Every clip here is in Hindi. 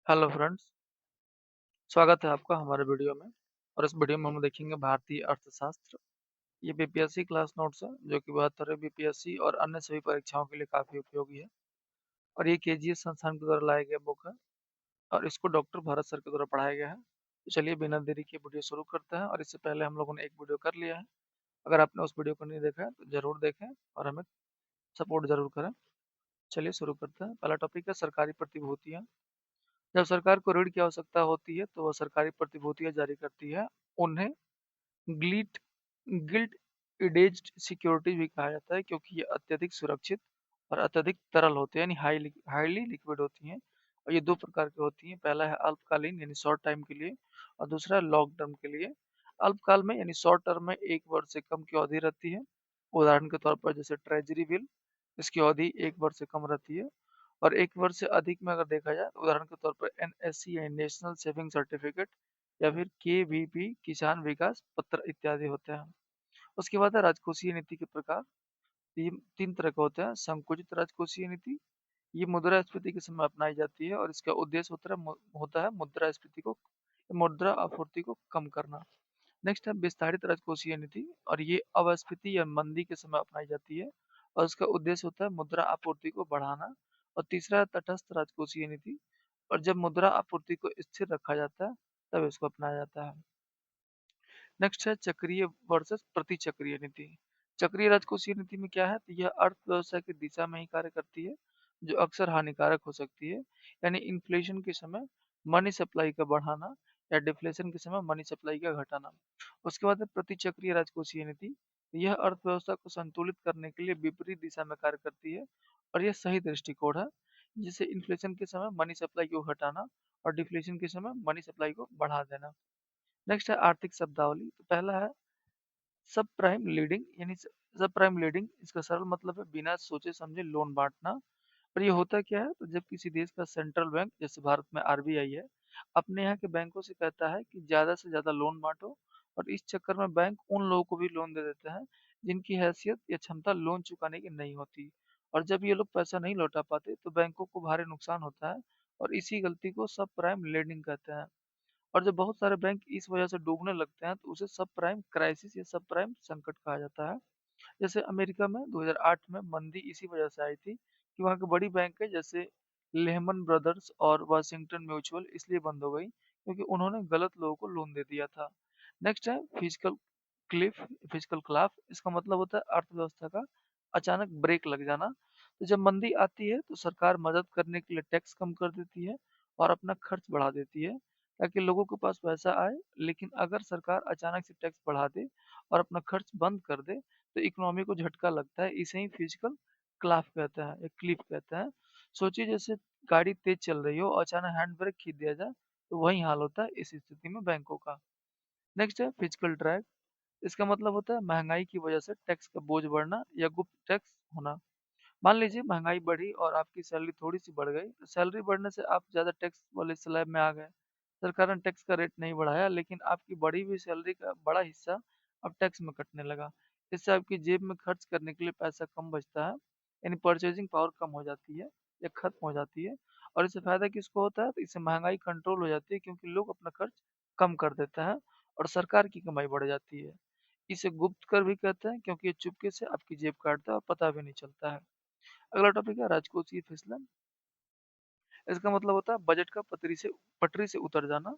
हेलो फ्रेंड्स, स्वागत है आपका हमारे वीडियो में। और इस वीडियो में हम देखेंगे भारतीय अर्थशास्त्र। ये बीपीएससी क्लास नोट्स है जो कि 72वें बीपीएससी और अन्य सभी परीक्षाओं के लिए काफ़ी उपयोगी है। और ये केजीएस संस्थान के द्वारा लाया गया बुक है और इसको डॉक्टर भरत सर के द्वारा पढ़ाया गया है। तो चलिए बिना देरी के वीडियो शुरू करते हैं। और इससे पहले हम लोगों ने एक वीडियो कर लिया है। अगर आपने उस वीडियो को नहीं देखा है तो ज़रूर देखें और हमें सपोर्ट ज़रूर करें। चलिए शुरू करते हैं। पहला टॉपिक है सरकारी प्रतिभूतियाँ। जब सरकार को ऋण की आवश्यकता होती है तो वह सरकारी प्रतिभूतियां जारी करती है। उन्हें ग्लिट गिल्ट इडेज्ड सिक्योरिटीज भी कहा जाता है क्योंकि ये अत्यधिक सुरक्षित और अत्यधिक तरल होते हैं, यानी हाईली लिक्विड होती हैं। और ये दो प्रकार की होती हैं। पहला है अल्पकालीन यानी शॉर्ट टाइम के लिए, और दूसरा है लॉन्ग टर्म के लिए। अल्पकाल में यानी शॉर्ट टर्म में 1 वर्ष से कम की अवधि रहती है। उदाहरण के तौर पर जैसे ट्रेजरी बिल, इसकी अवधि 1 वर्ष से कम रहती है। और 1 वर्ष से अधिक में अगर देखा जाए तो उदाहरण के तौर पर एनएससी यानी नेशनल सेविंग सर्टिफिकेट, या फिर केवीपी किसान विकास पत्र इत्यादि होते हैं। उसके बाद है राजकोषीय नीति के प्रकार। तीन तीन तरह के होते हैं। संकुचित राजकोषीय नीति, ये मुद्रास्फीति के समय अपनाई जाती है और इसका उद्देश्य होता है मुद्रा आपूर्ति को कम करना। नेक्स्ट है विस्तारित राजकोषीय नीति, और ये अवस्फीति या मंदी के समय अपनाई जाती है और इसका उद्देश्य होता है मुद्रा आपूर्ति को बढ़ाना। और तीसरा है तटस्थ राजकोषीय नीति, और जब मुद्रा आपूर्ति को स्थिर रखा जाता है तब इसको अपनाया जाता है। नेक्स्ट है चक्रीय वर्सेस प्रति चक्रीय नीति। चक्रीय राजकोषीय नीति में क्या है, तो यह अर्थव्यवस्था की दिशा में ही कार्य करती है, जो अक्सर हानिकारक हो सकती है। यानी इन्फ्लेशन के समय मनी सप्लाई का बढ़ाना या डिफ्लेशन के समय मनी सप्लाई का घटाना। उसके बाद है प्रति चक्रीय राजकोषीय नीति। यह अर्थव्यवस्था को संतुलित करने के लिए विपरीत दिशा में कार्य करती है और यह सही दृष्टिकोण है, जिसे इन्फ्लेशन के समय मनी सप्लाई को घटाना और डिफ्लेशन के समय मनी सप्लाई को बढ़ा देना। नेक्स्ट है आर्थिक शब्दावली। तो पहला है सब प्राइम लीडिंग, यानी सब प्राइम लीडिंग इसका सरल मतलब है बिना सोचे समझे लोन बांटना। और ये होता क्या है, तो जब किसी देश का सेंट्रल बैंक जैसे भारत में आरबीआई है, अपने यहाँ के बैंकों से कहता है कि ज़्यादा से ज़्यादा लोन बांटो, और इस चक्कर में बैंक उन लोगों को भी लोन दे देते हैं जिनकी हैसियत या क्षमता लोन चुकाने की नहीं होती। और जब ये लोग पैसा नहीं लौटा पाते तो बैंकों को भारी नुकसान होता है, और इसी गलती को सब प्राइम लेंडिंग कहते हैं। और जब बहुत सारे बैंक इस वजह से डूबने लगते हैं तो उसे सब प्राइम क्राइसिस या सब प्राइम संकट कहा जाता है। जैसे अमेरिका में 2008 में मंदी इसी वजह से आई थी कि वहाँ के बड़ी बैंक है जैसे लेहमन ब्रदर्स और वाशिंगटन म्यूचुअल इसलिए बंद हो गई क्योंकि उन्होंने गलत लोगों को लोन दे दिया था। नेक्स्ट है क्लिफ फिजिकल क्लाफ। इसका मतलब होता है अर्थव्यवस्था का अचानक ब्रेक लग जाना। तो जब मंदी आती है तो सरकार मदद करने के लिए टैक्स कम कर देती है और अपना खर्च बढ़ा देती है ताकि लोगों के पास पैसा आए। लेकिन अगर सरकार अचानक से टैक्स बढ़ा दे और अपना खर्च बंद कर दे तो इकोनॉमी को झटका लगता है। इसे ही फिजिकल क्लाफ कहते हैं या क्लिफ कहते हैं। सोचिए जैसे गाड़ी तेज चल रही हो और अचानक हैंड ब्रेक खींच दिया जाए, तो वही हाल होता है इस स्थिति में बैंकों का। नेक्स्ट है फिजिकल ड्रैग। इसका मतलब होता है महंगाई की वजह से टैक्स का बोझ बढ़ना या गुप्त टैक्स होना। मान लीजिए महंगाई बढ़ी और आपकी सैलरी थोड़ी सी बढ़ गई, तो सैलरी बढ़ने से आप ज़्यादा टैक्स वाले स्लैब में आ गए। सरकार ने टैक्स का रेट नहीं बढ़ाया, लेकिन आपकी बढ़ी हुई सैलरी का बड़ा हिस्सा अब टैक्स में कटने लगा। इससे आपकी जेब में खर्च करने के लिए पैसा कम बचता है, यानी परचेजिंग पावर कम हो जाती है या खत्म हो जाती है। और इससे फायदा किसको होता है, तो इससे महंगाई कंट्रोल हो जाती है क्योंकि लोग अपना खर्च कम कर देते हैं और सरकार की कमाई बढ़ जाती है। इसे गुप्त कर भी कहते हैं क्योंकि ये चुपके से आपकी जेब काटता है और पता भी नहीं चलता है। अगला टॉपिक है राजकोषीय फिसलन। इसका मतलब होता है बजट का पटरी से उतर जाना।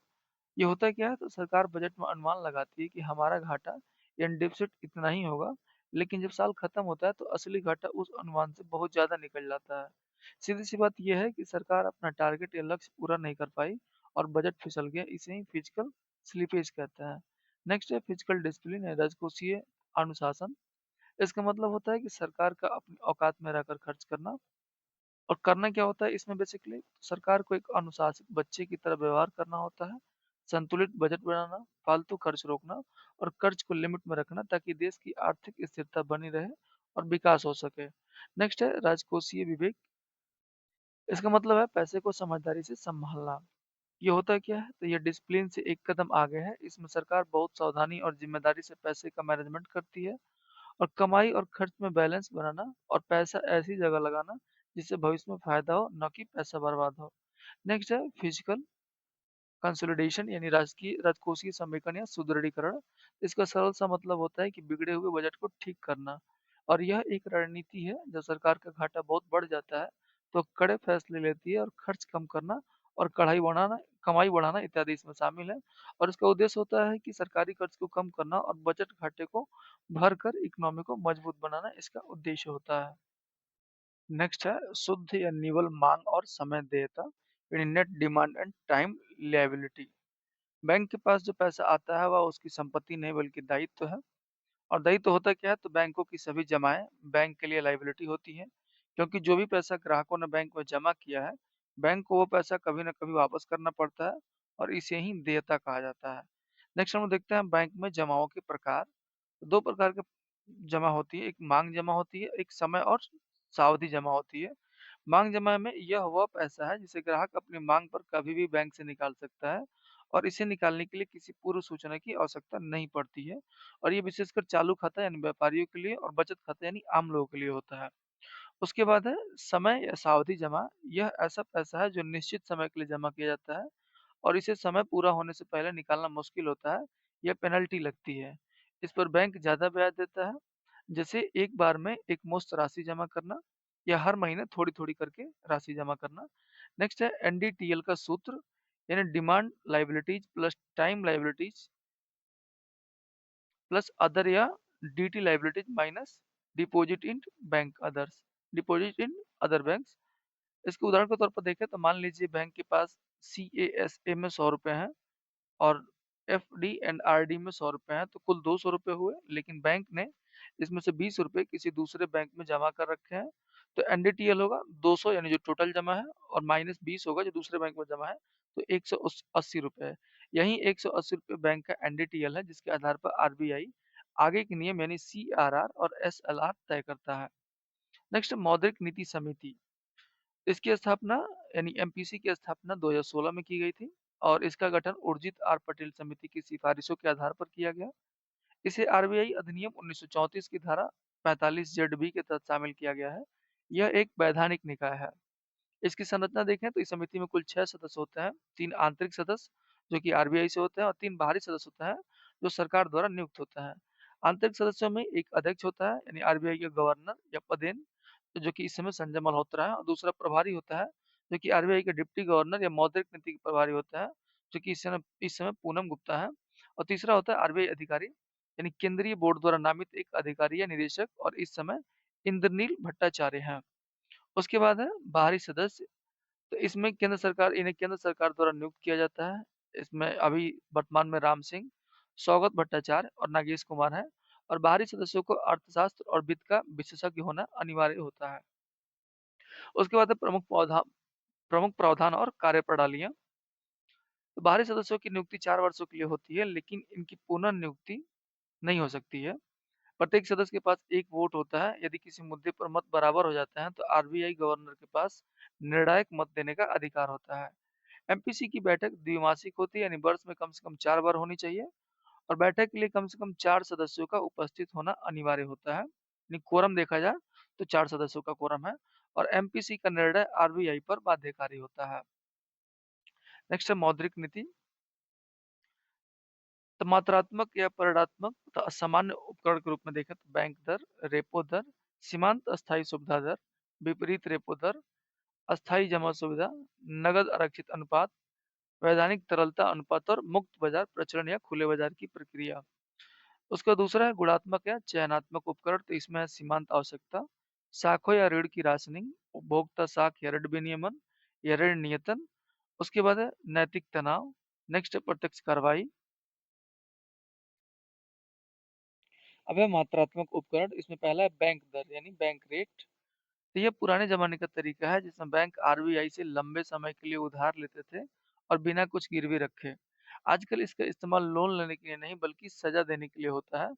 ये होता क्या है, तो सरकार बजट में अनुमान लगाती है कि हमारा घाटा या डिफिसिट इतना ही होगा, लेकिन जब साल खत्म होता है तो असली घाटा उस अनुमान से बहुत ज़्यादा निकल जाता है। सीधी सी बात यह है कि सरकार अपना टारगेट या लक्ष्य पूरा नहीं कर पाई और बजट फिसल गया। इसे ही फिजिकल स्लीपेज कहते हैं। नेक्स्ट है फिजिकल डिसिप्लिन या राजकोषीय अनुशासन। इसका मतलब होता है कि सरकार का अपनी औकात में रहकर खर्च करना। और करना क्या होता है इसमें बेसिकली, सरकार को एक अनुशासित बच्चे की तरह व्यवहार करना होता है। संतुलित बजट बनाना, फालतू खर्च रोकना और कर्ज को लिमिट में रखना ताकि देश की आर्थिक स्थिरता बनी रहे और विकास हो सके। नेक्स्ट है राजकोषीय विवेक। इसका मतलब है पैसे को समझदारी से संभालना। ये होता क्या है, तो ये डिसिप्लिन से एक कदम आगे है। इसमें सरकार बहुत सावधानी और जिम्मेदारी से पैसे का मैनेजमेंट करती है, और कमाई और खर्च में बैलेंस बनाना और पैसा ऐसी जगह लगाना जिससे भविष्य में फायदा हो, न कि पैसा बर्बाद हो। नेक्स्ट है फिजिकल कंसोलिडेशन यानी राजकीय राजकोषीय समेकन या सुदृढ़ीकरण। इसका सरल सा मतलब होता है कि बिगड़े हुए बजट को ठीक करना। और यह एक रणनीति है जब सरकार का घाटा बहुत बढ़ जाता है तो कड़े फैसले लेती है और खर्च कम करना और कमाई बढ़ाना इत्यादि इसमें शामिल है। और इसका उद्देश्य होता है कि सरकारी खर्च को कम करना और बजट घाटे को भरकर इकोनॉमी को मजबूत बनाना इसका उद्देश्य होता है। नेक्स्ट है शुद्ध या निवल मांग और समय देयता यानी net demand and time liability. Bank के पास जो पैसा आता है वह उसकी संपत्ति नहीं बल्कि दायित्व है। और दायित्व होता क्या है, तो बैंकों की सभी जमाएं बैंक के लिए लायबिलिटी होती हैं, क्योंकि जो भी पैसा ग्राहकों ने बैंक में जमा किया है बैंक को वो पैसा कभी ना कभी वापस करना पड़ता है और इसे ही देयता कहा जाता है। नेक्स्ट हम देखते हैं बैंक में जमाओं के प्रकार। दो प्रकार के जमा होती है, एक मांग जमा होती है, एक समय और सावधि जमा होती है। मांग जमा में यह वह पैसा है जिसे ग्राहक अपनी मांग पर कभी भी बैंक से निकाल सकता है और इसे निकालने के लिए किसी पूर्व सूचना की आवश्यकता नहीं पड़ती है। और ये विशेषकर चालू खाता यानी व्यापारियों के लिए और बचत खाता यानी आम लोगों के लिए होता है। उसके बाद है समय या सावधि जमा। यह ऐसा पैसा है जो निश्चित समय के लिए जमा किया जाता है और इसे समय पूरा होने से पहले निकालना मुश्किल होता है या पेनल्टी लगती है। इस पर बैंक ज्यादा ब्याज देता है, जैसे एक बार में एक मुश्त राशि जमा करना या हर महीने थोड़ी थोड़ी करके राशि जमा करना। नेक्स्ट है एनडीटीएल का सूत्र यानी demand liabilities plus time liabilities plus other या DT liabilities minus deposit in bank others deposit in other banks. इसके उदाहरण के तौर पर देखें तो मान लीजिए बैंक के पास CASA में 100 रुपए हैं और FD एंड RD में 100 रुपए हैं, तो कुल 200 रुपए हुए, लेकिन बैंक ने इसमें से 20 रुपए किसी दूसरे बैंक में जमा कर रखे हैं। तो NDTL होगा 200 यानी जो टोटल जमा है और माइनस 20 होगा जो दूसरे बैंक में जमा है, तो 180 रुपए। यही 180 रुपए बैंक का NDTL है जिसके आधार पर RBI आगे के नियम यानी CRR और SLR तय करता है। नेक्स्ट मौद्रिक नीति समिति। इसकी स्थापना यानी MPC की स्थापना 2016 में की गई थी और इसका गठन उर्जित आर पटेल समिति की सिफारिशों के आधार पर किया गया। इसे RBI अधिनियम 1934 की धारा 45ZB के तहत शामिल किया गया है। यह एक वैधानिक निकाय है। इसकी संरचना देखें तो इस समिति में कुल 6 सदस्य होते हैं, 3 आंतरिक सदस्य जो कि RBI से होते हैं और 3 बाहरी सदस्य होते हैं जो सरकार द्वारा नियुक्त होते हैं। आंतरिक सदस्यों में एक अध्यक्ष होता है यानी RBI का गवर्नर या पदेन, जो कि इस समय संजय मल्होत्रा है, और दूसरा प्रभारी होता है जो कि RBI का डिप्टी गवर्नर या मौद्रिक नीति के प्रभारी होता है, जो कि इस समय पूनम गुप्ता है। और तीसरा होता है RBI अधिकारी यानी केंद्रीय बोर्ड द्वारा नामित एक अधिकारी या निदेशक, और इस समय इंद्रनील भट्टाचार्य हैं। उसके बाद है बाहरी सदस्य। तो इसमें इन्हें केंद्र सरकार द्वारा नियुक्त किया जाता है। इसमें अभी वर्तमान में राम सिंह, सौगत भट्टाचार्य और नागेश कुमार हैं। और बाहरी सदस्यों को अर्थशास्त्र और वित्त का विशेषज्ञ होना अनिवार्य होता है। उसके बाद है प्रमुख प्रावधान और कार्यप्रणालियां। तो बाहरी सदस्यों की नियुक्ति 4 वर्षों के लिए होती है, लेकिन इनकी पुनर्नियुक्ति नहीं हो सकती है। प्रत्येक सदस्य के पास एक वोट होता है। यदि किसी मुद्दे पर मत बराबर हो जाते हैं तो RBI गवर्नर के पास निर्णायक मत देने का अधिकार होता है। MPC की बैठक द्विमासिक होती है यानी वर्ष में कम से कम 4 बार होनी चाहिए और बैठक के लिए कम से कम 4 सदस्यों का उपस्थित होना अनिवार्य होता है। यानी कोरम देखा जाए तो 4 सदस्यों का कोरम है और MPC का निर्णय RBI पर बाध्यकारी होता है। नेक्स्ट है मौद्रिक नीति। तो मात्रात्मक या परिणात्मक तथा असामान्य उपकरण के रूप में देखें तो बैंक दर, रेपो दर, सीमांत अस्थायी सुविधा दर, विपरीत रेपो दर, अस्थायी जमा सुविधा, नगद आरक्षित अनुपात, वैधानिक तरलता अनुपात और मुक्त बाजार प्रचलन या खुले बाजार की प्रक्रिया। उसका दूसरा है गुणात्मक या चयनात्मक उपकरण। तो इसमें है सीमांत आवश्यकता, साखों या ऋण की राशनिंग, उपभोक्ता साख या ऋण विनियमन या ऋण नियतन। उसके बाद है नैतिक तनाव। नेक्स्ट है प्रत्यक्ष कार्रवाई। अब है मात्रात्मक उपकरण। इसमें पहला है बैंक दर यानी बैंक रेट। तो ये पुराने जमाने का तरीका है जिसमें बैंक RBI से लंबे समय के लिए उधार लेते थे और बिना कुछ गिरवी रखे। आजकल इसका इस्तेमाल लोन लेने के लिए नहीं बल्कि सजा देने के लिए होता है।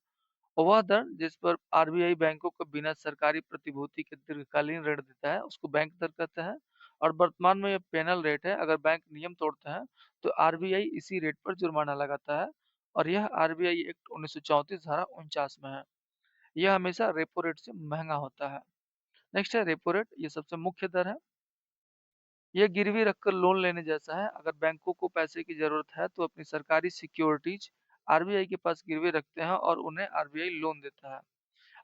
और वह दर जिस पर RBI बैंकों को बिना सरकारी प्रतिभूति के दीर्घकालीन ऋण देता है उसको बैंक दर कहते हैं। और वर्तमान में यह पेनल रेट है। अगर बैंक नियम तोड़ते हैं तो RBI इसी रेट पर जुर्माना लगाता है और यह RBI एक्ट 1934 धारा 49 में है। यह हमेशा रेपो रेट से महंगा होता है। नेक्स्ट है रेपो रेट। ये सबसे मुख्य दर है। यह गिरवी रखकर लोन लेने जैसा है। अगर बैंकों को पैसे की जरूरत है तो अपनी सरकारी सिक्योरिटीज आरबीआई के पास गिरवी रखते हैं और उन्हें आरबीआई लोन देता है।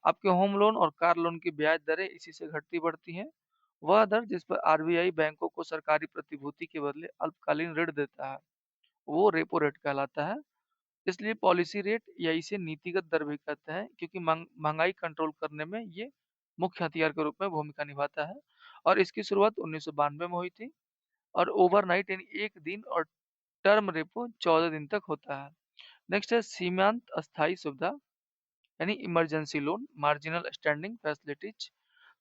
आपके होम लोन और कार लोन की ब्याज दरें इसी से घटती बढ़ती हैं। वह दर जिस पर आरबीआई बैंकों को सरकारी प्रतिभूति के बदले अल्पकालीन ऋण देता है, वो रेपो रेट कहलाता है। इसलिए पॉलिसी रेट या इसे नीतिगत दर भी कहते हैं, क्योंकि महंगाई कंट्रोल करने में ये मुख्य हथियार के रूप में भूमिका निभाता है। और इसकी शुरुआत 1992 में हुई थी। और ओवरनाइट यानी एक दिन और टर्म रेपो 14 दिन तक होता है। नेक्स्ट है सीमांत अस्थायी सुविधा यानी emergency loan, marginal standing facilities.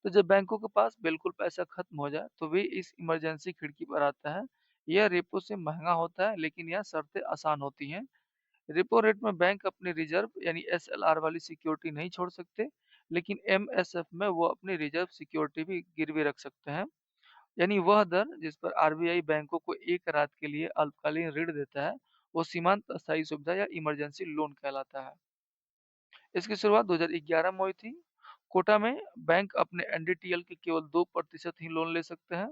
तो जब बैंकों के पास बिल्कुल पैसा खत्म हो जाए तो वे इस इमरजेंसी खिड़की पर आता है। यह रेपो से महंगा होता है, लेकिन यह शर्तें आसान होती हैं। रेपो रेट में बैंक अपनी रिजर्व यानी एसएलआर वाली सिक्योरिटी नहीं छोड़ सकते, लेकिन एमएसएफ में वो अपनी रिजर्व सिक्योरिटी भी गिरवी रख सकते हैं। यानी वह दर जिस पर आरबीआई बैंकों को एक रात के लिए अल्पकालीन ऋण देता है, वो सीमांत अस्थायी सुविधा या इमरजेंसी लोन कहलाता है। इसकी शुरुआत 2011 में हुई थी। कोटा में बैंक अपने एनडीटीएल के केवल 2% ही लोन ले सकते हैं।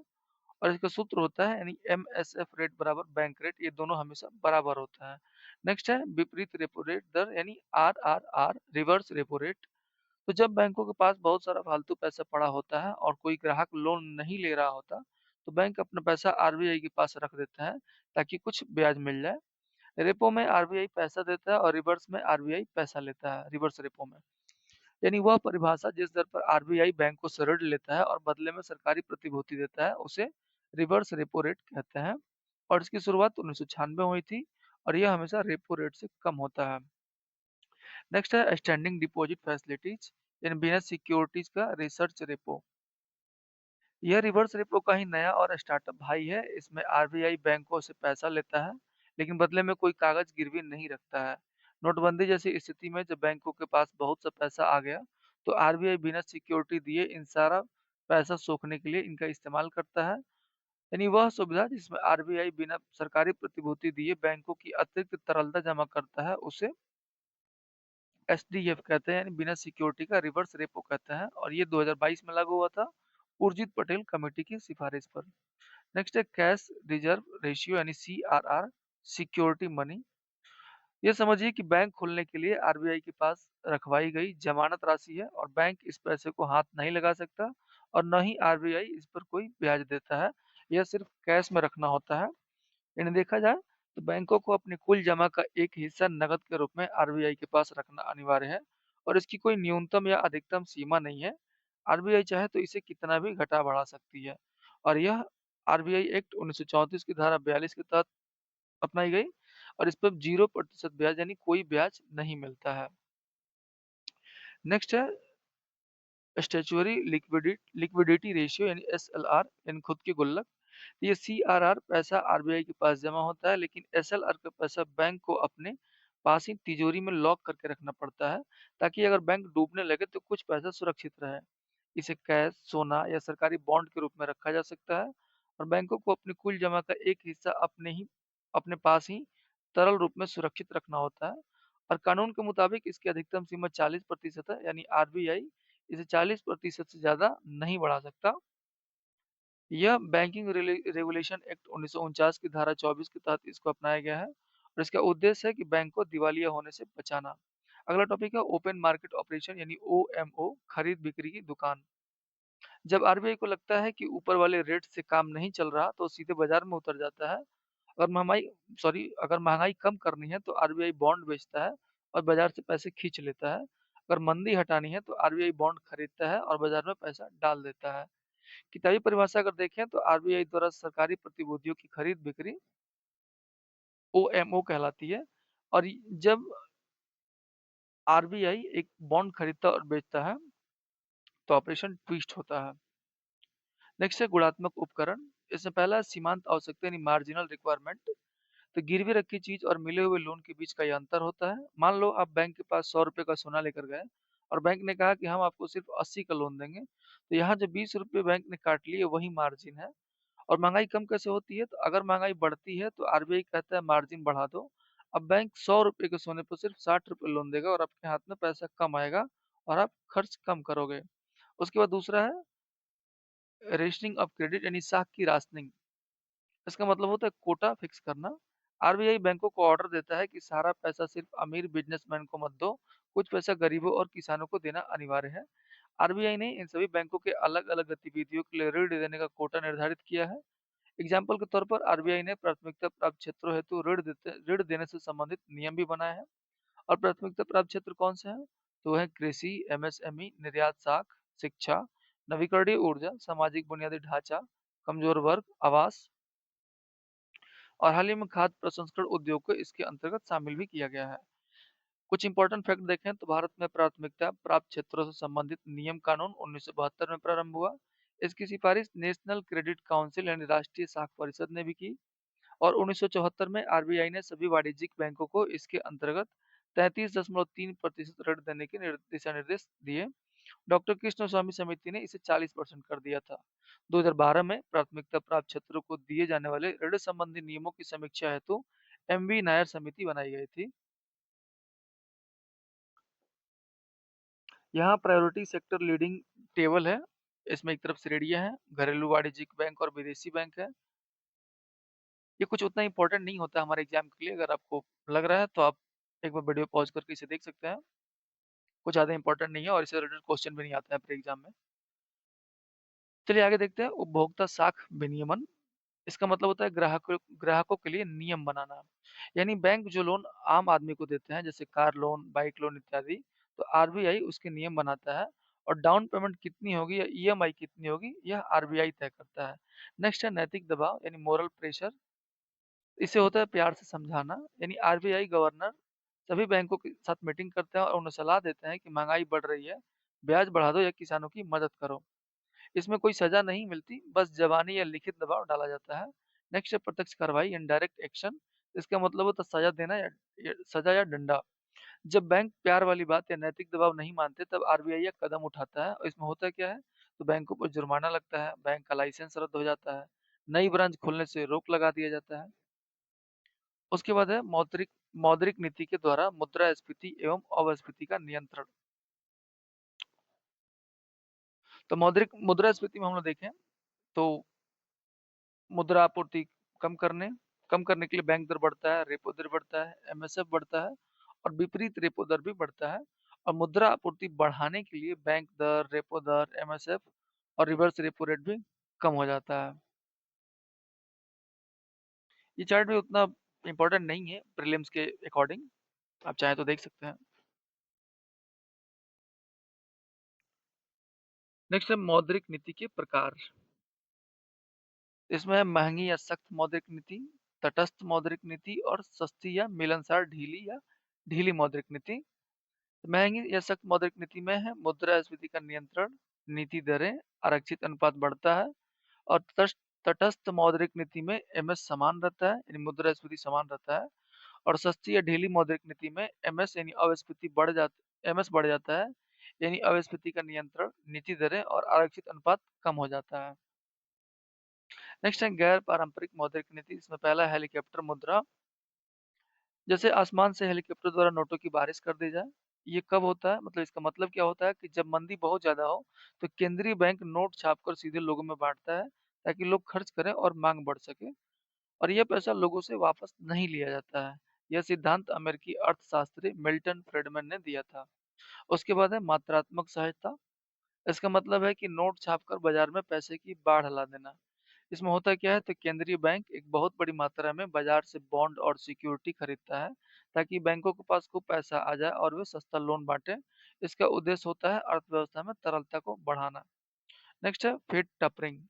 और इसका सूत्र होता है यानी एमएसएफ रेट बराबर बैंक रेट, ये दोनों हमेशा बराबर होता है। नेक्स्ट है विपरीत रेपो रेट दर यानी आरआरआर, रिवर्स रेपो रेट। तो जब बैंकों के पास बहुत सारा फालतू पैसा पड़ा होता है और कोई ग्राहक लोन नहीं ले रहा होता, तो बैंक अपना पैसा आरबीआई के पास रख देता है ताकि कुछ ब्याज मिल जाए। रेपो में आरबीआई पैसा देता है और रिवर्स में आरबीआई पैसा लेता है, रिवर्स रेपो में। यानी वह परिभाषा जिस दर पर आरबीआई बैंकों से ऋण लेता है और बदले में सरकारी प्रतिभूति देता है, उसे रिवर्स रेपो रेट कहते हैं। और इसकी शुरुआत 1996 में हुई थी और यह हमेशा रेपो रेट से कम होता है। नेक्स्ट है स्टैंडिंग डिपॉजिट फैसिलिटीज यानी बिना सिक्योरिटीज का रिसर्च रेपो। यह रिवर्स रेपो का ही नया और स्टार्टअप भाई है। इसमें आरबीआई बैंकों से पैसा लेता है, लेकिन बदले में कोई कागज गिरवी नहीं रखता है। नोटबंदी जैसी स्थिति में जब बैंकों के पास बहुत सा पैसा आ गया, तो आरबीआई बिना सिक्योरिटी दिए इन सारा पैसा सोखने के लिए इनका इस्तेमाल करता है। यानी वह सुविधा जिसमें आरबीआई बिना सरकारी प्रतिभूति दिए बैंकों की अतिरिक्त तरलता जमा करता है, उसे एसडीएफ कहते हैं, यानी बिना सिक्योरिटी का रिवर्स रेपो कहते हैं। और ये 2022 में लागू हुआ था, उर्जित पटेल कमेटी की सिफारिश पर। नेक्स्ट है कैश रिजर्व रेशियो यानी सीआरआर, सिक्योरिटी मनी। ये समझिए कि बैंक खोलने के लिए आरबीआई के पास रखवाई गई जमानत राशि है और बैंक इस पैसे को हाथ नहीं लगा सकता और न ही आरबीआई इस पर कोई ब्याज देता है। यह सिर्फ कैश में रखना होता है। इन्हें देखा जाए तो बैंकों को अपनी कुल जमा का एक हिस्सा नकद के रूप में आरबीआई के पास रखना अनिवार्य है और इसकी कोई न्यूनतम या अधिकतम सीमा नहीं है। आरबीआई चाहे तो इसे कितना भी घटा बढ़ा सकती है। और यह आरबीआई एक्ट 1934 की धारा 42 के तहत अपनाई गई और इस पर 0% ब्याज यानी कोई ब्याज नहीं मिलता है। नेक्स्ट है स्टेचुअरी लिक्विडिटी रेशियो यानी एसएलआर, यानी खुद की गुल्लक। ये सीआरआर पैसा आरबीआई के पास जमा होता है, लेकिन एसएलआर का पैसा बैंक को अपने पास ही तिजोरी में लॉक करके रखना पड़ता है, ताकि अगर बैंक डूबने लगे तो कुछ पैसा सुरक्षित रहे। इसे कैश, सोना या सरकारी बॉन्ड के रूप में रखा जा सकता है। और बैंकों को अपनी कुल जमा का एक हिस्सा अपने पास ही तरल रूप में सुरक्षित रखना होता है। और कानून के मुताबिक इसकी अधिकतम सीमा 40% है, यानी आरबीआई इसे 40% से ज्यादा नहीं बढ़ा सकता। यह बैंकिंग रेगुलेशन एक्ट 1949 की धारा 24 के तहत इसको अपनाया गया है और इसका उद्देश्य है कि बैंक को दिवालिया होने से बचाना। अगला टॉपिक है ओपन मार्केट ऑपरेशन यानी ओएमओ, खरीद बिक्री की दुकान। जब आरबीआई को लगता है कि ऊपर वाले रेट से काम नहीं चल रहा, तो सीधे बाजार में उतर जाता है। अगर महंगाई कम करनी है तो आरबीआई बॉन्ड बेचता है और बाजार से पैसे खींच लेता है। अगर मंदी हटानी है तो आरबीआई बॉन्ड खरीदता है और बाजार में पैसा डाल देता है। किताबी परिभाषा अगर देखें तो आरबीआई द्वारा सरकारी प्रतिभूतियों की खरीद बिक्री ओएमओ कहलाती है। और जब आरबीआई एक बॉन्ड खरीदता और बेचता है तो ऑपरेशन ट्विस्ट होता है। नेक्स्ट है गुणात्मक उपकरण। इसमें पहला है सीमांत आवश्यकता यानी मार्जिनल रिक्वायरमेंट। तो गिरवी रखी चीज और मिले हुए लोन के बीच का ये अंतर होता है। मान लो आप बैंक के पास 100 रुपए का सोना लेकर गए और बैंक ने कहा कि हम आपको सिर्फ 80 का लोन देंगे, तो यहाँ जो 20 रुपए बैंक ने काट लिए वही मार्जिन है। और महंगाई कम कैसे होती है? तो अगर महंगाई बढ़ती है तो आरबीआई कहता है मार्जिन बढ़ा दो। अब बैंक 100 रुपए के सोने पर सिर्फ 60 रुपए लोन देगा और आपके हाथ में पैसा कम आएगा और आप खर्च कम करोगे। उसके बाद दूसरा है रेशनिंग ऑफ क्रेडिट यानी साख की राशनिंग। इसका मतलब होता है कोटा फिक्स करना। आरबीआई बैंकों को ऑर्डर देता है कि सारा पैसा सिर्फ अमीर बिजनेसमैन को मत दो, कुछ पैसा गरीबों और किसानों को देना अनिवार्य है। आरबीआई ने इन सभी बैंकों के अलग-अलग गतिविधियों के लिए ऋण देने का कोटा निर्धारित किया है। एग्जाम्पल के तौर पर आरबीआई ने प्राथमिकता प्राप्त क्षेत्रों हेतु ऋण देने से संबंधित नियम भी बनाए हैं। और प्राथमिकता प्राप्त क्षेत्र कौन से हैं? तो है कृषि, एमएसएमई, निर्यात साख, शिक्षा, नवीकरणीय ऊर्जा, सामाजिक बुनियादी ढांचा, कमजोर वर्ग, आवास और हाल ही में खाद्य प्रसंस्करण उद्योग को इसके अंतर्गत शामिल भी किया गया है। कुछ इंपॉर्टेंट फैक्ट देखें तो भारत में प्राथमिकता प्राप्त क्षेत्रों से संबंधित नियम कानून 1972 में प्रारंभ हुआ। इसकी सिफारिश नेशनल क्रेडिट काउंसिल यानी राष्ट्रीय साख परिषद ने भी की। और 1974 में आरबीआई ने सभी वाणिज्यिक बैंकों को इसके अंतर्गत 33.3% ऋण देने के दिशा निर्देश दिए। डॉक्टर कृष्ण स्वामी समिति ने इसे 40% कर दिया था। 2012 में प्राथमिकता प्राप्त क्षेत्रों को दिए जाने वाले ऋण संबंधी नियमों की समीक्षा हेतु एमवी नायर समिति बनाई गई थी। यहाँ प्रायोरिटी सेक्टर लीडिंग टेबल है। इसमें एक तरफ श्रेणियां हैं, घरेलू वाणिज्यिक बैंक और विदेशी बैंक है। ये कुछ उतना इंपॉर्टेंट नहीं होता हमारे एग्जाम के लिए, अगर आपको लग रहा है तो आप एक बार वीडियो पॉज करके इसे देख सकते हैं। कुछ ज़्यादा इंपॉर्टेंट नहीं है और इससे रिलेटेड क्वेश्चन भी नहीं आता है प्री एग्जाम में। चलिए आगे देखते हैं उपभोक्ता साख विनियमन। इसका मतलब होता है ग्राहकों के लिए नियम बनाना। यानी बैंक जो लोन आम आदमी को देते हैं जैसे कार लोन, बाइक लोन इत्यादि, तो आरबीआई उसके नियम बनाता है। और डाउन पेमेंट कितनी होगी या ईएमआई कितनी होगी यह आरबीआई तय करता है। नेक्स्ट है नैतिक दबाव यानी मोरल प्रेशर। इसे होता है प्यार से समझाना। यानी आरबीआई गवर्नर सभी बैंकों के साथ मीटिंग करते हैं और उन्हें सलाह देते हैं कि महंगाई बढ़ रही है, ब्याज बढ़ा दो या किसानों की मदद करो। इसमें कोई सजा नहीं मिलती, बस जबानी या लिखित दबाव डाला जाता है। नेक्स्ट है प्रत्यक्ष कार्रवाई इनडायरेक्ट एक्शन। इसका मतलब होता है सजा देना या सजा या दंडा। जब बैंक प्यार वाली बात या नैतिक दबाव नहीं मानते तब आरबीआई यह कदम उठाता है और इसमें होता क्या है, तो बैंकों पर जुर्माना लगता है, बैंक का लाइसेंस रद्द हो जाता है, नई ब्रांच खोलने से रोक लगा दिया जाता है। उसके बाद है मौद्रिक मौद्रिक नीति के द्वारा मुद्रास्फीति एवं अपस्फीति का नियंत्रण। तो मौद्रिक मुद्रास्फीति में हम लोग देखें तो मुद्रा आपूर्ति कम करने कम करने के लिए बैंक दर बढ़ता है, रेपो दर बढ़ता है, एमएसएफ बढ़ता है और विपरीत रेपो दर भी बढ़ता है। और मुद्रा आपूर्ति बढ़ाने के लिए बैंक दर, रेपो दर, एमएसएफ और रिवर्स रेपो रेट भी कम हो जाता है। ये चार्ट भी उतना इम्पोर्टेंट नहीं है प्रीलिम्स के अकॉर्डिंग, आप चाहें तो देख सकते हैं। नेक्स्ट है मौद्रिक नीति के प्रकार। इसमें है महंगी या सख्त मौद्रिक नीति, तटस्थ मौद्रिक नीति और सस्ती या मिलनसार ढीली मौद्रिक नीति। महंगी या सख्त मौद्रिक नीति में है मुद्रास्फीति का नियंत्रण, नीति दरें, आरक्षित अनुपात बढ़ता है। और तटस्थ मौद्रिक नीति में एमएस समान रहता है यानी मुद्रास्फीति समान रहता है। और सस्ती या ढीली मौद्रिक नीति में एमएस यानी अस्फीति एमएस बढ़ जाता है यानी अस्फीति का नियंत्रण, नीति दरें और आरक्षित अनुपात कम हो जाता है। नेक्स्ट है गैर पारंपरिक मौद्रिक नीति। इसमें पहला है हेलीकॉप्टर मुद्रा। जैसे आसमान से हेलीकॉप्टर द्वारा नोटों की बारिश कर दी जाए। ये कब होता है, मतलब इसका मतलब क्या होता है कि जब मंदी बहुत ज्यादा हो तो केंद्रीय बैंक नोट छापकर सीधे लोगों में बांटता है ताकि लोग खर्च करें और मांग बढ़ सके। और यह पैसा लोगों से वापस नहीं लिया जाता है। यह सिद्धांत अमेरिकी अर्थशास्त्री मिल्टन फ्रीडमैन ने दिया था। उसके बाद है मात्रात्मक सहायता। इसका मतलब है कि नोट छापकर बाजार में पैसे की बाढ़ ला देना। इसमें होता क्या है, तो केंद्रीय बैंक एक बहुत बड़ी मात्रा में बाजार से बॉन्ड और सिक्योरिटी खरीदता है ताकि बैंकों के पास खूब पैसा आ जाए और वे सस्ता लोन बांटे। इसका उद्देश्य होता है अर्थव्यवस्था में तरलता को बढ़ाना। नेक्स्ट है फिट टपरिंग।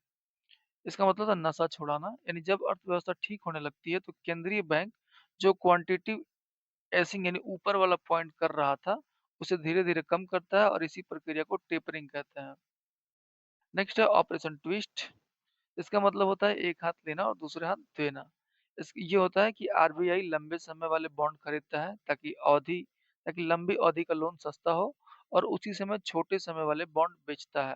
इसका मतलब है नशा छुड़ाना। यानी जब अर्थव्यवस्था ठीक होने लगती है तो केंद्रीय बैंक जो क्वांटिटिव एसिंग यानी ऊपर वाला पॉइंट कर रहा था उसे धीरे धीरे कम करता है और इसी प्रक्रिया को टेपरिंग कहते हैं। नेक्स्ट है ऑपरेशन ट्विस्ट। इसका मतलब होता है एक हाथ लेना और दूसरे हाथ देना। ये होता है कि आरबीआई लंबे समय वाले बॉन्ड खरीदता है ताकि लंबी अवधि का लोन सस्ता हो और उसी समय छोटे समय वाले बॉन्ड बेचता है।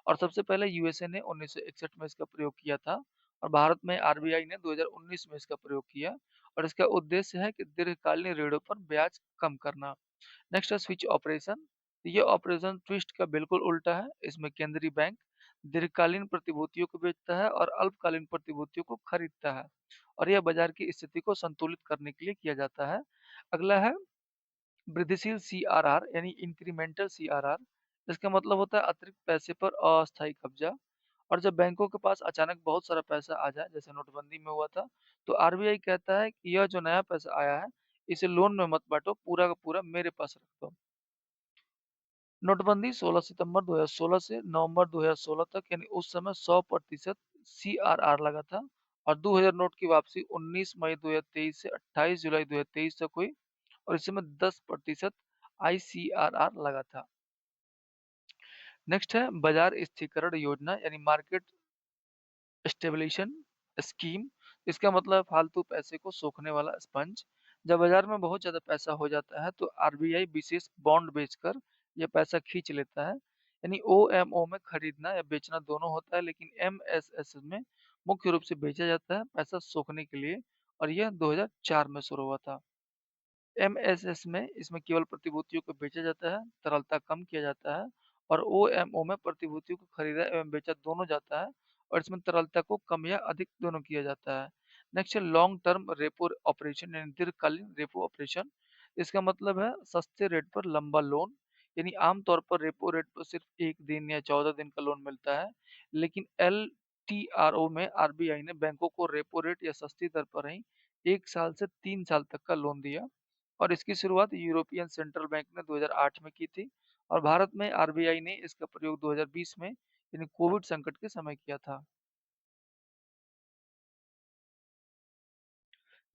और सबसे पहले यूएसए ने 1961 में इसका प्रयोग किया था और भारत में आरबीआई ने 2019 में इसका प्रयोग किया। और इसका उद्देश्य है कि दीर्घकालीन ऋणों पर ब्याज कम करना। नेक्स्ट है स्विच ऑपरेशन। ये ऑपरेशन ट्विस्ट का बिल्कुल उल्टा है। इसमें केंद्रीय बैंक दीर्घकालीन प्रतिभूतियों को बेचता है और अल्पकालीन प्रतिभूतियों को खरीदता है, और यह बाजार की स्थिति को संतुलित करने के लिए किया जाता है। अगला है वृद्धिशील सीआरआर यानी इंक्रीमेंटल सीआरआर। इसका मतलब होता है अतिरिक्त पैसे पर अस्थायी कब्जा। और जब बैंकों के पास अचानक बहुत सारा पैसा आ जाए, जैसे नोटबंदी में हुआ था, तो आरबीआई कहता है कि यह जो नया पैसा आया है, इसे लोन में मत बांटो, पूरा का पूरा मेरे पास रख दो। नोटबंदी 16 सितंबर 2016 से नवंबर 2016 तक, यानी उस समय 100% सीआरआर लगा था। और 2000 नोट की वापसी 19 मई 2023 से 28 जुलाई 2023 तक हुई, और इस समय 10% आईसीआरआर लगा था। नेक्स्ट है बाजार स्थिरीकरण योजना यानी मार्केट स्टेबलाइजेशन स्कीम। इसका मतलब फालतू पैसे को सोखने वाला स्पंज। जब बाजार में बहुत ज्यादा पैसा हो जाता है, तो आरबीआई विशेष बॉन्ड बेचकर यह पैसा खींच लेता है। यानी ओएमओ में खरीदना या बेचना दोनों होता है, लेकिन एमएसएस में मुख्य रूप से बेचा जाता है पैसा सोखने के लिए, और यह 2004 में शुरू हुआ था। एमएसएस में इसमें केवल प्रतिभूतियों को बेचा जाता है, तरलता कम किया जाता है। और ओएमओ में प्रतिभूतियों को खरीदा एवं बेचा दोनों जाता है, और इसमें तरलता को कम या अधिक दोनों किया जाता है। नेक्स्ट है लॉन्ग टर्म रेपो ऑपरेशन यानी दीर्घकालीन रेपो ऑपरेशन। इसका मतलब है सस्ते रेट पर लंबा लोन। यानी आमतौर पर रेपो रेट पर सिर्फ 1 दिन या 14 दिन का लोन मिलता है, लेकिन एल में आरबीआई ने बैंकों को रेपो रेट या सस्ती दर पर ही 1 साल से 3 साल तक का लोन दिया। और इसकी शुरुआत यूरोपियन सेंट्रल बैंक ने 2008 में की थी, और भारत में आरबीआई ने इसका प्रयोग 2020 में यानी कोविड संकट के समय किया था।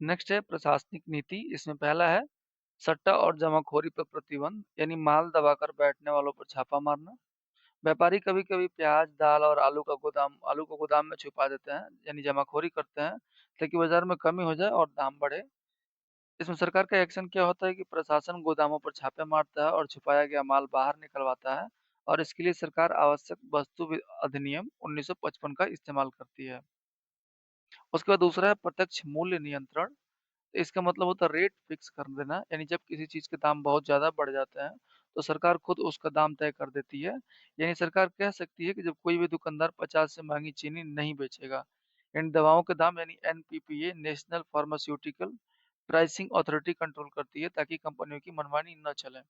नेक्स्ट है प्रशासनिक नीति। इसमें पहला है सट्टा और जमाखोरी पर प्रतिबंध, यानी माल दबाकर बैठने वालों पर छापा मारना। व्यापारी कभी कभी प्याज, दाल और आलू को गोदाम में छुपा देते हैं, यानी जमाखोरी करते हैं, ताकि बाजार में कमी हो जाए और दाम बढ़े। इसमें सरकार का एक्शन क्या होता है कि प्रशासन गोदामों पर छापे मारता है और छुपाया गया माल बाहर निकलवाता है, और इसके लिए सरकार आवश्यक अधिनियम 1955 का इस्तेमाल करती है। उसके बाद दूसरा है प्रत्यक्ष मूल्य नियंत्रण। इसका मतलब होता है रेट फिक्स कर देना, यानी जब किसी चीज के दाम बहुत ज्यादा बढ़ जाते हैं, तो सरकार खुद उसका दाम तय कर देती है। यानी सरकार कह सकती है कि जब कोई भी दुकानदार 50 से महंगी चीनी नहीं बेचेगा। इन दवाओं के दाम यानी NPPA national pharmaceutical pricing authority control करती है, ताकि कंपनियों की मनमानी न चले।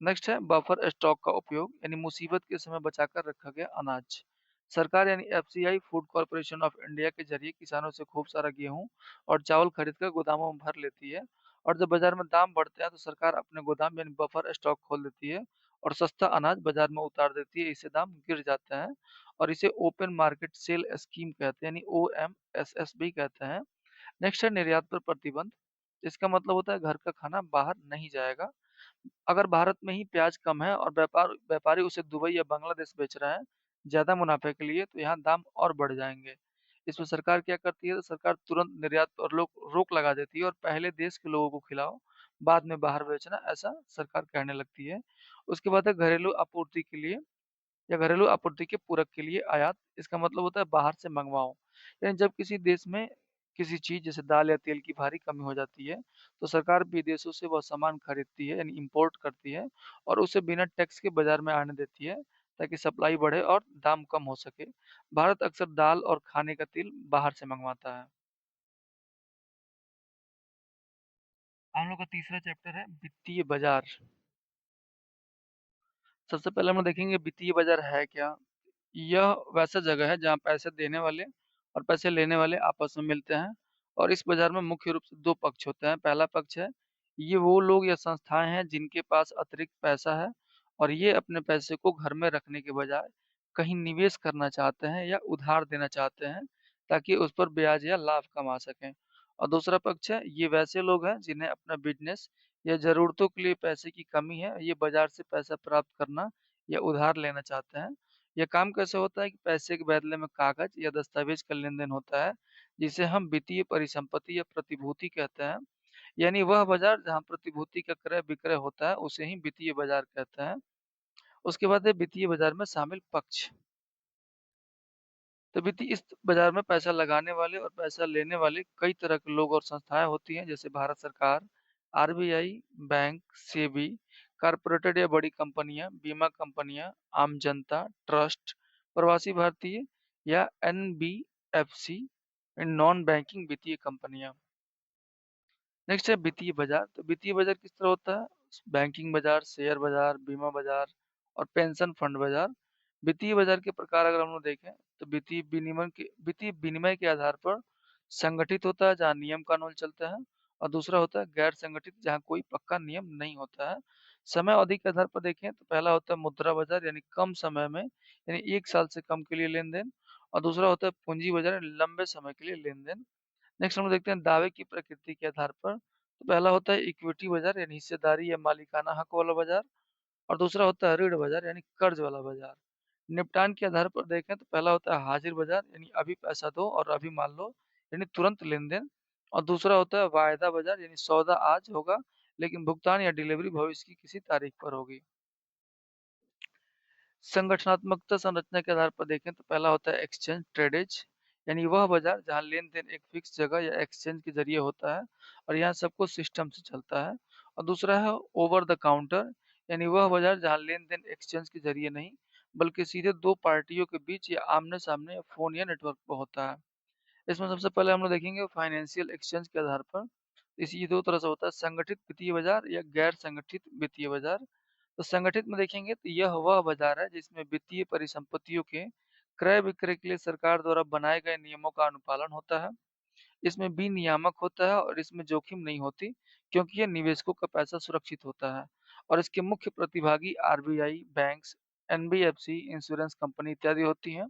नेक्स्ट है बफर स्टॉक का उपयोग, यानी मुसीबत के समय बचाकर रखा गया अनाज। सरकार यानी FCI food corporation of India के जरिए किसानों से खूब सारा गेहूं और चावल खरीद कर गोदामों में भर लेती है। और जब बाजार में दाम बढ़ते हैं, तो सरकार अपने गोदाम यानी बफर स्टॉक खोल देती है और सस्ता अनाज बाजार में उतार देती है। इससे दाम गिर जाते हैं, और इसे ओपन मार्केट सेल स्कीम कहते हैं, यानी OMSS भी कहते हैं। नेक्स्ट है निर्यात पर प्रतिबंध। इसका मतलब होता है घर का खाना बाहर नहीं जाएगा। अगर भारत में ही प्याज कम है और व्यापारी उसे दुबई या बांग्लादेश बेच रहा है ज्यादा मुनाफे के लिए, तो यहाँ दाम और बढ़ जाएंगे। इसमें सरकार क्या करती है, तो सरकार तुरंत निर्यात पर रोक लगा देती है, और पहले देश के लोगों को खिलाओ, बाद में बाहर बेचना, ऐसा सरकार कहने लगती है। उसके बाद है घरेलू आपूर्ति के लिए या घरेलू आपूर्ति के पूरक के लिए आयात। इसका मतलब होता है बाहर से मंगवाओ। यानी जब किसी देश में किसी चीज जैसे दाल या तेल की भारी कमी हो जाती है, तो सरकार विदेशों से वह सामान खरीदती है, यानी इंपोर्ट करती है, और उसे बिना टैक्स के बाजार में आने देती है, ताकि सप्लाई बढ़े और दाम कम हो सके। भारत अक्सर दाल और खाने का तेल बाहर से मंगवाता है। हम लोग का तीसरा चैप्टर है वित्तीय बाजार। सबसे पहले हम लोग देखेंगे वित्तीय बाजार है क्या। यह वैसा जगह है जहाँ पैसे देने वाले और पैसे लेने वाले आपस में मिलते हैं। और इस बाजार में मुख्य रूप से दो पक्ष होते हैं। पहला पक्ष है, ये वो लोग या संस्थाएं हैं जिनके पास अतिरिक्त पैसा है, और ये अपने पैसे को घर में रखने के बजाय कहीं निवेश करना चाहते हैं या उधार देना चाहते हैं, ताकि उस पर ब्याज या लाभ कमा सकें। और दूसरा पक्ष है, ये वैसे लोग हैं जिन्हें अपना बिजनेस या जरूरतों के लिए पैसे की कमी है, ये बाजार से पैसा प्राप्त करना या उधार लेना चाहते हैं। यह काम कैसे होता है कि पैसे के बदले में कागज या दस्तावेज का लेन देन होता है, जिसे हम वित्तीय परिसंपत्ति या प्रतिभूति कहते हैं। यानी वह बाजार जहाँ प्रतिभूति का क्रय विक्रय होता है, उसे ही वित्तीय बाजार कहते हैं। उसके बाद है वित्तीय बाजार में शामिल पक्ष। तो वित्तीय इस बाजार में पैसा लगाने वाले और पैसा लेने वाले कई तरह के लोग और संस्थाएं होती हैं, जैसे भारत सरकार, आरबीआई, बैंक, सेबी, कारपोरेटेड या बड़ी कंपनियां, बीमा कंपनियां, आम जनता, ट्रस्ट, प्रवासी भारतीय या एनबीएफसी, नॉन बैंकिंग वित्तीय कंपनियां। नेक्स्ट है वित्तीय बाजार। तो वित्तीय बाजार किस तरह होता है? बैंकिंग बाजार, शेयर बाजार, बीमा बाजार और पेंशन फंड बाजार। वित्तीय बाजार के प्रकार अगर हम लोग देखें तो वित्तीय विनिमय के आधार पर संगठित होता है जहाँ नियम कानून चलता है, और दूसरा होता है गैर संगठित जहाँ कोई पक्का नियम नहीं होता है। समय अवधि के आधार पर देखें तो पहला होता है मुद्रा बाजार, यानी कम समय में, यानी 1 साल से कम के लिए लेन देन, और दूसरा होता है पूंजी बाजार, यानी लंबे समय के लिए लेन देन। नेक्स्ट हम लोग देखते हैं दावे की प्रकृति के आधार पर। तो पहला होता है इक्विटी बाजार, यानी हिस्सेदारी या मालिकाना हक वाला बाजार, और दूसरा होता है ऋण बाजार, यानी कर्ज वाला बाजार। निपटान के आधार पर देखें तो पहला होता है हाजिर बाजार, यानी अभी पैसा दो और अभी मान लो, यानी तुरंत लेन देन, और दूसरा होता है वायदा बाजार, यानी सौदा आज होगा लेकिन भुगतान या डिलीवरी भविष्य की किसी तारीख पर होगी। संगठनात्मकता संरचना के आधार पर देखें तो पहला होता है एक्सचेंज ट्रेडेज, यानी वह बाजार जहां लेन देन एक फिक्स जगह या एक्सचेंज के जरिए होता है और यहाँ सब कुछ सिस्टम से चलता है। और दूसरा है ओवर द काउंटर, यानी वह बाजार जहां लेन देन एक्सचेंज के जरिए नहीं बल्कि सीधे दो पार्टियों के बीच या आमने सामने फोन या नेटवर्क पर होता है। इसमें सबसे पहले हम लोग देखेंगे फाइनेंशियल एक्सचेंज के आधार पर। इसी दो तरह से होता है, संगठित वित्तीय बाजार या गैर संगठित वित्तीय बाजार। तो संगठित में देखेंगे तो यह वह बाजार है जिसमें वित्तीय परिसंपत्तियों के क्रय विक्रय के लिए सरकार द्वारा बनाए गए नियमों का अनुपालन होता है। इसमें विनियामक होता है और इसमें जोखिम नहीं होती क्योंकि यह निवेशकों का पैसा सुरक्षित होता है। और इसके मुख्य प्रतिभागी RBI, banks, NBFC, insurance company इत्यादि होती हैं।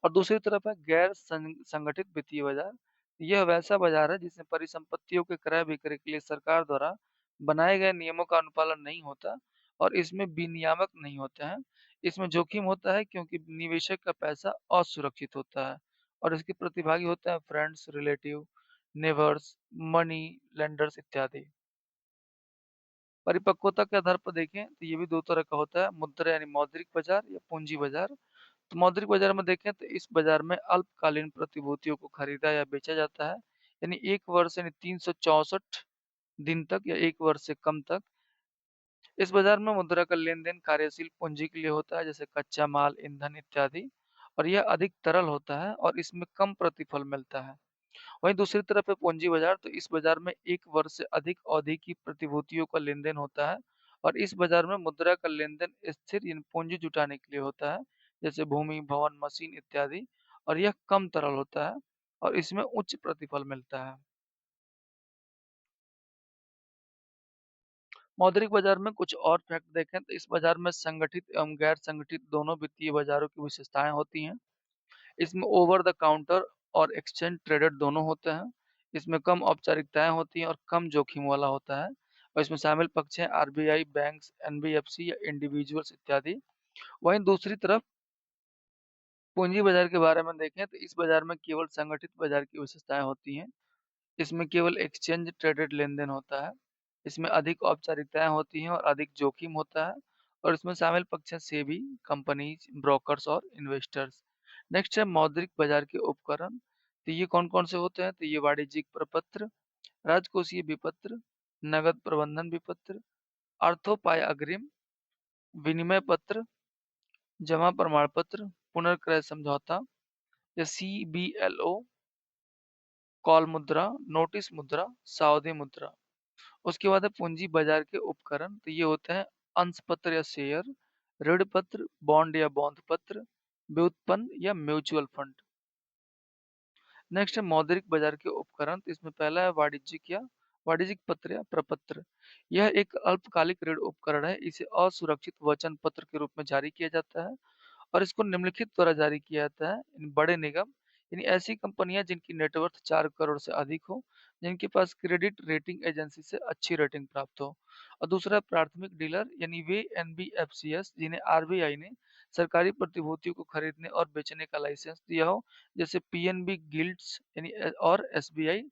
और दूसरी तरफ है गैर संगठित वित्तीय बाजार। यह वैसा बाजार है जिसमें परिसंपत्तियों के क्रय विक्रय के लिए सरकार द्वारा बनाए गए नियमों का अनुपालन नहीं होता और इसमें विनियामक नहीं होते हैं। इसमें जोखिम होता है क्योंकि निवेशक का पैसा असुरक्षित होता है। और इसके प्रतिभागी होते हैं friends, relative, neighbours, money lenders इत्यादि। परिपक्वता के आधार पर देखें तो ये भी दो तरह का होता है, मुद्रा यानी मौद्रिक बाजार या पूंजी बाजार। तो मौद्रिक बाजार में देखें तो इस बाजार में अल्पकालीन प्रतिभूतियों को खरीदा या बेचा जाता है, यानी 1 वर्ष यानी 364 दिन तक या 1 वर्ष से कम तक। इस बाजार में मुद्रा का लेन देन कार्यशील पूंजी के लिए होता है, जैसे कच्चा माल, ईंधन इत्यादि, और यह अधिक तरल होता है और इसमें कम प्रतिफल मिलता है। वहीं दूसरी तरफ है पूंजी बाजार। तो इस बाजार में 1 वर्ष से अधिक अवधि की प्रतिभूतियों का लेन देन होता है और इस बाजार में मुद्रा का लेन देन स्थिर यानी पूंजी जुटाने के लिए होता है, जैसे भूमि, भवन, मशीन इत्यादि, और यह कम तरल होता है और इसमें उच्च प्रतिफल मिलता है। मौद्रिक बाजार में कुछ और फैक्ट देखें तो इस बाजार में संगठित एवं गैर संगठित दोनों वित्तीय बाजारों की विशेषताएं होती हैं। इसमें ओवर द काउंटर और एक्सचेंज ट्रेडेड दोनों होते हैं। इसमें कम औपचारिकताएं होती हैं और कम जोखिम वाला होता है, और इसमें शामिल पक्ष हैं आरबीआई, बैंक्स, एनबीएफसी या इंडिविजुअल्स इत्यादि। वहीं दूसरी तरफ पूंजी बाजार के बारे में देखें तो इस बाजार में केवल संगठित बाजार की विशेषताएं होती हैं। इसमें केवल एक्सचेंज ट्रेडेड लेन देन होता है। इसमें अधिक औपचारिकताएं होती हैं और अधिक जोखिम होता है, और इसमें शामिल पक्ष हैं सेबी, कंपनीज, ब्रोकर्स और इन्वेस्टर्स। नेक्स्ट है मौद्रिक बाजार के उपकरण। तो ये कौन कौन से होते हैं? तो ये वाणिज्यिक प्रपत्र, राजकोषीय विपत्र, नगद प्रबंधन विपत्र, अर्थोपाय अग्रिम, विनिमय पत्र, जमा प्रमाण पत्र, पुनर्क्रय समझौता या CBLO, कॉल मुद्रा, नोटिस मुद्रा, सावधि मुद्रा। उसके बाद है पूंजी बाजार के उपकरण। तो ये होते हैं अंश पत्र या शेयर, ऋण पत्र, बॉन्ड या बॉन्ड पत्र, व्युत्पन्न या म्यूचुअल फंड। नेक्स्ट है मौद्रिक बाजार के उपकरण। तो इसमें पहला है वाणिज्यिक पत्र या प्रपत्र। यह एक अल्पकालिक ऋण उपकरण है। इसे असुरक्षित वचन पत्र के रूप में जारी किया जाता है और इसको निम्नलिखित द्वारा जारी किया जाता है। बड़े निगम, यानी ऐसी कंपनियां जिनकी नेटवर्थ 4 करोड़ से अधिक हो, जिनके पास क्रेडिट रेटिंग एजेंसी से अच्छी रेटिंग प्राप्त हो। और दूसरा प्राथमिक डीलर, यानी वे एनबीएफसीएस जिन्हें आरबीआई ने सरकारी प्रतिभूतियों को खरीदने और बेचने का लाइसेंस दिया हो, जैसे पीएनबी गिल्ड्स यानी और एसबीआई,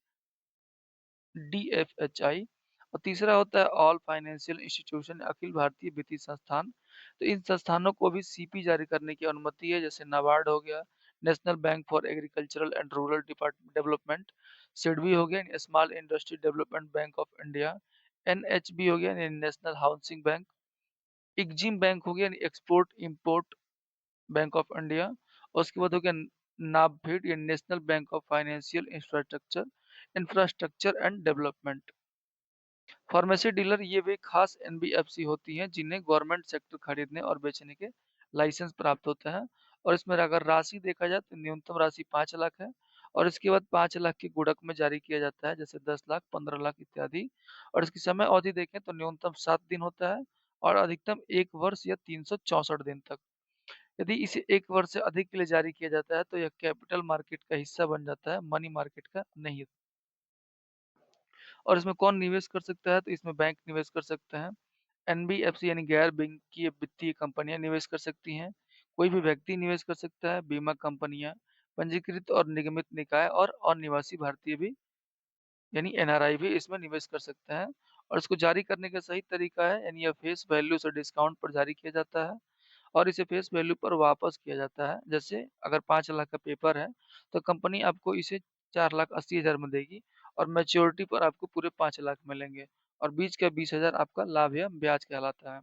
डीएफएचआई। और तीसरा होता है all financial institution, Akhil Bharatiya वित्तीय संस्थान। तो इन संस्थानों को भी सीपी जारी करने की अनुमति है, जैसे नाबार्ड हो गया, national bank for agricultural and rural development, SIDBI हो गया, small industry development bank of India, NHB हो गया, नेशनल हाउसिंग बैंक, इक्जिम बैंक हो गया, export import bank of India, और उसके बाद हो गया नाबार्ड, ये national bank of financial infrastructure infrastructure and development. Pharmacy dealer ये वे खास एनबीएफसी होती हैं जिन्हें गवर्नमेंट सेक्टर खरीदने और बेचने के लाइसेंस प्राप्त होते हैं। और इसमें अगर राशि देखा जाए तो न्यूनतम राशि 5 लाख है। और इसके बाद 5 लाख के गुणक में जारी किया जाता है, जैसे 10 लाख, 15 लाख इत्यादि। और इसकी समय अवधि देखें तो न्यूनतम 7 दिन होता है और अधिकतम 1 वर्ष या 364 दिन तक। यदि इसे 1 वर्ष से अधिक के लिए जारी किया जाता है तो यह कैपिटल मार्केट का हिस्सा बन जाता है, मनी मार्केट का नहीं। और इसमें कौन निवेश कर सकता है, तो इसमें बैंक निवेश कर सकते हैं। एनबीएफसी यानी गैर बैंकीय वित्तीय कंपनियां निवेश कर सकती हैं। कोई भी व्यक्ति निवेश कर सकता है। बीमा कंपनियां, पंजीकृत और निगमित निकाय और अनिवासी भारतीय भी यानी एनआरआई भी इसमें निवेश कर सकते हैं। और इसको जारी करने का सही तरीका है, यानी यह फेस वैल्यू से डिस्काउंट पर जारी किया जाता है और इसे फेस वैल्यू पर वापस किया जाता है। जैसे अगर 5 लाख का पेपर है तो कंपनी आपको इसे 4,80,000 में देगी और मैच्योरिटी पर आपको पूरे 5 लाख मिलेंगे और बीच का 20,000 आपका लाभ या ब्याज कहलाता है।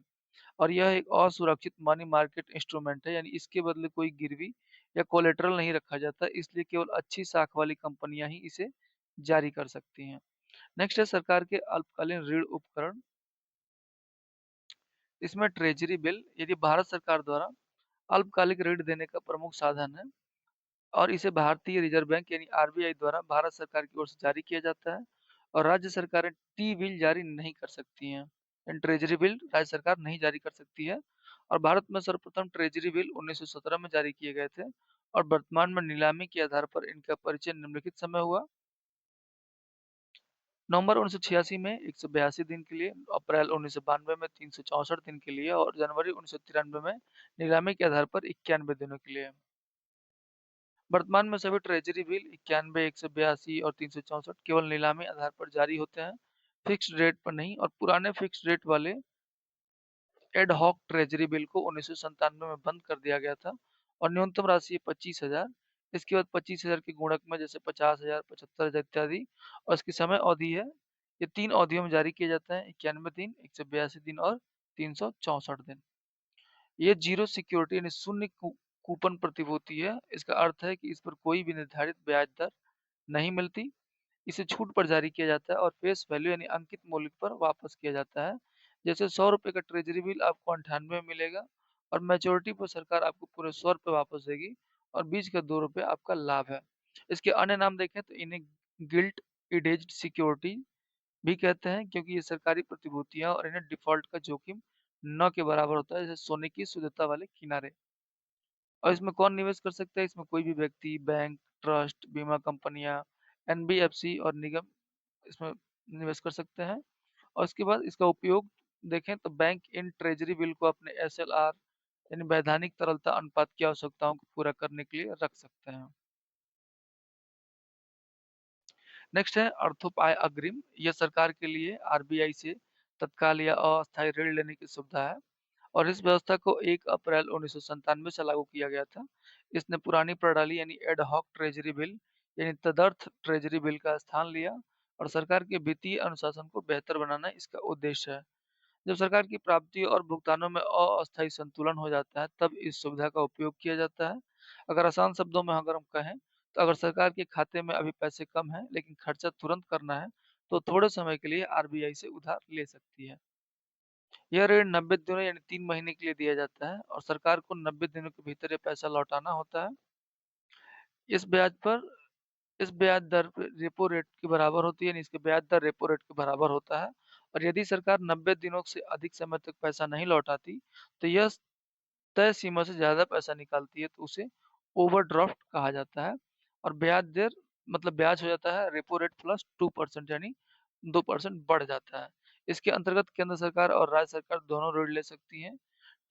और यह एक असुरक्षित मनी मार्केट इंस्ट्रूमेंट है, यानी इसके बदले कोई गिरवी या कोलेटरल नहीं रखा जाता, इसलिए केवल अच्छी साख वाली कंपनियां ही इसे जारी कर सकती हैं। नेक्स्ट है सरकार के अल्पकालीन ऋण उपकरण। इसमें ट्रेजरी बिल, यदि भारत सरकार द्वारा अल्पकालिक ऋण देने का प्रमुख साधन है और इसे भारतीय रिजर्व बैंक यानी आरबीआई द्वारा भारत सरकार की ओर से जारी किया जाता है। और राज्य सरकारें टी बिल जारी नहीं कर सकती हैं, यानी ट्रेजरी बिल राज्य सरकार नहीं जारी कर सकती है। और भारत में सर्वप्रथम ट्रेजरी बिल 1917 में जारी किए गए थे और वर्तमान में नीलामी के आधार पर इनका परिचय निम्नलिखित समय हुआ। नवंबर 1986 में 182 दिन के लिए, अप्रैल 1992 में 364 दिन के लिए और जनवरी 1993 में नीलामी के आधार पर 91 दिनों के लिए। वर्तमान में सभी ट्रेजरी बिल 91, 182 और 364 केवल नीलामी आधार पर जारी होते हैं, फिक्स्ड रेट पर नहीं। और पुराने फिक्स्ड रेट वाले एड हॉक ट्रेजरी बिल को 1997 में बंद कर दिया गया था और न्यूनतम राशि है 25,000। इसके बाद 25,000 के गुणक में जैसे 50,000, 75,000 इत्यादि। और इसकी समय अवधि है, ये 3 अवधियों में जारी किए जाते हैं, 91 दिन, 182 दिन और 364 दिन। ये जीरो सिक्योरिटी यानी शून्य कूपन प्रतिभूति है। इसका अर्थ है कि इस पर कोई भी निर्धारित ब्याज दर नहीं मिलती। इसे छूट पर जारी किया जाता है और फेस वैल्यू यानी अंकित मूल्य पर वापस किया जाता है। जैसे 100 रुपए का ट्रेजरी बिल आपको 98 में मिलेगा और मैच्योरिटी पर सरकार आपको पूरे 100 रुपए वापस देगी और बीच का 2 रुपए आपका लाभ है। इसके अन्य नाम देखें तो इन्हें गिल्ट इडेज्ड सिक्योरिटी भी कहते हैं, क्योंकि ये सरकारी प्रतिभूतियां और इन्हें डिफॉल्ट का जोखिम न के बराबर होता है, जैसे सोने की शुद्धता वाले किनारे। और इसमें कौन निवेश कर सकता है, इसमें कोई भी व्यक्ति, बैंक, ट्रस्ट, बीमा कंपनियां, एनबीएफसी और निगम इसमें निवेश कर सकते हैं। और इसके बाद इसका उपयोग देखें तो बैंक इन ट्रेजरी बिल को अपने एसएलआर यानी वैधानिक तरलता अनुपात की आवश्यकताओं को पूरा करने के लिए रख सकते हैं। नेक्स्ट है अर्थोपाय अग्रिम। यह सरकार के लिए आरबीआई से तत्काल या अस्थायी ऋण लेने की सुविधा है और इस व्यवस्था को 1 अप्रैल 1997 से लागू किया गया था। इसने पुरानी प्रणाली यानी एड हॉक ट्रेजरी बिल यानी तदर्थ ट्रेजरी बिल का स्थान लिया और सरकार के वित्तीय अनुशासन को बेहतर बनाना इसका उद्देश्य है। जब सरकार की प्राप्ति और भुगतानों में अस्थायी संतुलन हो जाता है तब इस सुविधा का उपयोग किया जाता है। अगर आसान शब्दों में अगर हम कहें तो अगर सरकार के खाते में अभी पैसे कम हैं लेकिन खर्चा तुरंत करना है तो थोड़े समय के लिए आरबीआई से उधार ले सकती है। यह ऋण 90 दिनों यानी 3 महीने के लिए दिया जाता है और सरकार को 90 दिनों के भीतर ये पैसा लौटाना होता है। इस ब्याज पर इस ब्याज दर रेपो रेट के बराबर होती है, यानी इसके ब्याज दर रेपो रेट के बराबर होता है। और यदि सरकार 90 दिनों से अधिक समय तक पैसा नहीं लौटाती तो यह तय सीमा से ज्यादा पैसा निकालती है तो उसे ओवरड्राफ्ट कहा जाता है। और ब्याज दर मतलब ब्याज हो जाता है रेपो रेट प्लस 2% यानी 2% बढ़ जाता है। इसके अंतर्गत केंद्र सरकार और राज्य सरकार दोनों ऋण ले सकती हैं।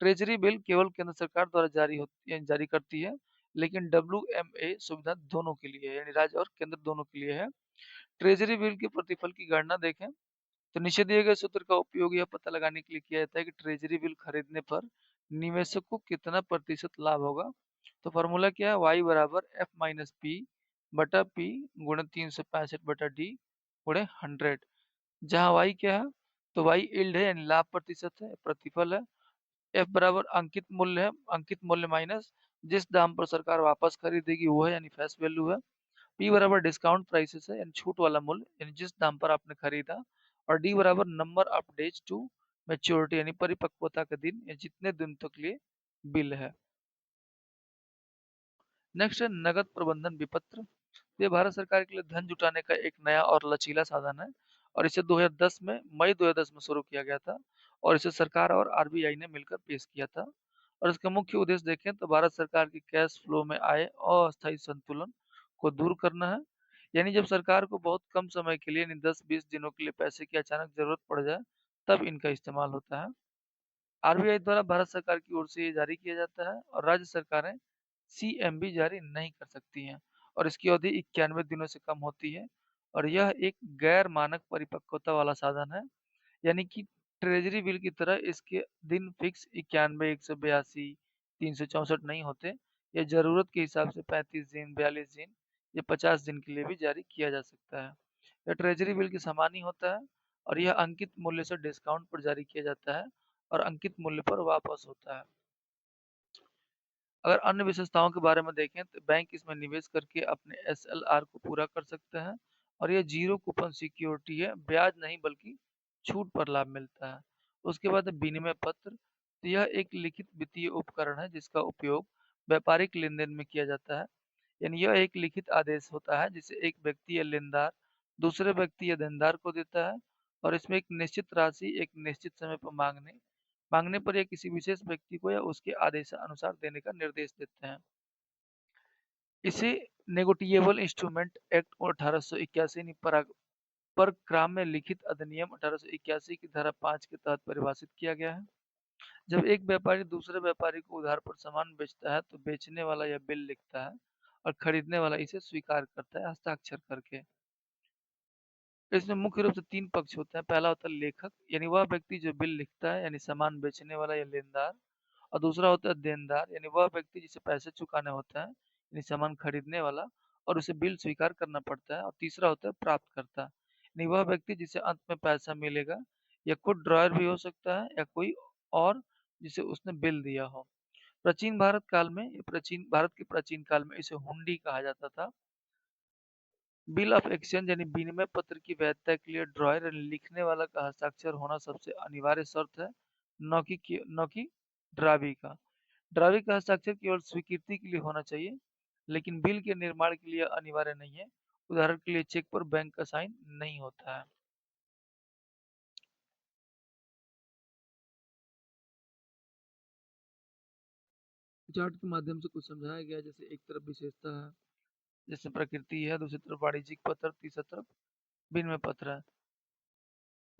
ट्रेजरी बिल केवल केंद्र सरकार द्वारा जारी करती है, लेकिन डब्ल्यूएमए सुविधा दोनों के लिए है, यानी राज्य और केंद्र दोनों के लिए है। ट्रेजरी बिल के प्रतिफल की गणना देखें तो नीचे दिए गए सूत्र का उपयोग यह पता लगाने के लिए किया जाता है कि ट्रेजरी बिल खरीदने पर निवेशक को कितना प्रतिशत लाभ होगा। तो फॉर्मूला क्या है, वाई बराबर एफ माइनस पी बटा पी गुणे 365 बटा डी गुणे 100। जहाँ वाई क्या है, तो वाई यील्ड है यानी लाभ प्रतिशत है, प्रतिफल है। एफ बराबर अंकित मूल्य है, अंकित मूल्य माइनस जिस दाम पर सरकार वापस खरीदेगी वो है यानी फेस वैल्यू है। पी बराबर डिस्काउंट प्राइसेस है यानी छूट वाला मूल्य यानी जिस दाम पर आपने खरीदा। और डी बराबर number of days to maturity यानी परिपक्वता के दिन या जितने दिन तक लिए बिल है। नेक्स्ट है नगद प्रबंधन विपत्र। ये भारत सरकार के लिए धन जुटाने का एक नया और लचीला साधन है और इसे 2010 में मई 2010 में शुरू किया गया था और इसे सरकार और आरबीआई ने मिलकर पेश किया था। और इसका मुख्य उद्देश्य देखें तो भारत सरकार की कैश फ्लो में आए अस्थायी संतुलन को दूर करना है। यानी जब सरकार को बहुत कम समय के लिए यानी 10-20 दिनों के लिए पैसे की अचानक जरूरत पड़ जाए तब इनका इस्तेमाल होता है। आरबीआई द्वारा भारत सरकार की ओर से ये जारी किया जाता है और राज्य सरकारें सीएमबी जारी नहीं कर सकती हैं और इसकी अवधि 91 दिनों से कम होती है। और यह एक गैर मानक परिपक्वता वाला साधन है यानी कि ट्रेजरी बिल की तरह इसके दिन फिक्स 91, 182, 364 नहीं होते। यह जरूरत के हिसाब से 35 दिन, 42 दिन या 50 दिन के लिए भी जारी किया जा सकता है। यह ट्रेजरी बिल के समान ही होता है और यह अंकित मूल्य से डिस्काउंट पर जारी किया जाता है और अंकित मूल्य पर वापस होता है। अगर अन्य विशेषताओं के बारे में देखें तो बैंक इसमें निवेश करके अपने एसएलआर को पूरा कर सकते हैं और यह जीरो कूपन सिक्योरिटी है, ब्याज नहीं बल्कि छूट पर लाभ मिलता है। उसके बाद है विनिमय पत्र। तो यह एक लिखित वित्तीय उपकरण है जिसका उपयोग व्यापारिक लेन देन में किया जाता है। यानी यह एक लिखित आदेश होता है जिसे एक व्यक्ति या लेनदार दूसरे व्यक्ति या देनदार को देता है और इसमें एक निश्चित राशि एक निश्चित समय पर मांगने मांगने पर या किसी विशेष व्यक्ति को या उसके आदेशानुसार देने का निर्देश देते हैं। इसे नेगोटिएबल इंस्ट्रूमेंट एक्ट 1881 यानी परक्राम में लिखित अधिनियम 1881 की धारा 5 के तहत परिभाषित किया गया है। जब एक व्यापारी दूसरे व्यापारी को उधार पर सामान बेचता है तो बेचने वाला यह बिल लिखता है और खरीदने वाला इसे स्वीकार करता है हस्ताक्षर करके। इसमें मुख्य रूप से तीन पक्ष होते हैं। पहला होता है लेखक यानी वह व्यक्ति जो बिल लिखता है यानी सामान बेचने वाला या लेनदार। और दूसरा होता है देनदार यानी वह व्यक्ति जिसे पैसे चुकाने होते हैं यानी सामान खरीदने वाला और उसे बिल स्वीकार करना पड़ता है। और तीसरा होता है प्राप्तकर्ता यानी वह व्यक्ति जिसे अंत में पैसा मिलेगा। यह खुद ड्रॉयर भी हो सकता है या कोई और जिसे उसने बिल दिया हो। प्राचीन भारत के प्राचीन काल में इसे हुंडी कहा जाता था। बिल ऑफ एक्सचेंज यानी विनिमय पत्र की वैधता के लिए ड्रॉयर यानी लिखने वाला का हस्ताक्षर होना सबसे अनिवार्य शर्त है, न कि ड्रावी का। ड्रावी का हस्ताक्षर केवल स्वीकृति के लिए होना चाहिए लेकिन बिल के निर्माण के लिए अनिवार्य नहीं है। उदाहरण के लिए चेक पर बैंक का साइन नहीं होता है। चार्ट के माध्यम से कुछ समझाया गया जैसे एक तरफ विशेषता है जैसे प्रकृति है, दूसरी तरफ वाणिज्यिक पत्र, तीसरी तरफ विनिमय पत्र है।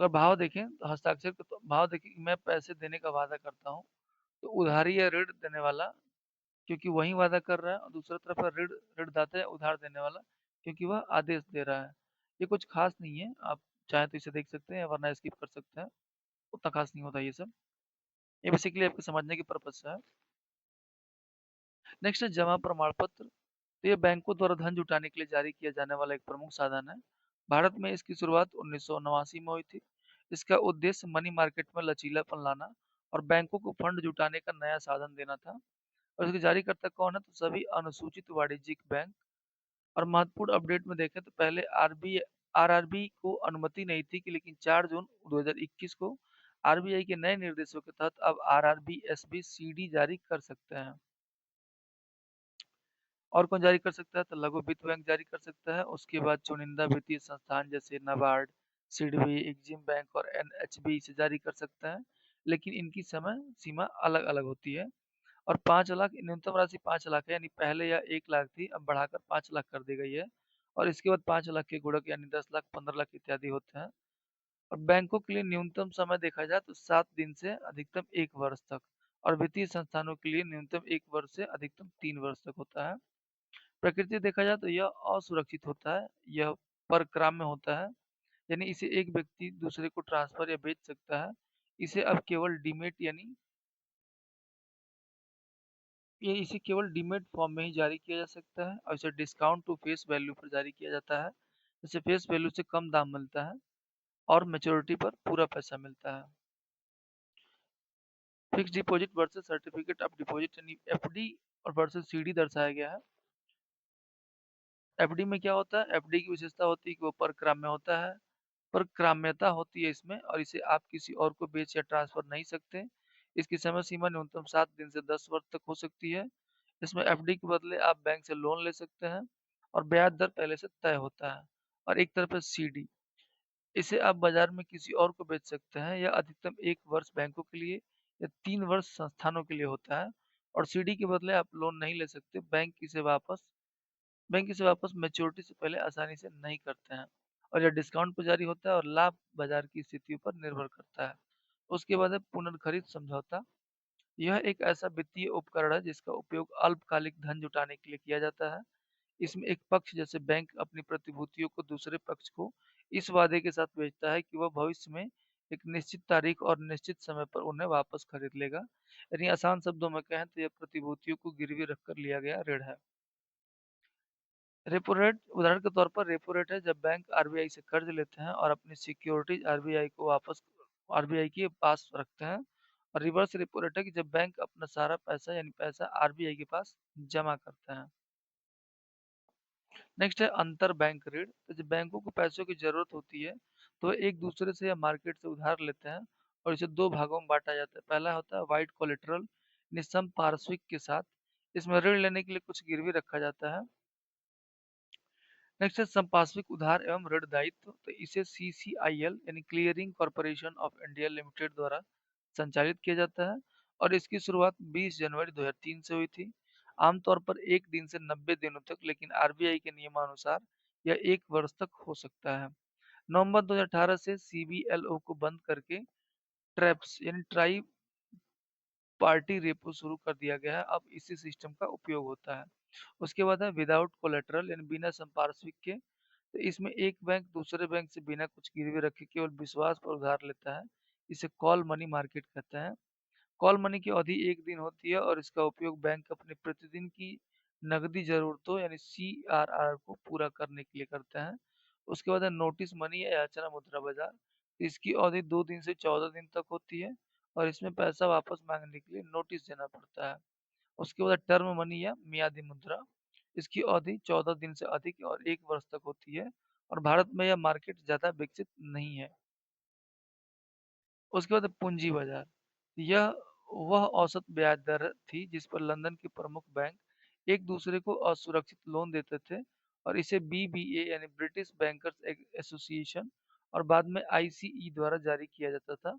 अगर भाव देखें तो हस्ताक्षर का तो भाव देखें कि मैं पैसे देने का वादा करता हूँ तो उधारी या ऋण देने वाला क्योंकि वही वादा कर रहा है और दूसरी तरफ है ऋण ऋणदाता या उधार देने वाला क्योंकि वह आदेश दे रहा है। ये कुछ खास नहीं है, आप चाहे तो इसे देख सकते हैं वरना स्किप कर सकते हैं, उतना खास नहीं होता ये सब। ये बेसिकली आपके समझने की पर्पज से है। नेक्स्ट है जमा प्रमाण पत्र। तो ये बैंकों द्वारा धन जुटाने के लिए जारी किया जाने वाला एक प्रमुख साधन है। भारत में इसकी शुरुआत 1989 में हुई थी। इसका उद्देश्य मनी मार्केट में लचीलापन लाना और बैंकों को फंड जुटाने का नया साधन देना था। और इसके जारीकर्ता कौन है तो सभी अनुसूचित वाणिज्यिक बैंक। और महत्वपूर्ण अपडेट में देखें तो पहले आरआरबी को अनुमति नहीं थी कि लेकिन 4 जून 2021 को आरबीआई के नए निर्देशों के तहत अब आरआरबी एसबी सीडी जारी कर सकते हैं। और कौन जारी कर सकता है तो लघु वित्त बैंक जारी कर सकता है। उसके बाद चुनिंदा वित्तीय संस्थान जैसे नाबार्ड, सिडबी, एक्जिम बैंक और एनएचबी इसे जारी कर सकता है लेकिन इनकी समय सीमा अलग अलग होती है। और 5 लाख न्यूनतम राशि 5 लाख है यानी पहले यह 1 लाख थी अब बढ़ाकर 5 लाख कर दी गई है। और इसके बाद 5 लाख के गुणक यानी 10 लाख, 15 लाख इत्यादि होते हैं। और बैंकों के लिए न्यूनतम समय देखा जाए तो 7 दिन से अधिकतम 1 वर्ष तक और वित्तीय संस्थानों के लिए न्यूनतम 1 वर्ष से अधिकतम 3 वर्ष तक होता है। प्रकृति देखा जाए तो यह असुरक्षित होता है, यह परक्राम्य में होता है यानी इसे एक व्यक्ति दूसरे को ट्रांसफर या बेच सकता है। इसे अब केवल डीमेट यानी ये इसे केवल डीमेट फॉर्म में ही जारी किया जा सकता है और इसे डिस्काउंट टू फेस वैल्यू पर जारी किया जाता है। जैसे फेस वैल्यू से कम दाम मिलता है और मैच्योरिटी पर पूरा पैसा मिलता है। Fix deposit versus certificate of deposit यानी एफडी और वर्सेस सीडी दर्शाया गया है। एफडी में क्या होता है? एफडी की विशेषता होती है कि वो परक्राम्य होता है, परक्राम्यता होती है इसमें, और इसे आप किसी और को बेच या ट्रांसफर नहीं सकते। इसकी समय सीमा न्यूनतम 7 दिन से 10 वर्ष तक हो सकती है। इसमें एफडी के बदले आप बैंक से लोन ले सकते हैं और ब्याज दर पहले से तय होता है। और एक तरफ है सीडी, इसे आप बाजार में किसी और को बेच सकते हैं। यह अधिकतम 1 वर्ष बैंकों के लिए या 3 वर्ष संस्थानों के लिए होता है। और सीडी के बदले आप लोन नहीं ले सकते। बैंक इसे वापस मैच्योरिटी से पहले आसानी से नहीं करते हैं। और यह डिस्काउंट पर जारी होता है और लाभ बाजार की स्थितियों पर निर्भर करता है। उसके बाद है पुनर्खरीद समझौता। यह एक ऐसा वित्तीय उपकरण है जिसका उपयोग अल्पकालिक धन जुटाने के लिए किया जाता है। इसमें एक पक्ष जैसे बैंक अपनी प्रतिभूतियों को दूसरे पक्ष को इस वादे के साथ बेचता है कि वह भविष्य में एक निश्चित तारीख और निश्चित समय पर उन्हें वापस खरीद लेगा। यानी आसान शब्दों में कहें तो यह प्रतिभूतियों को गिरवी रखकर लिया गया ऋण है। रेपो रेट उदाहरण के तौर पर रेपो रेट है जब बैंक आरबीआई से कर्ज लेते हैं और अपनी सिक्योरिटीज आरबीआई के पास रखते हैं। और रिवर्स रेपो रेट है कि जब बैंक अपना सारा पैसा यानी पैसा आरबीआई के पास जमा करते हैं। नेक्स्ट है अंतर बैंक ऋण। तो जब बैंकों को पैसों की जरूरत होती है तो वे एक दूसरे से या मार्केट से उधार लेते हैं और इसे दो भागों में बांटा जाता है। पहला होता है वाइट कोलेट्रल निस्सम पार्श्विक के साथ। इसमें ऋण लेने के लिए कुछ गिरवी रखा जाता है। नेक्स्ट है संपार्श्विक उधार एवं ऋण दायित्व। तो इसे सीसीआईएल यानी clearing corporation of India limited द्वारा संचालित किया जाता है और इसकी शुरुआत 20 जनवरी 2003 से हुई थी। आमतौर पर 1 दिन से 90 दिनों तक, लेकिन आरबीआई के नियमानुसार यह 1 वर्ष तक हो सकता है। नवंबर 2018 से सीबीएलओ को बंद करके ट्रैप्स यानी ट्राई पार्टी रेपो शुरू कर दिया गया है। अब इसी सिस्टम का उपयोग होता है। उसके बाद है विदाउट कोलेटरल यानी बिना संपार्श्विक के। तो इसमें एक बैंक दूसरे बैंक से बिना कुछ गिरवी रखे केवल विश्वास पर उधार लेता है। इसे कॉल मनी मार्केट कहते हैं। कॉल मनी की अवधि 1 दिन होती है और इसका उपयोग बैंक अपने प्रतिदिन की नकदी जरूरतों यानी सीआरआर को पूरा करने के लिए करते हैं। उसके बाद है नोटिस मनी या याचना मुद्रा बाजार। इसकी अवधि 2 दिन से 14 दिन तक होती है और इसमें पैसा वापस मांगने के लिए नोटिस देना पड़ता है। उसके बाद टर्म मनी या मियादी मुद्रा। इसकी अवधि 14 दिन से अधिक और 1 वर्ष तक होती है और भारत में यह मार्केट ज्यादा विकसित नहीं है। उसके बाद पूंजी बाजार। यह वह औसत ब्याज दर थी जिस पर लंदन के प्रमुख बैंक एक दूसरे को असुरक्षित लोन देते थे और इसे बीबीए यानी ब्रिटिश बैंकर्स एसोसिएशन और बाद में आईसीई द्वारा जारी किया जाता था।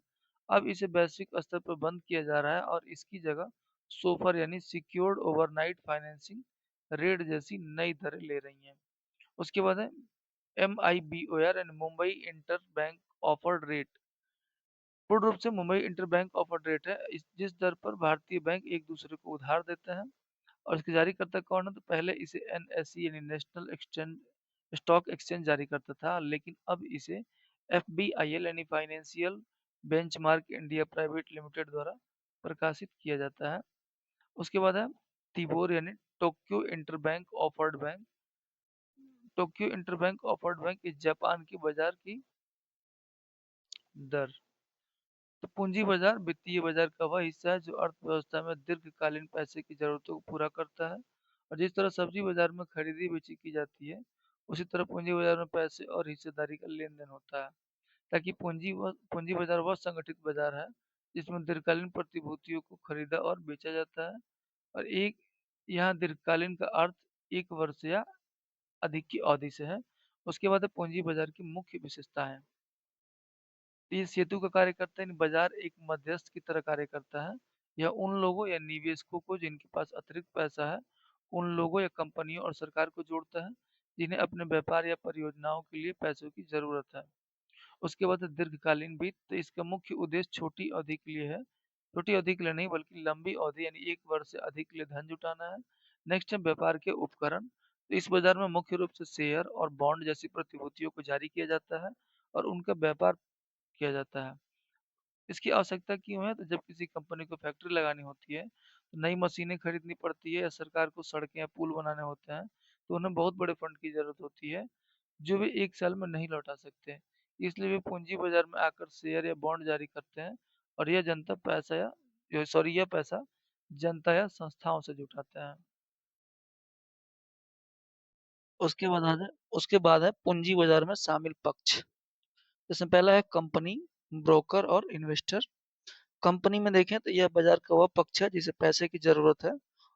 अब इसे वैश्विक स्तर पर बंद किया जा रहा है और इसकी जगह सोफर यानी सिक्योर्ड ओवरनाइट फाइनेंसिंग रेट जैसी नई दरें ले रही हैं। उसके बाद है MIBOR यानी Mumbai inter bank offered rate. पूर्ण रूप से मुंबई इंटरबैंक ऑफर रेट है जिस दर पर भारतीय बैंक एक दूसरे को उधार देते हैं। और इसके जारीकर्ता कौन है? तो पहले इसे एनएसई यानी नेशनल एक्सचेंज स्टॉक एक्सचेंज जारी करता था, लेकिन अब इसे एफबीआईएल यानी financial benchmark India private limited द्वारा प्रकाशित किया जाता है। उसके बाद है तिबोर यानी Tokyo interbank offered bank. Tokyo interbank offered bank इस जापान की बाजार की दर। तो पूंजी बाजार वित्तीय बाजार का वह हिस्सा है जो अर्थव्यवस्था में दीर्घकालीन पैसे की जरूरतों को पूरा करता है। और जिस तरह सब्जी बाजार में खरीदी बेची की जाती है, उसी तरह पूंजी बाजार में पैसे और हिस्सेदारी का लेन देन होता है। ताकि पूंजी बाजार वह संगठित बाजार है जिसमें दीर्घकालीन प्रतिभूतियों को खरीदा और बेचा जाता है। और एक यहाँ दीर्घकालीन का अर्थ 1 वर्ष या अधिक की अवधि से है। उसके बाद है पूंजी बाजार की मुख्य विशेषताएं। ये सेतु का कार्य करता है, यानी बाजार एक मध्यस्थ की तरह कार्य करता है। यह उन लोगों या निवेशकों को जिनके पास अतिरिक्त पैसा है, उन लोगों या कंपनियों और सरकार को जोड़ता है जिन्हें अपने व्यापार या परियोजनाओं के लिए पैसों की जरूरत है। उसके बाद है दीर्घकालीन वित्त। तो इसका मुख्य उद्देश्य छोटी अवधि के लिए है, छोटी अवधि के लिए नहीं बल्कि लंबी अवधि यानी 1 वर्ष से अधिक के लिए धन जुटाना है। नेक्स्ट है व्यापार के उपकरण। तो इस बाजार में मुख्य रूप से शेयर और बॉन्ड जैसी प्रतिभूतियों को जारी किया जाता है और उनका व्यापार किया जाता है। इसकी आवश्यकता क्यों है? तो जब किसी कंपनी को फैक्ट्री लगानी होती है, तो नई मशीनें खरीदनी पड़ती है या सरकार को सड़कें या पुल बनाने होते हैं, तो उन्हें बहुत बड़े फंड की जरूरत होती है जो वे 1 साल में नहीं लौटा सकते। इसलिए वे पूंजी बाजार में आकर शेयर या बॉन्ड जारी करते हैं और यह जनता पैसा या सॉरी यह पैसा जनता या संस्थाओं से जुटाते हैं। उसके बाद है पूंजी बाजार में शामिल पक्ष। इसमें पहला है कंपनी, ब्रोकर और इन्वेस्टर। कंपनी में देखें तो यह बाजार का वह पक्ष है जिसे पैसे की जरूरत है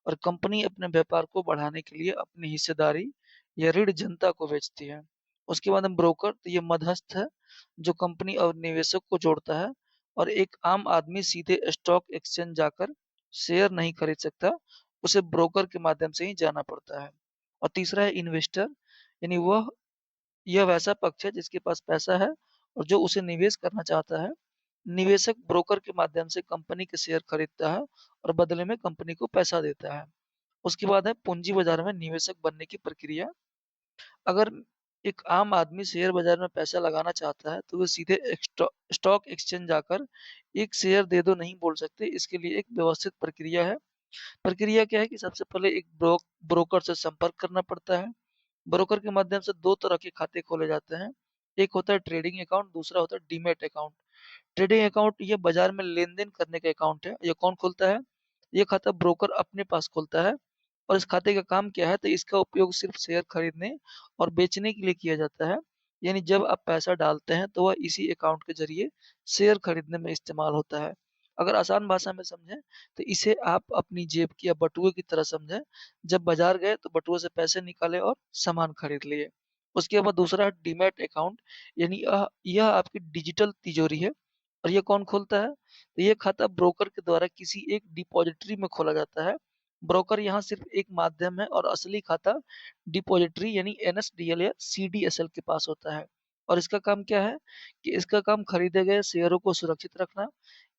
और कंपनी अपने व्यापार को बढ़ाने के लिए अपनी हिस्सेदारी या ऋण जनता को बेचती है। उसके बाद हम ब्रोकर, तो ये मध्यस्थ है जो कंपनी और निवेशक को जोड़ता है और एक आम आदमी सीधे स्टॉक एक्सचेंज जाकर शेयर नहीं खरीद सकता, उसे ब्रोकर के माध्यम से ही जाना पड़ता है। और तीसरा है इन्वेस्टर, यानी यह वैसा पक्ष है जिसके पास पैसा है और जो उसे निवेश करना चाहता है। निवेशक ब्रोकर के माध्यम से कंपनी के शेयर खरीदता है और बदले में कंपनी को पैसा देता है। उसके बाद है पूंजी बाजार में निवेशक बनने की प्रक्रिया। अगर एक आम आदमी शेयर बाजार में पैसा लगाना चाहता है तो वह सीधे स्टॉक एक्सचेंज जाकर एक शेयर दे दो नहीं बोल सकते। इसके लिए एक व्यवस्थित प्रक्रिया है। प्रक्रिया क्या है कि सबसे पहले एक ब्रोकर से संपर्क करना पड़ता है। ब्रोकर के माध्यम से दो तरह के खाते खोले जाते हैं। एक होता है ट्रेडिंग अकाउंट, दूसरा होता है डीमैट अकाउंट। ट्रेडिंग अकाउंट ये बाजार में लेन देन करने का अकाउंट है। ये कौन खोलता है? ये खाता ब्रोकर अपने पास खोलता है। और इस खाते का काम क्या है? तो इसका उपयोग सिर्फ शेयर खरीदने और बेचने के लिए किया जाता है। यानी जब आप पैसा डालते हैं तो वह इसी अकाउंट के जरिए शेयर खरीदने में इस्तेमाल होता है। अगर आसान भाषा में समझें तो इसे आप अपनी जेब की या बटुए की तरह समझें। जब बाजार गए तो बटुए से पैसे निकाले और सामान खरीद लिए। उसके बाद दूसरा है डीमैट अकाउंट, यानी यह आपकी डिजिटल तिजोरी है। और ये कौन खोलता है? तो ये खाता ब्रोकर के द्वारा किसी एक डिपॉजिटरी में खोला जाता है। ब्रोकर यहाँ सिर्फ एक माध्यम है और असली खाता डिपॉजिटरी यानी एनएसडीएल या सीडीएसएल के पास होता है। और इसका काम क्या है कि इसका काम खरीदे गए शेयरों को सुरक्षित रखना।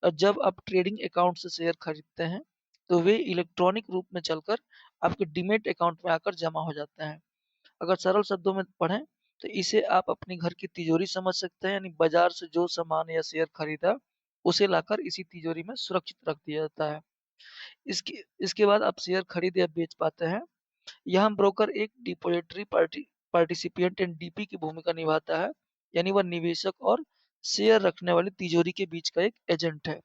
और जब आप ट्रेडिंग अकाउंट से शेयर खरीदते हैं तो वे इलेक्ट्रॉनिक रूप में चलकर आपके डीमैट अकाउंट में आकर जमा हो जाते हैं। अगर सरल शब्दों में पढ़ें तो इसे आप अपने घर की तिजोरी समझ सकते हैं, यानी बाजार से जो सामान या शेयर खरीदा उसे लाकर इसी तिजोरी में सुरक्षित रख दिया जाता है। इसके इसके बाद आप शेयर खरीद या बेच पाते हैं। यहाँ ब्रोकर एक डिपॉजिटरी पार्टिसिपेंट एंड डीपी की भूमिका निभाता है, यानी वह निवेशक और शेयर रखने वाली तिजोरी के बीच का एक एजेंट है।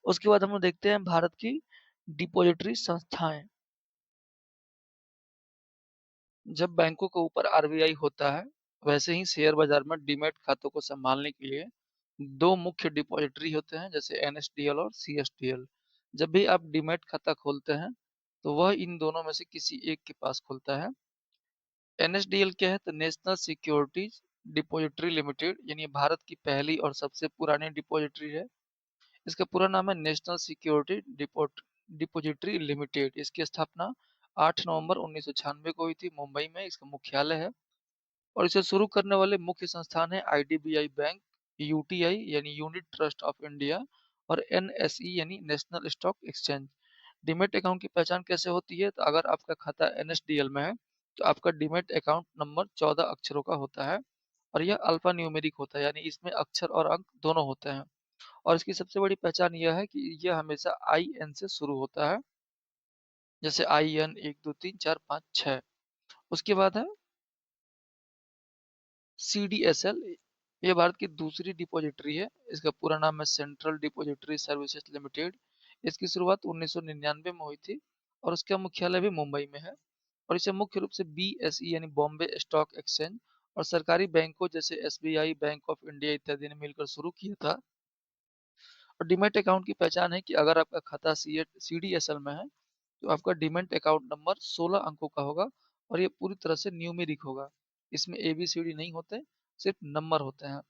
उसके बाद हम लोग देखते हैं भारत की डिपॉजिटरी संस्थाएं। जब बैंकों के ऊपर आरबीआई होता है, वैसे ही शेयर बाजार में डीमैट खातों को संभालने के लिए दो मुख्य डिपॉजिटरी होते हैं, जैसे एनएसडीएल और सीएसडीएल। जब भी आप डीमैट खाता खोलते हैं तो वह इन दोनों में से किसी एक के पास खोलता है। एनएसडीएल क्या है? तो नेशनल सिक्योरिटीज डिपॉजिटरी लिमिटेड, यानी भारत की पहली और सबसे पुरानी डिपॉजिटरी है। इसका पूरा नाम है नेशनल सिक्योरिटी डिपॉजिटरी लिमिटेड। इसकी स्थापना 8 नवंबर 1996 को हुई थी, मुंबई में इसका मुख्यालय है। और इसे शुरू करने वाले मुख्य संस्थान है आईडीबीआई बैंक, यूटीआई यानी यूनिट ट्रस्ट ऑफ इंडिया, और एनएसई यानी national stock exchange. Demat account की पहचान कैसे होती है? तो अगर आपका खाता एनएसडीएल में है तो आपका डीमैट अकाउंट नंबर 14 अक्षरों का होता है और यह अल्फा न्यूमेरिक होता है, यानी इसमें अक्षर और अंक दोनों होते हैं। और इसकी सबसे बड़ी पहचान यह है कि यह हमेशा आई एन से शुरू होता है, जैसे आई एन 1 2 3 4 5 6। उसके बाद है सीडीएसएल। ये भारत की दूसरी डिपॉजिटरी है। इसका पूरा नाम है सेंट्रल डिपॉजिटरी सर्विसेज लिमिटेड। इसकी शुरुआत 1999 में हुई थी और उसका मुख्यालय भी मुंबई में है। और इसे मुख्य रूप से बीएसई यानी बॉम्बे स्टॉक एक्सचेंज और सरकारी बैंकों जैसे एसबीआई, बैंक ऑफ इंडिया इत्यादि ने मिलकर शुरू किया था। और डीमैट अकाउंट की पहचान है कि अगर आपका खाता सीडीएसएल में है तो आपका डीमैट अकाउंट नंबर 16 अंकों का होगा और ये पूरी तरह से न्यूमेरिक होगा। इसमें एबीसीडी नहीं होते, सिर्फ नंबर होते हैं।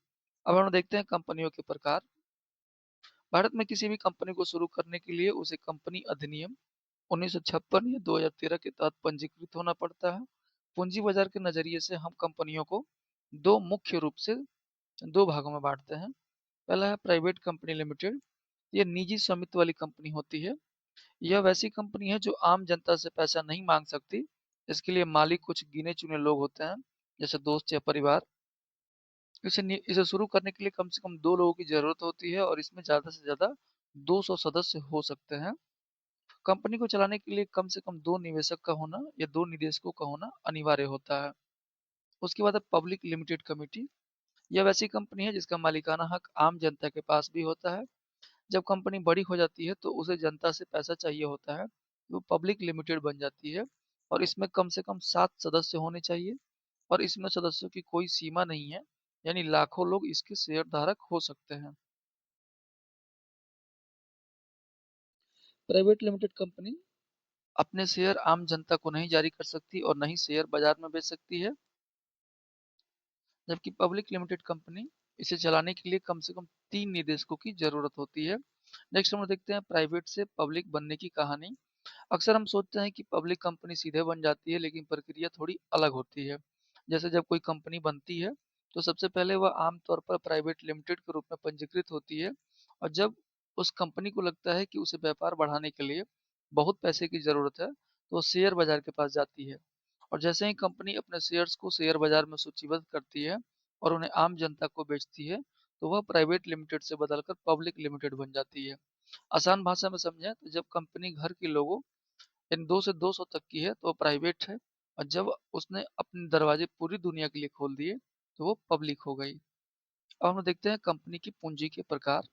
अब हम देखते हैं कंपनियों के प्रकार। भारत में किसी भी कंपनी को शुरू करने के लिए उसे कंपनी अधिनियम 1956 या 2013 के तहत पंजीकृत होना पड़ता है। पूंजी बाजार के नजरिए से हम कंपनियों को दो मुख्य रूप से दो भागों में बांटते हैं। पहला है प्राइवेट कंपनी लिमिटेड। ये निजी स्वामित्व वाली कंपनी होती है। यह वैसी कंपनी है जो आम जनता से पैसा नहीं मांग सकती। इसके लिए मालिक कुछ गिने चुने लोग होते हैं, जैसे दोस्त या परिवार। इसे शुरू करने के लिए कम से कम दो लोगों की जरूरत होती है और इसमें ज्यादा से ज्यादा 200 सदस्य हो सकते हैं। कंपनी को चलाने के लिए कम से कम दो निवेशक का होना या दो निदेशकों का होना अनिवार्य होता है। उसके बाद है पब्लिक लिमिटेड कमेटी। यह वैसी कंपनी है जिसका मालिकाना हक आम जनता के पास भी होता है। जब कंपनी बड़ी हो जाती है तो उसे जनता से पैसा चाहिए होता है, वो पब्लिक लिमिटेड बन जाती है और इसमें कम से कम 7 सदस्य होने चाहिए और इसमें सदस्यों की कोई सीमा नहीं है, यानी लाखों लोग इसके शेयरधारक हो सकते हैं। प्राइवेट लिमिटेड कंपनी अपने शेयर आम जनता को नहीं जारी कर सकती और न ही शेयर बाजार में बेच सकती है, जबकि पब्लिक लिमिटेड कंपनी इसे चलाने के लिए कम से कम 3 निदेशकों की जरूरत होती है। नेक्स्ट हम देखते हैं प्राइवेट से पब्लिक बनने की कहानी। अक्सर हम सोचते हैं कि पब्लिक कंपनी सीधे बन जाती है, लेकिन प्रक्रिया थोड़ी अलग होती है। जैसे जब कोई कंपनी बनती है तो सबसे पहले वह आमतौर पर प्राइवेट लिमिटेड के रूप में पंजीकृत होती है और जब उस कंपनी को लगता है कि उसे व्यापार बढ़ाने के लिए बहुत पैसे की जरूरत है तो वो शेयर बाजार के पास जाती है और जैसे ही कंपनी अपने शेयर्स को शेयर बाजार में सूचीबद्ध करती है और उन्हें आम जनता को बेचती है तो वह प्राइवेट लिमिटेड से बदलकर पब्लिक लिमिटेड बन जाती है। आसान भाषा में समझें तो जब कंपनी घर के लोगों इन 2 से 200 तक की है तो वो प्राइवेट है और जब उसने अपने दरवाजे पूरी दुनिया के लिए खोल दिए तो वो पब्लिक हो गई। अब हम देखते हैं कंपनी की पूंजी के प्रकार।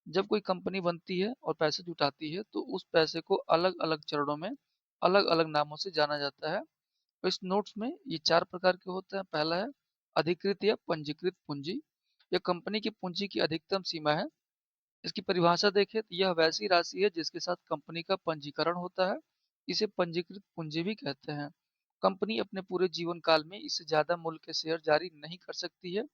जब कोई कंपनी बनती है और पैसे जुटाती है तो उस पैसे को अलग अलग चरणों में अलग अलग नामों से जाना जाता है। इस नोट्स में ये 4 प्रकार के होते हैं। पहला है अधिकृत या पंजीकृत पूंजी। यह कंपनी की पूंजी की अधिकतम सीमा है। इसकी परिभाषा देखें तो यह वैसी राशि है जिसके साथ कंपनी का पंजीकरण होता है। इसे पंजीकृत पूंजी भी कहते हैं। कंपनी अपने पूरे जीवन काल में इससे ज्यादा मूल्य के शेयर जारी नहीं कर सकती है।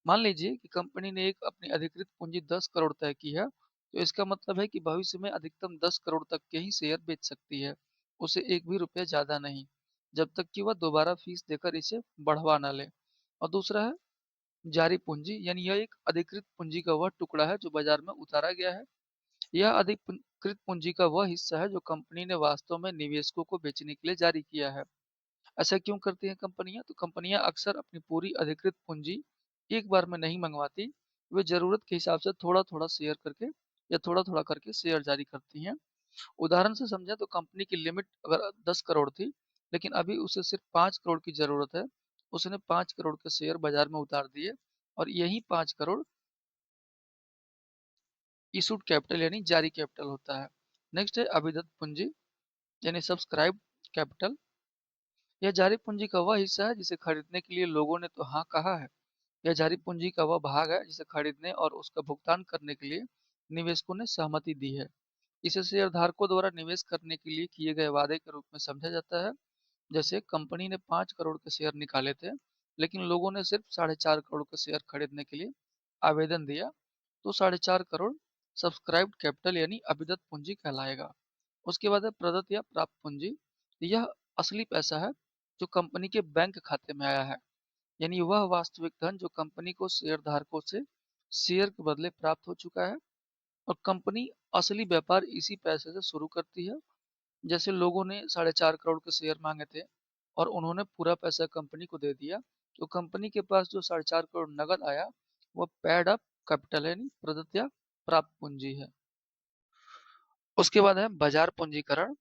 मान लीजिए कि कंपनी ने एक अपनी अधिकृत पूंजी 10 करोड़ तय की है, तो इसका मतलब है कि भविष्य में अधिकतम 10 करोड़ तक के ही शेयर बेच सकती है, उसे एक भी रुपया ज्यादा नहीं, जब तक कि वह दोबारा फीस देकर इसे बढ़वा ना ले। और दूसरा है जारी पूंजी, यानी यह एक अधिकृत पूंजी का वह टुकड़ा है जो बाजार में उतारा गया है। यह अधिकृत पूंजी का वह हिस्सा है जो कंपनी ने वास्तव में निवेशकों को बेचने के लिए जारी किया है। ऐसा क्यों करती हैं कंपनियां? तो कंपनियां अक्सर अपनी पूरी अधिकृत पूंजी एक बार में नहीं मंगवाती, वे जरूरत के हिसाब से थोड़ा थोड़ा शेयर करके या थोड़ा थोड़ा करके शेयर जारी करती हैं। उदाहरण से समझें तो कंपनी की लिमिट अगर 10 करोड़ थी, लेकिन अभी उसे सिर्फ 5 करोड़ की जरूरत है, उसने 5 करोड़ के शेयर बाजार में उतार दिए और यही 5 करोड़ इशूड कैपिटल यानी जारी कैपिटल होता है। नेक्स्ट है अभिदत्त पूंजी यानी सब्सक्राइब कैपिटल। यह जारी पूंजी का वह हिस्सा है जिसे खरीदने के लिए लोगों ने तो हाँ कहा है। यह जारी पूंजी का वह भाग है जिसे खरीदने और उसका भुगतान करने के लिए निवेशकों ने सहमति दी है। इसे शेयरधारकों द्वारा निवेश करने के लिए किए गए वादे के रूप में समझा जाता है। जैसे कंपनी ने 5 करोड़ के शेयर निकाले थे, लेकिन लोगों ने सिर्फ 4.5 करोड़ के शेयर खरीदने के लिए आवेदन दिया, तो 4.5 करोड़ सब्सक्राइब्ड कैपिटल यानी अभिदत्त पूंजी कहलाएगा। उसके बाद है प्रदत्त या प्राप्त पूंजी। यह असली पैसा है जो कंपनी के बैंक खाते में आया है, यानी वह वास्तविक धन जो कंपनी को शेयरधारकों से शेयर के बदले प्राप्त हो चुका है और कंपनी असली व्यापार इसी पैसे से शुरू करती है। जैसे लोगों ने 4.5 करोड़ के शेयर मांगे थे और उन्होंने पूरा पैसा कंपनी को दे दिया, तो कंपनी के पास जो 4.5 करोड़ नगद आया वह पेड अप कैपिटल है, यानी प्रदत्त या प्राप्त पूंजी है। उसके बाद है बाजार पूंजीकरण।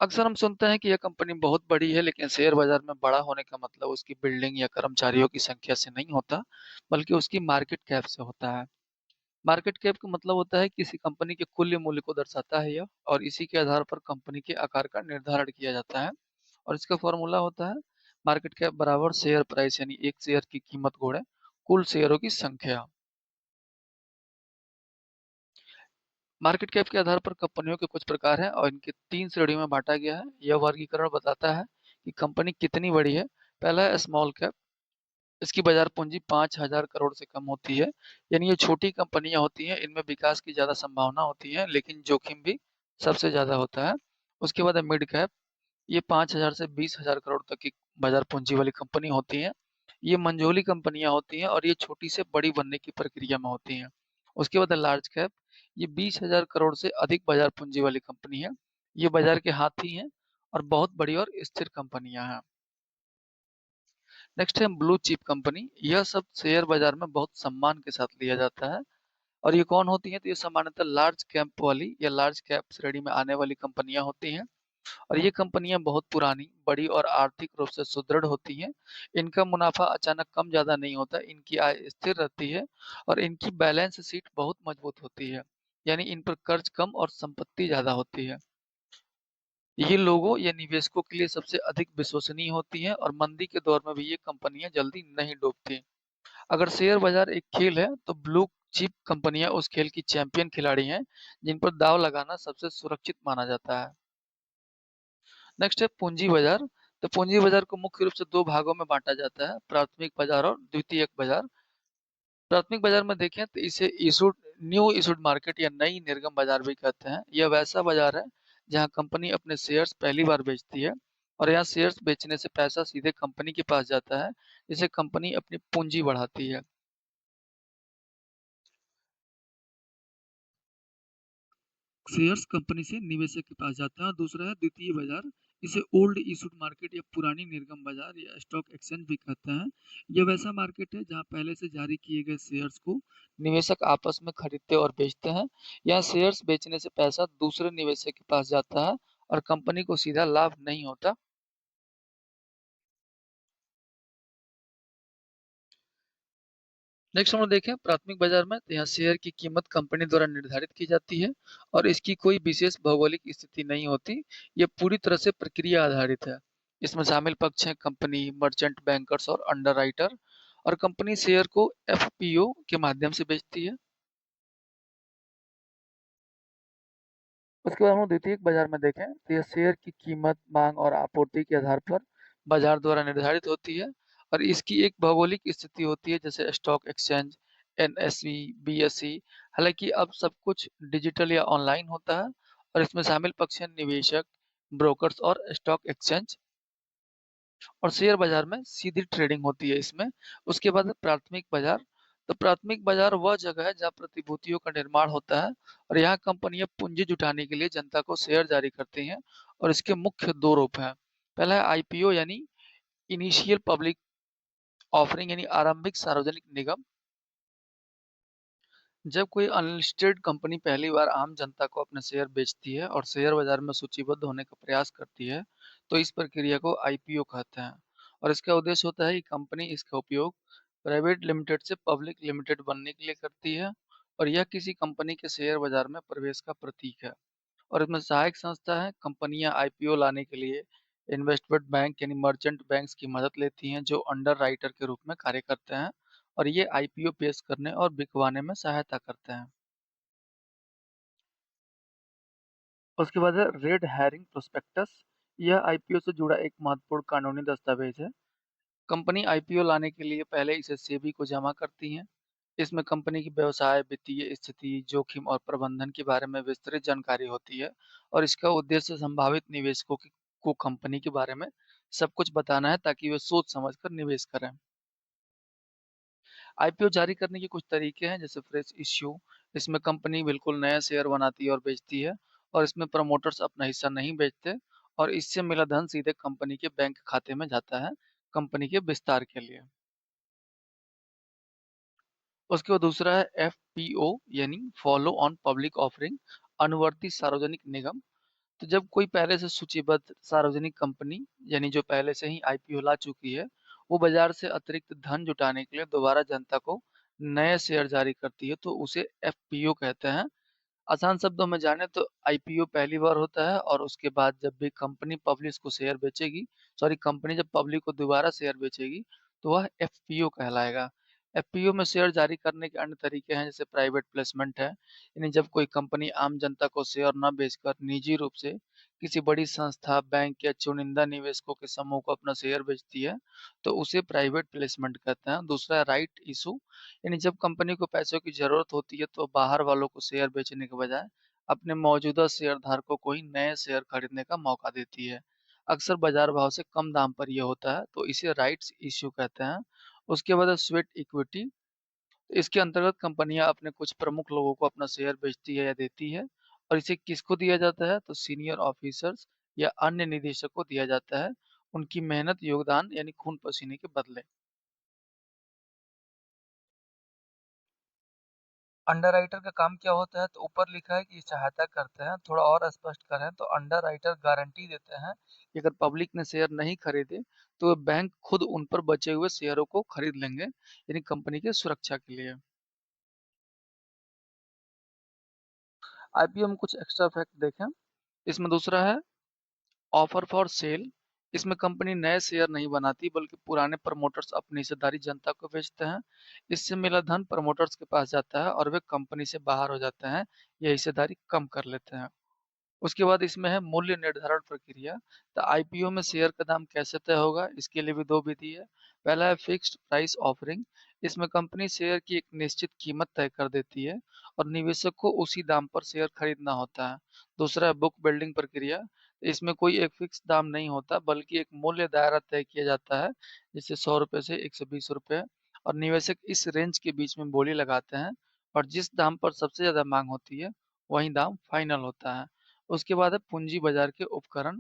अक्सर हम सुनते हैं कि यह कंपनी बहुत बड़ी है, लेकिन शेयर बाजार में बड़ा होने का मतलब उसकी बिल्डिंग या कर्मचारियों की संख्या से नहीं होता, बल्कि उसकी मार्केट कैप से होता है। मार्केट कैप का मतलब होता है किसी कंपनी के कुल मूल्य को दर्शाता है यह, और इसी के आधार पर कंपनी के आकार का निर्धारण किया जाता है। और इसका फॉर्मूला होता है मार्केट कैप बराबर शेयर प्राइस, यानी एक शेयर की कीमत गुणे कुल शेयरों की संख्या। मार्केट कैप के आधार पर कंपनियों के कुछ प्रकार हैं और इनके 3 श्रेणियों में बांटा गया है। यह वर्गीकरण बताता है कि कंपनी कितनी बड़ी है। पहला है स्मॉल कैप। इसकी बाजार पूंजी 5,000 करोड़ से कम होती है, यानी ये छोटी कंपनियां होती हैं, इनमें विकास की ज्यादा संभावना होती है, लेकिन जोखिम भी सबसे ज्यादा होता है। उसके बाद है मिड कैप। ये 5,000 से 20,000 करोड़ तक की बाजार पूंजी वाली कंपनी होती हैं। ये मंझोली कंपनियां होती हैं और ये छोटी से बड़ी बनने की प्रक्रिया में होती हैं। उसके बाद है लार्ज कैप। ये 20,000 करोड़ से अधिक बाजार पूंजी वाली कंपनी है। ये बाजार के हाथी हैं और बहुत बड़ी और स्थिर कंपनियां हैं। नेक्स्ट है ब्लू चिप कंपनी। यह सब शेयर बाजार में बहुत सम्मान के साथ लिया जाता है। और ये कौन होती हैं? तो ये सामान्यतः लार्ज कैप वाली या लार्ज कैप श्रेणी में आने वाली कंपनियां होती हैं। और ये कंपनियां बहुत पुरानी, बड़ी और आर्थिक रूप से सुदृढ़ होती हैं। इनका मुनाफा अचानक कम ज्यादा नहीं होता, इनकी आय स्थिर रहती है और इनकी बैलेंस शीट बहुत मजबूत होती है। यानी इन पर कर्ज कम और संपत्ति ज्यादा होती है। ये लोगों या निवेशकों के लिए सबसे अधिक विश्वसनीय होती हैं और मंदी के दौर में भी ये कंपनियां जल्दी नहीं डूबती। अगर शेयर बाजार एक खेल है तो ब्लू चिप कंपनियां उस खेल की चैंपियन खिलाड़ी हैं जिन पर दाव लगाना सबसे सुरक्षित माना जाता है। नेक्स्ट है पूंजी बाजार। तो पूंजी बाजार को मुख्य रूप से दो भागों में बांटा जाता है, प्राथमिक बाजार और द्वितीयक बाजार। प्राथमिक बाजार में देखें तो इसे इशूड न्यू इशूड मार्केट या नई निर्गम बाजार भी कहते हैं। यह वैसा बाजार है जहां कंपनी अपने शेयर्स पहली बार बेचती है और यहाँ शेयर्स बेचने से पैसा सीधे कंपनी के पास जाता है, जिससे कंपनी अपनी पूंजी बढ़ाती है। शेयर्स कंपनी से निवेशक के पास जाता है। और दूसरा है द्वितीय बाजार। इसे ओल्ड इशूड मार्केट या पुरानी निर्गम बाजार या स्टॉक एक्सचेंज भी कहते हैं। यह वैसा मार्केट है जहां पहले से जारी किए गए शेयर्स को निवेशक आपस में खरीदते और बेचते हैं। यहाँ शेयर्स बेचने से पैसा दूसरे निवेशक के पास जाता है और कंपनी को सीधा लाभ नहीं होता। नेक्स्ट हम लोग देखें प्राथमिक बाजार में, तो यहाँ शेयर की कीमत कंपनी द्वारा निर्धारित की जाती है और इसकी कोई विशेष भौगोलिक स्थिति नहीं होती। ये पूरी तरह से प्रक्रिया आधारित है। इसमें शामिल पक्ष हैं कंपनी, मर्चेंट बैंकर्स और अंडरराइटर। और कंपनी शेयर को एफपीओ के माध्यम से बेचती है। उसके बाद हम लोग द्वितीयक बाजार में देखें तो यह शेयर की कीमत मांग और आपूर्ति के आधार पर बाजार द्वारा निर्धारित होती है और इसकी एक भौगोलिक स्थिति होती है, जैसे स्टॉक एक्सचेंज, एनएसई, बीएसई। हालांकि अब सब कुछ डिजिटल या ऑनलाइन होता है और इसमें शामिल पक्ष हैं निवेशक, ब्रोकर्स और स्टॉक एक्सचेंज। और शेयर बाजार में सीधी ट्रेडिंग होती है इसमें। उसके बाद है प्राथमिक बाजार। तो प्राथमिक बाजार वह जगह है जहाँ प्रतिभूतियों का निर्माण होता है और यहाँ कंपनियां पूंजी जुटाने के लिए जनता को शेयर जारी करती हैं। और इसके मुख्य दो रूप हैं। पहला है आईपीओ यानी इनिशियल पब्लिक ऑफरिंग, यानी आरंभिक सार्वजनिक निगम। जब कोई अनलिस्टेड कंपनी पहली बार आम जनता को अपने शेयर बेचती है और शेयर बाजार में सूचीबद्ध होने का प्रयास करती है, तो इस प्रक्रिया को आईपीओ कहते हैं। और इसका उद्देश्य होता है कि कंपनी इसका उपयोग प्राइवेट लिमिटेड से पब्लिक लिमिटेड बनने के लिए करती है और यह किसी कंपनी के शेयर बाजार में प्रवेश का प्रतीक है। और इसमें सहायक संस्था है, कंपनियां आईपीओ लाने के लिए इन्वेस्टमेंट बैंक यानी मर्चेंट बैंक्स की मदद लेती हैं जो अंडर राइटर के रूप में कार्य करते हैं और ये आईपीओ पेश करने और बिकवाने में सहायता करते हैं। उसके बाद है रेड हैरिंग प्रोस्पेक्टस। यह आईपीओ से जुड़ा एक महत्वपूर्ण कानूनी दस्तावेज है। कंपनी आईपीओ लाने के लिए पहले इसे सेबी को जमा करती है। इसमें कंपनी की व्यवसाय, वित्तीय स्थिति, जोखिम और प्रबंधन के बारे में विस्तृत जानकारी होती है और इसका उद्देश्य संभावित निवेशकों को कंपनी के बारे में सब कुछ बताना है ताकि वे सोच समझकर निवेश करें। आईपीओ जारी करने के कुछ तरीके हैं, जैसे फ्रेश इश्यू। इसमें कंपनी बिल्कुल नया शेयर बनाती है और बेचती है और इसमें प्रमोटर्स अपना हिस्सा नहीं बेचते और इससे मिला धन सीधे कंपनी के बैंक खाते में जाता है कंपनी के विस्तार के लिए। उसके बाद दूसरा है एफपीओ यानी फॉलो ऑन पब्लिक ऑफरिंग, अनुवर्ती सार्वजनिक निगम। तो जब कोई पहले से सूचीबद्ध सार्वजनिक कंपनी, यानी जो पहले से ही आईपीओ ला चुकी है, वो बाजार से अतिरिक्त धन जुटाने के लिए दोबारा जनता को नए शेयर जारी करती है, तो उसे एफपीओ कहते हैं। आसान शब्दों में जाने तो आईपीओ पहली बार होता है और उसके बाद जब भी कंपनी पब्लिक को शेयर बेचेगी, सॉरी, कंपनी जब पब्लिक को दोबारा शेयर बेचेगी, तो वह एफपीओ कहलाएगा। एफपीओ में शेयर जारी करने के अन्य तरीके हैं, जैसे प्राइवेट प्लेसमेंट है, यानी जब कोई कंपनी आम जनता को शेयर न बेचकर निजी रूप से किसी बड़ी संस्था, बैंक या चुनिंदा निवेशकों के समूह को अपना शेयर बेचती है, तो उसे प्राइवेट प्लेसमेंट कहते हैं। दूसरा है राइट इशू, यानी जब कंपनी को पैसों की जरूरत होती है तो बाहर वालों को शेयर बेचने के बजाय अपने मौजूदा शेयर धारकों को ही नए शेयर खरीदने का मौका देती है। अक्सर बाजार भाव से कम दाम पर यह होता है, तो इसे राइट्स इश्यू कहते हैं। उसके बाद है स्वेट इक्विटी। इसके अंतर्गत कंपनियां अपने कुछ प्रमुख लोगों को अपना शेयर बेचती है या देती है और इसे किसको दिया जाता है, तो सीनियर ऑफिसर्स या अन्य निदेशक को दिया जाता है, उनकी मेहनत, योगदान यानी खून पसीने के बदले। अंडरराइटर का काम क्या होता है, तो ऊपर लिखा है कि सहायता करते हैं। थोड़ा और स्पष्ट करें तो अंडरराइटर गारंटी देते हैं कि अगर पब्लिक ने शेयर नहीं खरीदे तो बैंक खुद उन पर बचे हुए शेयरों को खरीद लेंगे, यानी कंपनी की सुरक्षा के लिए। आईपीओ में कुछ एक्स्ट्रा फैक्ट देखें। इसमें दूसरा है ऑफर फॉर सेल। इसमें कंपनी नए शेयर नहीं बनाती बल्कि पुराने प्रमोटर्स अपनी हिस्सेदारी जनता को बेचते हैं। इससे मिला धन प्रमोटर्स के पास जाता है और वे कंपनी से बाहर हो जाते हैं या हिस्सेदारी कम कर लेते हैं। उसके बाद इसमें है मूल्य निर्धारण प्रक्रिया। तो आईपीओ में शेयर का दाम कैसे तय होगा, इसके लिए भी दो विधि है। पहला है फिक्स्ड प्राइस ऑफरिंग। इसमें कंपनी शेयर की एक निश्चित कीमत तय कर देती है और निवेशक को उसी दाम पर शेयर खरीदना होता है। दूसरा है बुक बिल्डिंग प्रक्रिया। इसमें कोई एक फिक्स दाम नहीं होता बल्कि एक मूल्य दायरा तय किया जाता है, जैसे 100 रुपये से 120 रुपये, और निवेशक इस रेंज के बीच में बोली लगाते हैं और जिस दाम पर सबसे ज्यादा मांग होती है वही दाम फाइनल होता है। उसके बाद है पूंजी बाजार के उपकरण।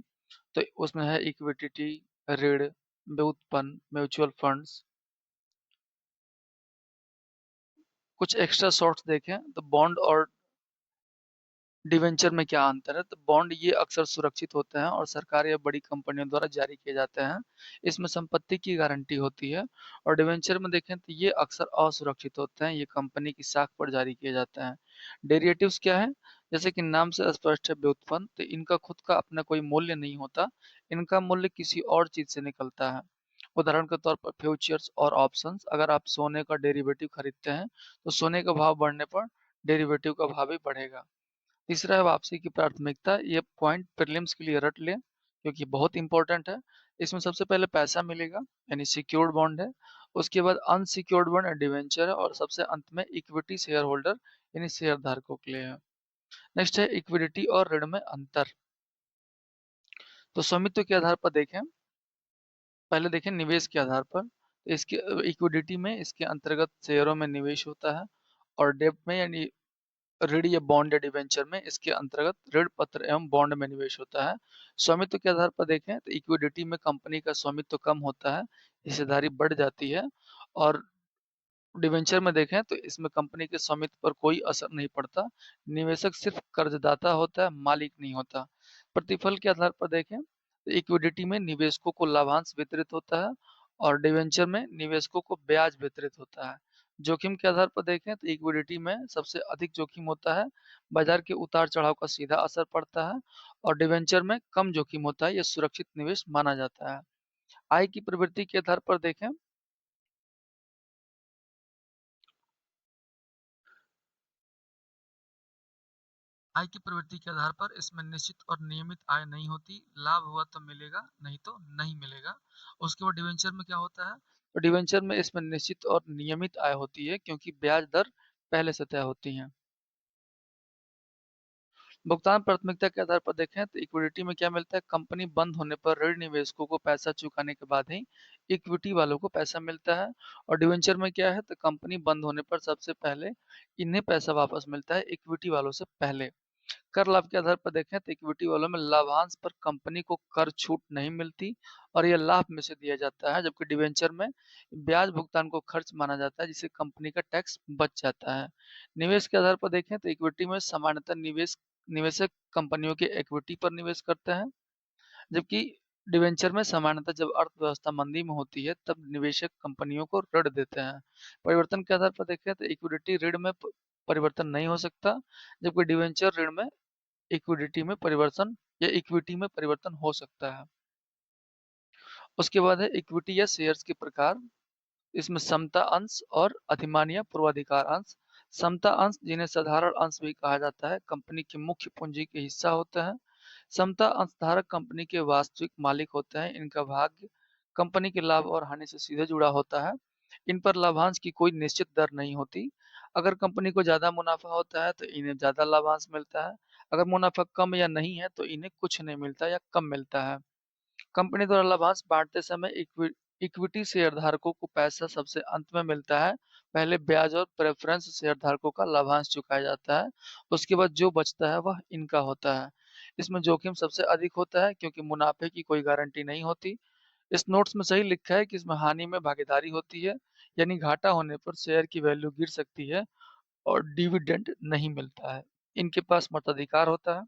तो उसमें है इक्विटी, ऋण, व्युत्पन्न, म्यूचुअल फंड्स। कुछ एक्स्ट्रा शॉर्ट्स देखें तो बॉन्ड और डिवेंचर में क्या अंतर है। तो बॉन्ड ये अक्सर सुरक्षित होते हैं और सरकार या बड़ी कंपनियों द्वारा जारी किए जाते हैं। इसमें संपत्ति की गारंटी होती है। और डिवेंचर में देखें तो ये अक्सर असुरक्षित होते हैं, ये कंपनी की साख पर जारी किए जाते हैं। डेरिवेटिव्स क्या है, जैसे कि नाम से स्पष्ट है व्युत्पन्न, तो इनका खुद का अपना कोई मूल्य नहीं होता, इनका मूल्य किसी और चीज से निकलता है। उदाहरण के तौर पर फ्यूचर्स और ऑप्शंस। अगर आप सोने का डेरिवेटिव खरीदते हैं तो सोने का भाव बढ़ने पर डेरिवेटिव का भाव भी बढ़ेगा। तीसरा है वापसी की प्राथमिकता। ये पॉइंट प्रीलिम्स के लिए रट लें क्योंकि बहुत इंपॉर्टेंट है। इसमें सबसे पहले पैसा मिलेगा, यानी सिक्योर्ड बॉन्ड है। उसके बाद अनसिक्योर्ड बॉन्ड डिवेंचर है और सबसे अंत में इक्विटी शेयर होल्डर यानी शेयर धारकों के लिए है। नेक्स्ट है इक्विडिटी और ऋण में अंतर। तो स्वामित्व के आधार पर देखें, पहले देखें निवेश के आधार पर। तो इसके इक्विडिटी में इसके अंतर्गत शेयरों में निवेश होता है, और डेब्ट में यानी ऋण या बॉन्ड या डिवेंचर में इसके अंतर्गत ऋण पत्र एवं बॉन्ड में निवेश होता है। स्वामित्व के आधार पर देखें तो इक्विडिटी में कंपनी का स्वामित्व कम होता है, हिस्सेदारी बढ़ जाती है। और डिवेंचर में देखें तो इसमें कंपनी के स्वामित्व पर कोई असर नहीं पड़ता, निवेशक सिर्फ कर्जदाता होता है, मालिक नहीं होता। प्रतिफल के आधार पर देखें तो इक्विडिटी में निवेशकों को लाभांश वितरित होता है और डिवेंचर में निवेशकों को ब्याज वितरित होता है। जोखिम के आधार पर देखें तो इक्विडिटी में सबसे अधिक जोखिम होता है, बाजार के उतार चढ़ाव का सीधा असर पड़ता है। और डिवेंचर में कम जोखिम होता है, यह सुरक्षित निवेश माना जाता है। आय की प्रवृत्ति के आधार पर देखें, आय की प्रवृत्ति के आधार पर इसमें निश्चित और नियमित आय नहीं होती, लाभ हुआ तो मिलेगा नहीं तो नहीं मिलेगा। उसके बाद डिवेंचर में क्या होता है, तो डिवेंचर में इसमें निश्चित और नियमित आय होती है क्योंकि ब्याज दर पहले से तय होती है। भुगतान प्राथमिकता के आधार पर देखें तो इक्विटी में क्या मिलता है, कंपनी बंद होने पर ऋण निवेशकों को पैसा चुकाने के बाद ही इक्विटी वालों को पैसा मिलता है। और डिवेंचर में क्या है, तो कंपनी बंद होने पर सबसे पहले इन्हें पैसा वापस मिलता है इक्विटी वालों से पहले। कर लाभ के आधार पर देखें तो इक्विटी वालों में लाभांश पर कंपनी को कर छूट नहीं मिलती और यह लाभ में से दिया जाता है, जबकि डिवेंचर में ब्याज भुगतान को खर्च माना जाता है जिससे कंपनी का टैक्स बच जाता है। निवेश के आधार पर देखें तो इक्विटी में सामान्यतः निवेशक कंपनियों के इक्विटी पर निवेश करते हैं, जबकि डिवेंचर में सामान्यतः जब अर्थव्यवस्था मंदी में होती है तब निवेशक कंपनियों को ऋण देते हैं। परिवर्तन के आधार पर देखें तो इक्विटी ऋण में परिवर्तन नहीं हो सकता, जबकि डिवेंचर ऋण में इक्विडिटी में परिवर्तन या इक्विटी में परिवर्तन हो सकता है। उसके बाद है इक्विटी या शेयर्स के प्रकार। इसमें समता अंश और अधिमान या पूर्वाधिकार अंश। समता अंश, जिन्हें साधारण अंश भी कहा जाता है, कंपनी की मुख्य पूंजी के हिस्सा होते हैं। समता अंशधारक कंपनी के वास्तविक मालिक होते हैं, इनका भाग्य कंपनी के लाभ और हानि से सीधे जुड़ा होता है। इन पर लाभांश की कोई निश्चित दर नहीं होती। अगर कंपनी को ज्यादा मुनाफा होता है तो इन्हें ज्यादा लाभांश मिलता है, अगर मुनाफा कम या नहीं है तो इन्हें कुछ नहीं मिलता या कम मिलता है। कंपनी द्वारा लाभांश बांटते समय इक्विटी शेयरधारकों को पैसा सबसे अंत में मिलता है। पहले ब्याज और प्रेफरेंस शेयरधारकों का लाभांश चुकाया जाता है, उसके बाद जो बचता है वह इनका होता है। इसमें जोखिम सबसे अधिक होता है क्योंकि मुनाफे की कोई गारंटी नहीं होती। इस नोट्स में सही लिखा है कि इसमें हानि में भागीदारी होती है, यानी घाटा होने पर शेयर की वैल्यू गिर सकती है और डिविडेंड नहीं मिलता है। इनके पास मताधिकार होता है,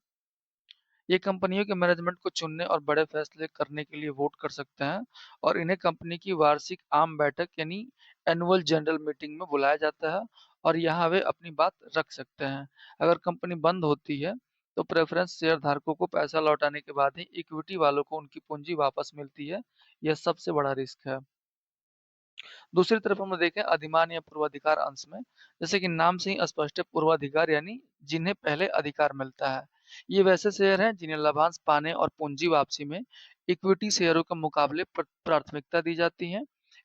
ये कंपनियों के मैनेजमेंट को चुनने और बड़े फैसले करने के लिए वोट कर सकते हैं, और इन्हें कंपनी की वार्षिक आम बैठक यानी एनुअल जनरल मीटिंग में बुलाया जाता है और यहाँ वे अपनी बात रख सकते हैं। अगर कंपनी बंद होती है तो प्रेफरेंस शेयर धारकों को पैसा लौटाने के बाद ही इक्विटी वालों को उनकी पूंजी वापस मिलती है। यह सबसे बड़ा रिस्क है। दूसरी तरफ हम देखें अधिमान या पूर्वाधिकार अंश में, जैसे कि नाम से ही स्पष्ट है, पूर्वाधिकार यानी जिन्हें पहले अधिकार मिलता है। ये वैसे शेयर हैं जिन्हें लाभांश पाने और पूंजी वापसी में इक्विटी शेयरों के मुकाबले प्राथमिकता दी जाती है।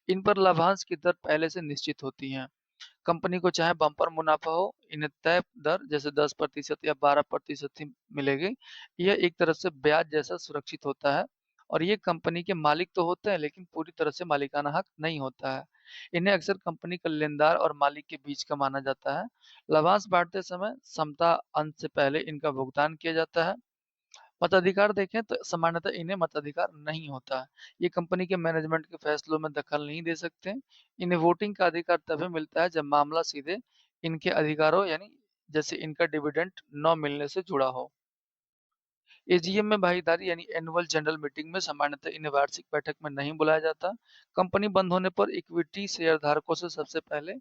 इन पर लाभांश की दर पहले से निश्चित होती है। कंपनी को चाहे बम्पर मुनाफा हो, इन्हें तय दर जैसे 10% या 12% ही मिलेगी। यह एक तरफ से ब्याज जैसा सुरक्षित होता है, और ये कंपनी के मालिक तो होते हैं लेकिन पूरी तरह से मालिकाना हक नहीं होता है। इन्हें अक्सर कंपनी का लेनदार और मालिक के बीच का माना जाता है। लाभांश बांटते समय समता अंत से पहले इनका भुगतान किया जाता है। मताधिकार देखें तो सामान्यतः इन्हें मताधिकार नहीं होता है। ये कंपनी के मैनेजमेंट के फैसलों में दखल नहीं दे सकते। इन्हें वोटिंग का अधिकार तभी मिलता है जब मामला सीधे इनके अधिकारों यानी जैसे इनका डिविडेंड न मिलने से जुड़ा हो। एजीएम में भागीदारी यानी एनुअल जनरल मीटिंग में सामान्यतः इन्हें वार्षिक बैठक में नहीं बुलाया जाता। कंपनी बंद होने पर इक्विटी शेयर धारकों से सबसे पहले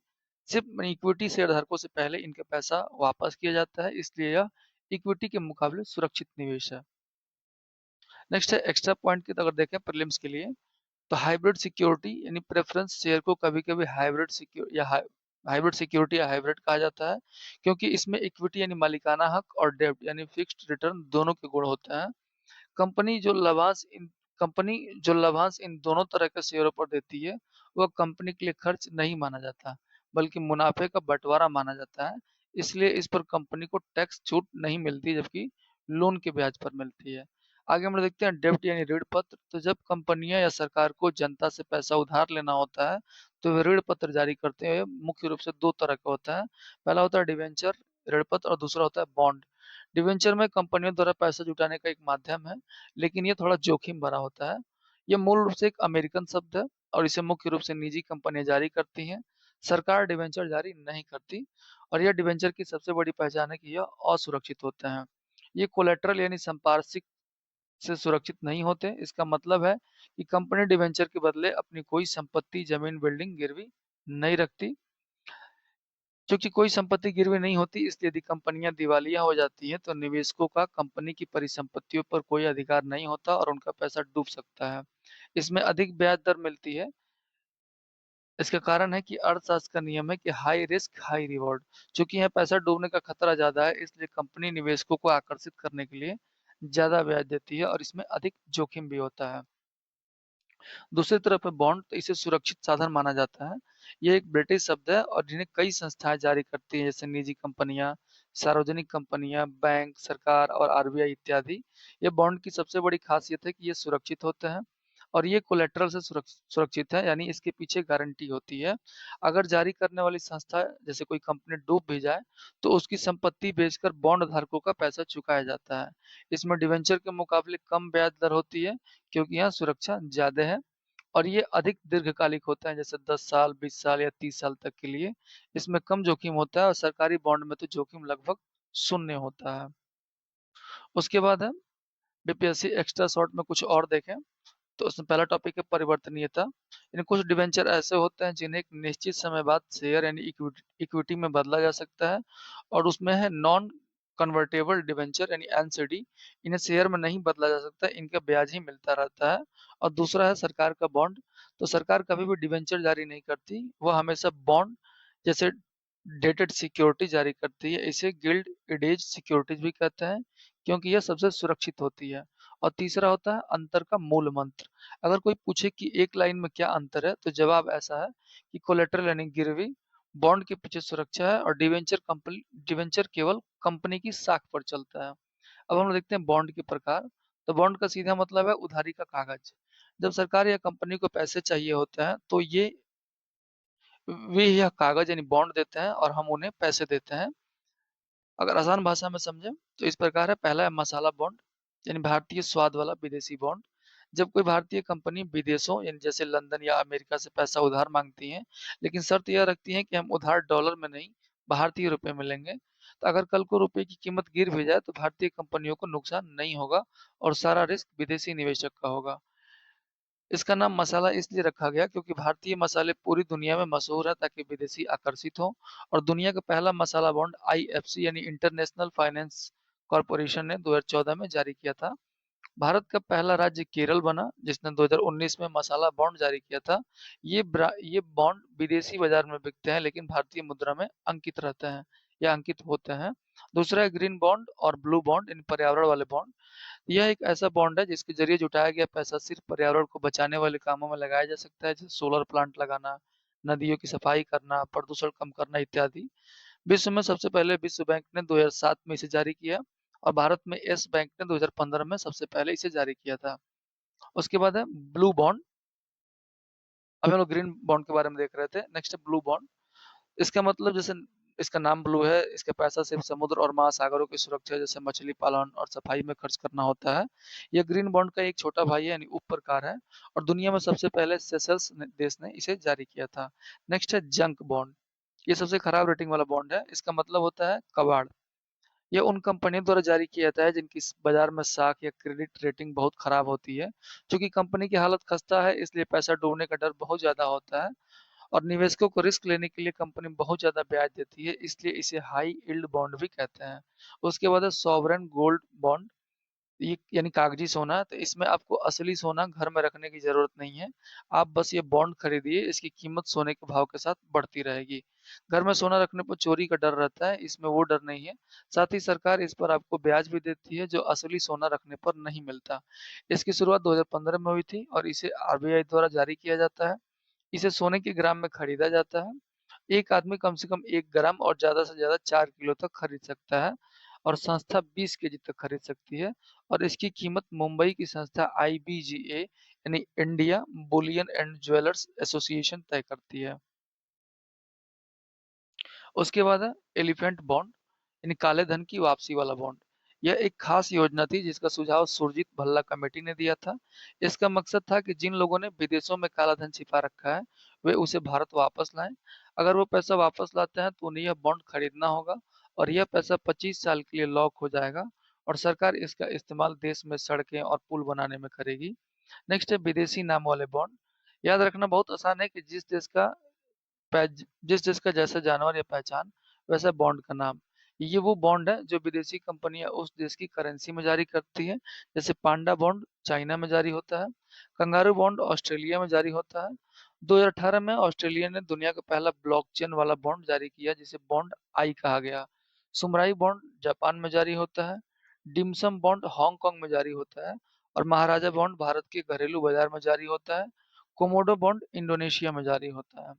सिर्फ इक्विटी शेयर धारकों से पहले इनका पैसा वापस किया जाता है, इसलिए यह इक्विटी के मुकाबले सुरक्षित निवेश है। नेक्स्ट है एक्स्ट्रा पॉइंट की, तो अगर देखें प्रीलिम्स के लिए, तो हाइब्रिड सिक्योरिटी यानी प्रेफरेंस शेयर को कभी-कभी हाइब्रिड सिक्योरिटी या हाइब्रिड कहा जाता है, क्योंकि इसमें इक्विटी यानी मालिकाना हक और डेब्ट यानी फिक्स्ड रिटर्न दोनों के गुण होते हैं। कंपनी जो लाभांश इन कंपनी जो लाभांश इन दोनों तरह के शेयरों पर देती है, वह कंपनी के लिए खर्च नहीं माना जाता, बल्कि मुनाफे का बंटवारा माना जाता है। इसलिए इस पर कंपनी को टैक्स छूट नहीं मिलती, जबकि लोन के ब्याज पर मिलती है। आगे हम लोग देखते हैं डेब्ट यानी ऋण पत्र। तो जब कंपनियां या सरकार को जनता से पैसा उधार लेना होता है, तो वे ऋण पत्र जारी करते हैं। मुख्य रूप से दो तरह का होता है। पहला होता है डिवेंचर ऋण पत्र, और दूसरा होता है बॉन्ड। डिवेंचर में कंपनियों द्वारा पैसा जुटाने का एक माध्यम है, लेकिन ये थोड़ा जोखिम भरा होता है। यह मूल रूप से एक अमेरिकन शब्द है, और इसे मुख्य रूप से निजी कंपनियां जारी करती हैं। सरकार डिवेंचर जारी नहीं करती, और यह डिवेंचर की सबसे बड़ी पहचान है कि यह असुरक्षित होते हैं। ये कोलेटरल यानी संपार्श्विक से सुरक्षित नहीं होते। इसका मतलब है कि कंपनी डिवेंचर के बदले अपनी कोई संपत्ति, जमीन, बिल्डिंग गिरवी नहीं रखती। क्योंकि कोई संपत्ति गिरवी नहीं होती, इसलिए यदि कंपनियां दिवालिया हो जाती हैं तो निवेशकों का कंपनी की परिसंपत्तियों पर कोई अधिकार नहीं होता और उनका पैसा डूब सकता है। इसमें अधिक ब्याज दर मिलती है। इसका कारण है कि अर्थशास्त्र का नियम है कि हाई रिस्क हाई रिवॉर्ड। चूंकि यहाँ पैसा डूबने का खतरा ज्यादा है, इसलिए कंपनी निवेशकों को आकर्षित करने के लिए ज्यादा ब्याज देती है, और इसमें अधिक जोखिम भी होता है। दूसरी तरफ है बॉन्ड, तो इसे सुरक्षित साधन माना जाता है। ये एक ब्रिटिश शब्द है और जिन्हें कई संस्थाएं जारी करती हैं, जैसे निजी कंपनियां, सार्वजनिक कंपनियां, बैंक, सरकार और आरबीआई इत्यादि। ये बॉन्ड की सबसे बड़ी खासियत है कि ये सुरक्षित होते हैं, और ये कोलेटरल से सुरक्षित है, यानी इसके पीछे गारंटी होती है। अगर जारी करने वाली संस्था जैसे कोई कंपनी डूब भी जाए, तो उसकी संपत्ति बेचकर बॉन्ड धारकों का पैसा चुकाया जाता है। इसमें डिवेंचर के मुकाबले कम ब्याज दर होती है, क्योंकि यहाँ सुरक्षा ज्यादा है, और ये अधिक दीर्घकालिक होता है, जैसे 10 साल, 20 साल या 30 साल तक के लिए। इसमें कम जोखिम होता है, और सरकारी बॉन्ड में तो जोखिम लगभग शून्य होता है। उसके बाद है बीपीएससी एक्स्ट्रा शॉर्ट में कुछ और देखें, तो उसमें पहला टॉपिक है परिवर्तनीयता। इन कुछ डिवेंचर ऐसे होते हैं जिन्हें एक निश्चित समय बाद शेयर यानी इक्विटी में बदला जा सकता है, और उसमें है नॉन कन्वर्टेबल डिवेंचर यानी एनसीडी। इन्हें शेयर में नहीं बदला जा सकता, इनका ब्याज ही मिलता रहता है। और दूसरा है सरकार का बॉन्ड। तो सरकार कभी भी डिवेंचर जारी नहीं करती, वह हमेशा बॉन्ड जैसे डेटेड सिक्योरिटी जारी करती है। इसे गिल्ड एडेज सिक्योरिटीज भी कहते हैं, क्योंकि यह सबसे सुरक्षित होती है। और तीसरा होता है अंतर का मूल मंत्र। अगर कोई पूछे कि एक लाइन में क्या अंतर है, तो जवाब ऐसा है कि कोलेटरल यानी गिरवी बॉन्ड के पीछे सुरक्षा है, और डिवेंचर केवल कंपनी की साख पर चलता है। अब हम लोग देखते हैं बॉन्ड के प्रकार। तो बॉन्ड का सीधा मतलब है उधारी का कागज। जब सरकार या कंपनी को पैसे चाहिए होते हैं, तो वे यह कागज यानी बॉन्ड देते हैं, और हम उन्हें पैसे देते हैं। अगर आसान भाषा में समझें तो इस प्रकार है। पहला है मसाला बॉन्ड, यानी भारतीय स्वाद वाला विदेशी बॉन्ड। जब कोई भारतीय कंपनी विदेशों यानी जैसे लंदन या अमेरिका से पैसा उधार मांगती है, लेकिन शर्त यह रखती है कि हम उधार डॉलर में नहीं, भारतीय रुपए में लेंगे। तो अगर कल को रुपए की कीमत गिर भी जाए, तो भारतीय कंपनियों को नुकसान नहीं होगा, और सारा रिस्क विदेशी निवेशक का होगा। इसका नाम मसाला इसलिए रखा गया क्योंकि भारतीय मसाले पूरी दुनिया में मशहूर है ताकि विदेशी आकर्षित हो। और दुनिया का पहला मसाला बॉन्ड आईएफसी यानी इंटरनेशनल फाइनेंस कॉरपोरेशन ने 2014 में जारी किया था। भारत का पहला राज्य केरल बना जिसने 2019 में मसाला बॉन्ड जारी किया था। ये बॉन्ड विदेशी बाजार में बिकते हैं लेकिन भारतीय मुद्रा में अंकित रहते हैं या अंकित होते हैं। दूसरा है ग्रीन बॉन्ड और ब्लू बॉन्ड, इन पर्यावरण वाले बॉन्ड। यह एक ऐसा बॉन्ड है जिसके जरिए जुटाया गया पैसा सिर्फ पर्यावरण को बचाने वाले कामों में लगाया जा सकता है, जैसे सोलर प्लांट लगाना, नदियों की सफाई करना, प्रदूषण कम करना इत्यादि। विश्व में सबसे पहले विश्व बैंक ने 2007 में इसे जारी किया और भारत में येस बैंक ने 2015 में सबसे पहले इसे जारी किया था। उसके बाद है ब्लू बॉन्ड। अब हम लोग ग्रीन बॉन्ड के बारे में देख रहे थे, नेक्स्ट है ब्लू बॉन्ड। इसका मतलब जैसे इसका नाम ब्लू है, इसका पैसा सिर्फ समुद्र और महासागरों की सुरक्षा जैसे मछली पालन और सफाई में खर्च करना होता है। यह ग्रीन बॉन्ड का एक छोटा भाई है यानी उप प्रकार है और दुनिया में सबसे पहले सेशल्स देश ने इसे जारी किया था। नेक्स्ट है जंक बॉन्ड। ये सबसे खराब रेटिंग वाला बॉन्ड है। इसका मतलब होता है कबाड़। ये उन कंपनियों द्वारा जारी किया जाता है जिनकी बाजार में साख या क्रेडिट रेटिंग बहुत खराब होती है। चूंकि कंपनी की हालत खस्ता है इसलिए पैसा डूबने का डर बहुत ज्यादा होता है और निवेशकों को रिस्क लेने के लिए कंपनी बहुत ज्यादा ब्याज देती है, इसलिए इसे हाई यील्ड बॉन्ड भी कहते हैं। उसके बाद है सॉवरेन गोल्ड बॉन्ड। ये यानी कागजी सोना, तो इसमें आपको असली सोना घर में रखने की जरूरत नहीं है। आप बस ये बॉन्ड खरीदिए, इसकी कीमत सोने के भाव के साथ बढ़ती रहेगी। घर में सोना रखने पर चोरी का डर रहता है, इसमें वो डर नहीं है। साथ ही सरकार इस पर आपको ब्याज भी देती है जो असली सोना रखने पर नहीं मिलता। इसकी शुरुआत 2015 में हुई थी और इसे आरबीआई द्वारा जारी किया जाता है। इसे सोने के ग्राम में खरीदा जाता है। एक आदमी कम से कम 1 ग्राम और ज्यादा से ज्यादा 4 किलो तक खरीद सकता है और संस्था 20 केजी तक खरीद सकती है। और इसकी कीमत मुंबई की संस्था आईबीजीए यानी India Boolean and jewellers association तय करती है। उसके बाद है एलिफेंट बॉन्ड यानी काले धन की वापसी वाला बॉन्ड। यह एक खास योजना थी जिसका सुझाव सुरजीत भल्ला कमेटी ने दिया था। इसका मकसद था कि जिन लोगों ने विदेशों में काला धन छिपा रखा है वे उसे भारत वापस लाएं। अगर वो पैसा वापस लाते हैं तो उन्हें यह बॉन्ड खरीदना होगा और यह पैसा 25 साल के लिए लॉक हो जाएगा और सरकार इसका इस्तेमाल देश में सड़कें और पुल बनाने में करेगी। नेक्स्ट है विदेशी नाम वाले बॉन्ड। याद रखना बहुत आसान है कि जिस देश का जैसा जानवर या पहचान वैसा बॉन्ड का नाम। ये वो बॉन्ड है जो विदेशी कंपनियां उस देश की करेंसी में जारी करती है। जैसे पांडा बॉन्ड चाइना में जारी होता है, कंगारू बॉन्ड ऑस्ट्रेलिया में जारी होता है। 2018 में ऑस्ट्रेलिया ने दुनिया का पहला ब्लॉकचेन वाला बॉन्ड जारी किया जिसे बॉन्ड आई कहा गया। सुमराई बॉन्ड जापान में जारी होता है, डिमसम बॉन्ड हांगकांग में जारी होता है और महाराजा बॉन्ड भारत के घरेलू बाजार में जारी होता है। कोमोडो बॉन्ड इंडोनेशिया में जारी होता है।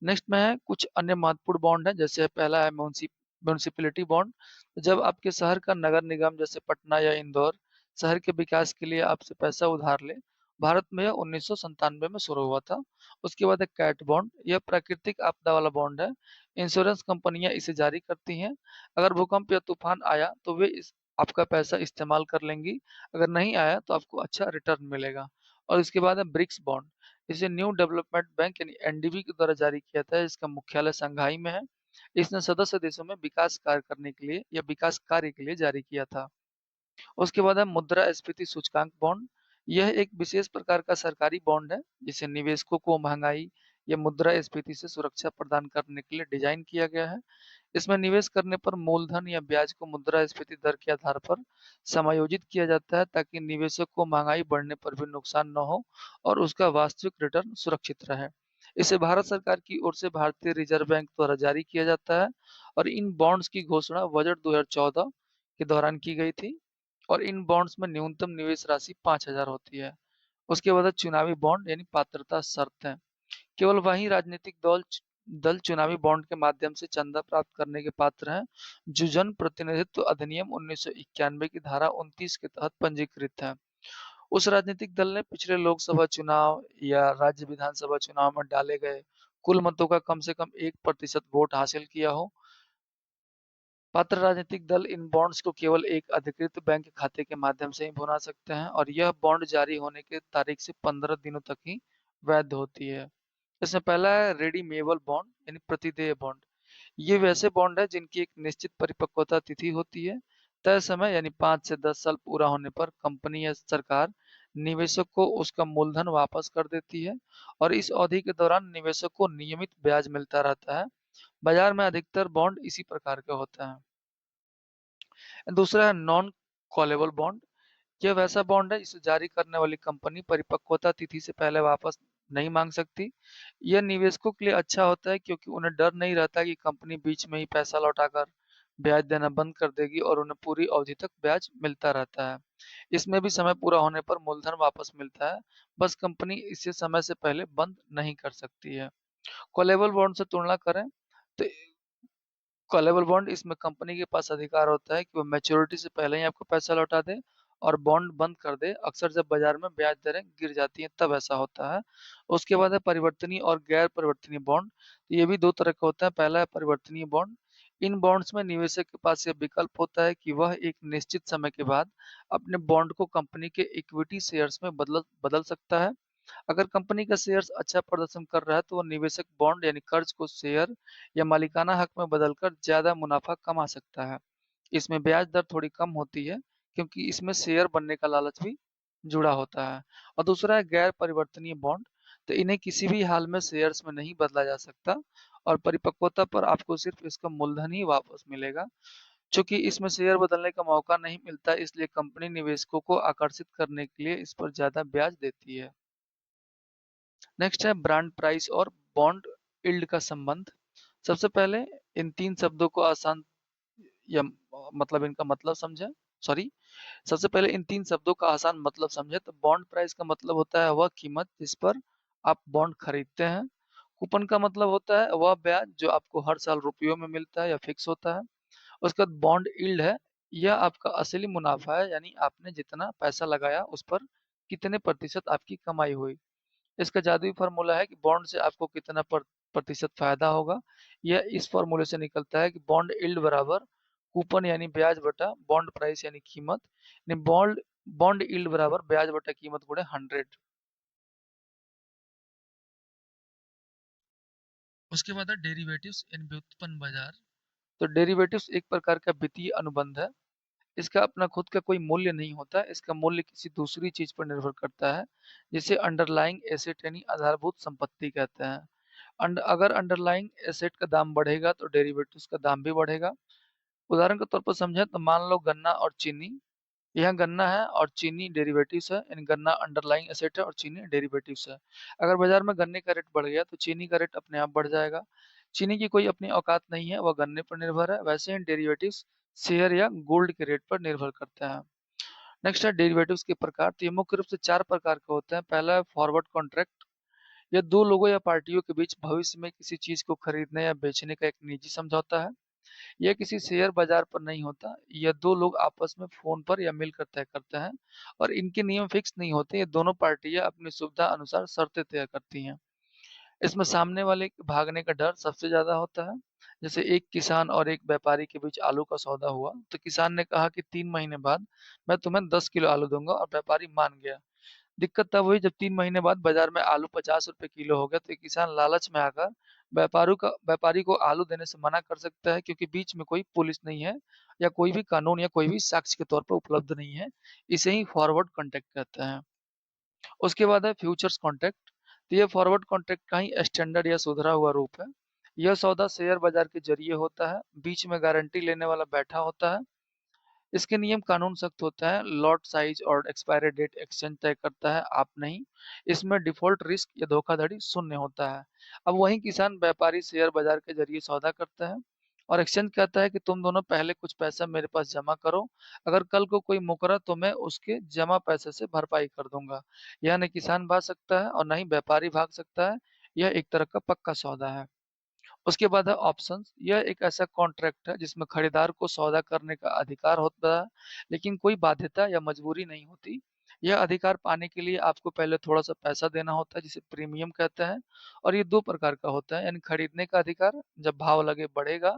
नेक्स्ट में है कुछ अन्य महत्वपूर्ण बॉन्ड है, जैसे पहला है म्यूनिसिपैलिटी बॉन्ड। जब आपके शहर का नगर निगम जैसे पटना या इंदौर शहर के विकास के लिए आपसे पैसा उधार ले। भारत में यह 1997 में शुरू हुआ था। उसके बाद है कैट बॉन्ड। यह प्राकृतिक आपदा वाला बॉन्ड है। इंश्योरेंस कंपनियां इसे जारी करती हैं। अगर भूकंप या तूफान आया तो वे इस आपका पैसा इस्तेमाल कर लेंगी। अगर नहीं आया तो आपको अच्छा रिटर्न मिलेगा। और इसके बाद है ब्रिक्स बॉन्ड। इसे न्यू डेवलपमेंट बैंक यानी एनडीबी के द्वारा जारी किया था। इसका मुख्यालय शंघाई में है। इसने सदस्य देशों में विकास कार्य करने के लिए या विकास कार्य के लिए जारी किया था। उसके बाद है मुद्रास्फीति सूचकांक बॉन्ड। यह एक विशेष प्रकार का सरकारी बॉन्ड है जिसे निवेशकों को महंगाई या मुद्रास्फीति से सुरक्षा प्रदान करने के लिए डिजाइन किया गया है। इसमें निवेश करने पर मूलधन या ब्याज को मुद्रास्फीति दर के आधार पर समायोजित किया जाता है ताकि निवेशक को महंगाई बढ़ने पर भी नुकसान न हो और उसका वास्तविक रिटर्न सुरक्षित रहे। इसे भारत सरकार की ओर से भारतीय रिजर्व बैंक द्वारा जारी किया जाता है और इन बॉन्ड्स की घोषणा बजट 2014 के दौरान की गई थी और इन बॉन्ड्स में न्यूनतम निवेश राशि 5,000 होती है। उसके बाद चुनावी बॉन्ड यानी पात्रता शर्त है। केवल वही राजनीतिक दल चुनावी बॉन्ड के माध्यम से चंदा प्राप्त करने के पात्र हैं जो जन प्रतिनिधित्व अधिनियम 1991 की धारा 29 के तहत पंजीकृत है। उस राजनीतिक दल ने पिछले लोकसभा चुनाव या राज्य विधानसभा चुनाव में डाले गए कुल मतों का कम से कम 1% वोट हासिल किया हो। पात्र राजनीतिक दल इन बॉन्ड्स को केवल एक अधिकृत बैंक खाते के माध्यम से ही भुना सकते हैं और यह बॉन्ड जारी होने के तारीख से 15 दिनों तक ही वैध होती है। इसमें पहला है रेडीमेबल बॉन्ड यानी प्रतिदेय बॉन्ड। ये वैसे बॉन्ड है जिनकी एक निश्चित परिपक्वता तिथि होती है। तय समय यानी 5 से 10 साल पूरा होने पर कंपनी या सरकार निवेशक को उसका मूलधन वापस कर देती है और इस अवधि के दौरान निवेशक को नियमित ब्याज मिलता रहता है। बाजार में अधिकतर बॉन्ड इसी प्रकार के होते हैं। दूसरा है नॉन कॉलेबल बॉन्ड। यह वैसा बॉन्ड है जिसे जारी करने वाली कंपनी परिपक्वता तिथि से पहले वापस नहीं मांग सकती। यह निवेशकों के लिए अच्छा होता है क्योंकि उन्हें डर नहीं रहता कि कंपनी बीच में ही पैसा लौटाकर ब्याज देना बंद कर देगी और उन्हें पूरी अवधि तक ब्याज मिलता रहता है। इसमें भी समय पूरा होने पर मूलधन वापस मिलता है, बस कंपनी इसे समय से पहले बंद नहीं कर सकती है। कॉलेबल बॉन्ड से तुलना करें तो कॉलेबल बॉन्ड इसमें कंपनी के पास अधिकार होता है कि वो मैच्योरिटी से पहले ही आपको पैसा लौटा दे और बॉन्ड बंद कर दे। अक्सर जब बाजार में ब्याज दरें गिर जाती हैं तब ऐसा होता है। उसके बाद है परिवर्तनीय और गैर परिवर्तनीय बॉन्ड। तो ये भी दो तरह का होता है। पहला है परिवर्तनीय बॉन्ड। इन बॉन्ड्स में निवेशक के पास ये विकल्प होता है कि वह एक निश्चित समय के बाद अपने बॉन्ड को कंपनी के इक्विटी शेयर्स में बदल बदल सकता है। अगर कंपनी का शेयर्स अच्छा प्रदर्शन कर रहा है तो वो निवेशक बॉन्ड यानी कर्ज को शेयर या मालिकाना हक में बदलकर ज्यादा मुनाफा कमा सकता है। इसमें ब्याज दर थोड़ी कम होती है क्योंकि इसमें शेयर बनने का लालच भी जुड़ा होता है। और दूसरा है गैर परिवर्तनीय बॉन्ड। तो इन्हें किसी भी हाल में शेयर्स में नहीं बदला जा सकता और परिपक्वता पर आपको सिर्फ इसका मूलधन ही वापस मिलेगा। चूंकि इसमें शेयर बदलने का मौका नहीं मिलता, इसलिए कंपनी निवेशकों को आकर्षित करने के लिए इस पर ज्यादा ब्याज देती है। नेक्स्ट है ब्रांड प्राइस और बॉन्ड यील्ड का संबंध। सबसे पहले इन तीन शब्दों को आसान या मतलब इनका मतलब समझे। सॉरी, सबसे पहले इन तीन शब्दों का आसान मतलब समझे तो बॉन्ड प्राइस का मतलब होता है वह कीमत जिस पर आप बॉन्ड खरीदते हैं। कूपन का मतलब होता है वह ब्याज जो आपको हर साल रुपयों में मिलता है या फिक्स होता है। उसके बाद बॉन्ड यील्ड है, यह आपका असली मुनाफा है, यानी आपने जितना पैसा लगाया उस पर कितने प्रतिशत आपकी कमाई हुई। इसका जादुई फार्मूला है कि बॉन्ड से आपको कितना प्रतिशत फायदा होगा। यह इस फार्मूले से निकलता है कि बॉन्ड यील्ड बराबर कूपन यानी ब्याज बटा बॉन्ड प्राइस यानी कीमत, यानी बॉन्ड बॉन्ड यील्ड बराबर ब्याज बटा कीमत गुणे 100। उसके बाद है डेरिवेटिव्स इन व्युत्पन्न बाजार। तो डेरिवेटिव्स एक प्रकार का वित्तीय अनुबंध है। इसका अपना खुद का कोई मूल्य नहीं होता, इसका मूल्य किसी दूसरी चीज पर निर्भर करता है, जिसे अंडरलाइंग एसेट यानी आधारभूत संपत्ति कहते हैं। अगर अंडरलाइंग एसेट का दाम बढ़ेगा तो डेरिवेटिव्स का दाम भी बढ़ेगा। उदाहरण के तौर पर समझें तो मान लो गन्ना और चीनी। यह गन्ना है और चीनी डेरिवेटिव्स है, यानी गन्ना अंडरलाइंग एसेट है और चीनी डेरिवेटिव्स है। अगर बाजार में गन्ने का रेट बढ़ गया तो चीनी का रेट अपने आप बढ़ जाएगा। चीनी की कोई अपनी औकात नहीं है, वह गन्ने पर निर्भर है। वैसे ही डेरिवेटिव्स शेयर या गोल्ड के रेट पर निर्भर करते हैं। नेक्स्ट है डेरिवेटिव्स के प्रकार। तो ये मुख्य रूप से चार प्रकार के होते हैं। पहला है फॉरवर्ड कॉन्ट्रैक्ट। यह दो लोगों या पार्टियों के बीच भविष्य में किसी चीज को खरीदने या बेचने का एक निजी समझौता है। यह किसी शेयर बाजार पर नहीं होता, यह दो लोग आपस में फोन पर या मिलकर तय करते हैं और इनके नियम फिक्स नहीं होते, ये दोनों पार्टियां अपनी सुविधा अनुसार शर्तें तय करती हैं। इसमें सामने वाले के भागने का डर सबसे ज्यादा होता है। जैसे एक किसान और एक व्यापारी के बीच आलू का सौदा हुआ तो किसान ने कहा कि 3 महीने बाद मैं तुम्हें 10 किलो आलू दूंगा और व्यापारी मान गया। दिक्कत तब हुई जब 3 महीने बाद बाजार में आलू 50 रुपए किलो हो गया तो किसान लालच में आकर व्यापारी को आलू देने से मना कर सकता है, क्योंकि बीच में कोई पुलिस नहीं है या कोई भी कानून या कोई भी साक्ष्य के तौर पर उपलब्ध नहीं है। इसे ही फॉरवर्ड कॉन्ट्रैक्ट कहते हैं। उसके बाद है फ्यूचर्स कॉन्ट्रैक्ट। तो ये फॉरवर्ड कॉन्ट्रैक्ट का ही स्टैंडर्ड या सुधरा हुआ रूप है। यह सौदा शेयर बाजार के जरिए होता है, बीच में गारंटी लेने वाला बैठा होता है। इसके नियम कानून सख्त होता है, लॉट साइज और एक्सपायरी डेट एक्सचेंज तय करता है, आप नहीं। इसमें डिफॉल्ट रिस्क या धोखाधड़ी शून्य होता है। अब वही किसान व्यापारी शेयर बाजार के जरिए सौदा करता है और एक्सचेंज कहता है कि तुम दोनों पहले कुछ पैसा मेरे पास जमा करो, अगर कल को कोई मुकरा तो मैं उसके जमा पैसे से भरपाई कर दूंगा। यह न किसान भाग सकता है और न ही व्यापारी भाग सकता है। यह एक तरह का पक्का सौदा है। उसके बाद है ऑप्शंस। यह एक ऐसा कॉन्ट्रैक्ट है जिसमें खरीदार को सौदा करने का अधिकार होता है, लेकिन कोई बाध्यता या मजबूरी नहीं होती। यह अधिकार पाने के लिए आपको पहले थोड़ा सा पैसा देना होता है, जिसे प्रीमियम कहते हैं। और ये दो प्रकार का होता है, यानी खरीदने का अधिकार जब भाव लगे बढ़ेगा,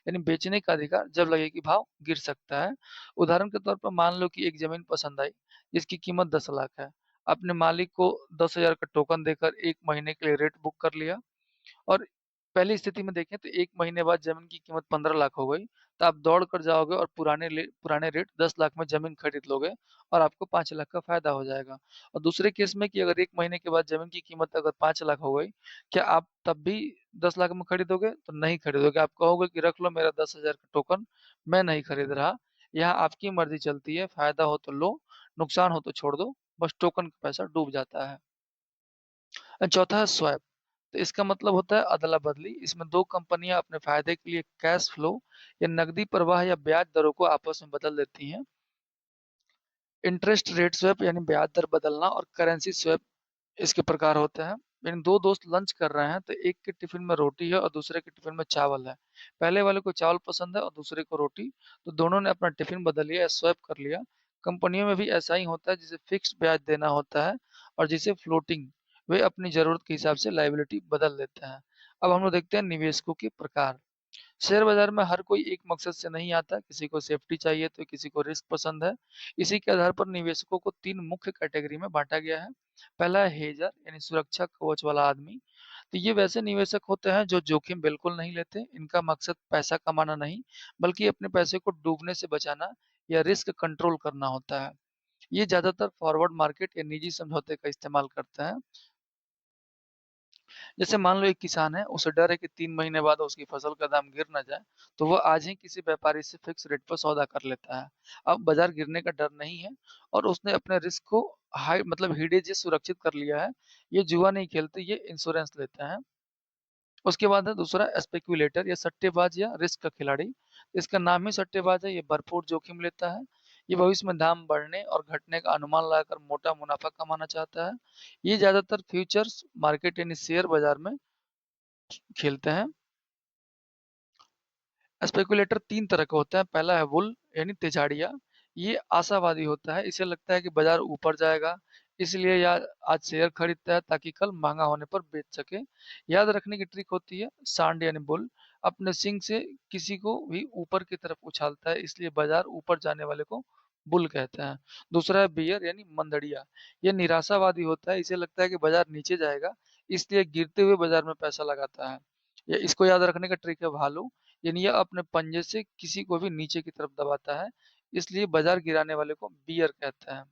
यानी बेचने का अधिकार जब लगे कि भाव गिर सकता है। उदाहरण के तौर पर मान लो कि एक जमीन पसंद आई जिसकी कीमत 10 लाख है। अपने मालिक को 10,000 का टोकन देकर 1 महीने के लिए रेट बुक कर लिया और पहली स्थिति में देखें तो 1 महीने बाद ज़मीन की कीमत 15 लाख हो गई, तो आप दौड़ कर जाओगे और पुराने रेट 10 लाख में ज़मीन खरीद लोगे और आपको 5 लाख का फ़ायदा हो जाएगा। और दूसरे केस में कि अगर 1 महीने के बाद ज़मीन की कीमत अगर 5 लाख हो गई, क्या आप तब भी 10 लाख में खरीदोगे? तो नहीं खरीदोगे, आप कहोगे कि रख लो मेरा 10,000 का टोकन, मैं नहीं खरीद रहा। यहाँ आपकी मर्ज़ी चलती है, फ़ायदा हो तो लो, नुकसान हो तो छोड़ दो, बस टोकन का पैसा डूब जाता है। चौथा है स्वैप। तो इसका मतलब होता है अदला-बदली। इसमें 2 कंपनियाँ अपने फ़ायदे के लिए कैश फ्लो या नकदी प्रवाह या ब्याज दरों को आपस में बदल देती हैं। इंटरेस्ट रेट स्वैप यानी ब्याज दर बदलना और करेंसी स्वैप इसके प्रकार होते हैं। यानी 2 दोस्त लंच कर रहे हैं तो एक के टिफ़िन में रोटी है और दूसरे के टिफ़िन में चावल है। पहले वाले को चावल पसंद है और दूसरे को रोटी, तो दोनों ने अपना टिफ़िन बदल लिया या स्वैप कर लिया। कंपनियों में भी ऐसा ही होता है, जिसे फिक्स्ड ब्याज देना होता है और जिसे फ्लोटिंग, वे अपनी ज़रूरत के हिसाब से लायबिलिटी बदल देते हैं। अब हम लोग देखते हैं निवेशकों के प्रकार। शेयर बाजार में हर कोई एक मकसद से नहीं आता, किसी को सेफ्टी चाहिए तो किसी को रिस्क पसंद है। इसी के आधार पर निवेशकों को 3 मुख्य कैटेगरी में बांटा गया है। पहला है हेजर यानी सुरक्षा कवच वाला आदमी। तो ये वैसे निवेशक होते हैं जो जोखिम बिल्कुल नहीं लेते। इनका मकसद पैसा कमाना नहीं, बल्कि अपने पैसे को डूबने से बचाना या रिस्क कंट्रोल करना होता है। ये ज्यादातर फॉरवर्ड मार्केट या निजी समझौते का इस्तेमाल करते हैं। जैसे मान लो एक किसान है, उसे डर है कि 3 महीने बाद उसकी फसल का दाम गिर ना जाए, तो वह आज ही किसी व्यापारी से फिक्स रेट पर सौदा कर लेता है। अब बाजार गिरने का डर नहीं है और उसने अपने रिस्क को हाई मतलब हिडेज सुरक्षित कर लिया है। ये जुआ नहीं खेलते, ये इंश्योरेंस लेते हैं। उसके बाद है दूसरा स्पेक्युलेटर या सट्टेबाज या रिस्क का खिलाड़ी। इसका नाम ही सट्टेबाज है, ये भरपूर जोखिम लेता है। ये भविष्य में दाम बढ़ने और घटने का अनुमान लगाकर मोटा मुनाफा कमाना चाहता है। ये ज्यादातर फ्यूचर्स मार्केट यानी शेयर बाजार में खेलते हैं। स्पेकुलेटर 3 तरह का होता है। पहला है बुल यानी तेजाड़िया। ये आशावादी होता है, इसे लगता है कि बाजार ऊपर जाएगा, इसलिए या आज शेयर खरीदता है ताकि कल महंगा होने पर बेच सके। याद रखने की ट्रिक होती है सांड यानी बुल अपने सिंग से किसी को भी ऊपर की तरफ उछालता है, इसलिए बाजार ऊपर जाने वाले को बुल कहते हैं। दूसरा है बियर यानी मंदड़िया। ये निराशावादी होता है, इसे लगता है कि बाजार नीचे जाएगा, इसलिए गिरते हुए बाजार में पैसा लगाता है। ये इसको याद रखने का ट्रिक है भालू, यानी यह अपने पंजे से किसी को भी नीचे की तरफ दबाता है, इसलिए बाजार गिराने वाले को बियर कहते हैं।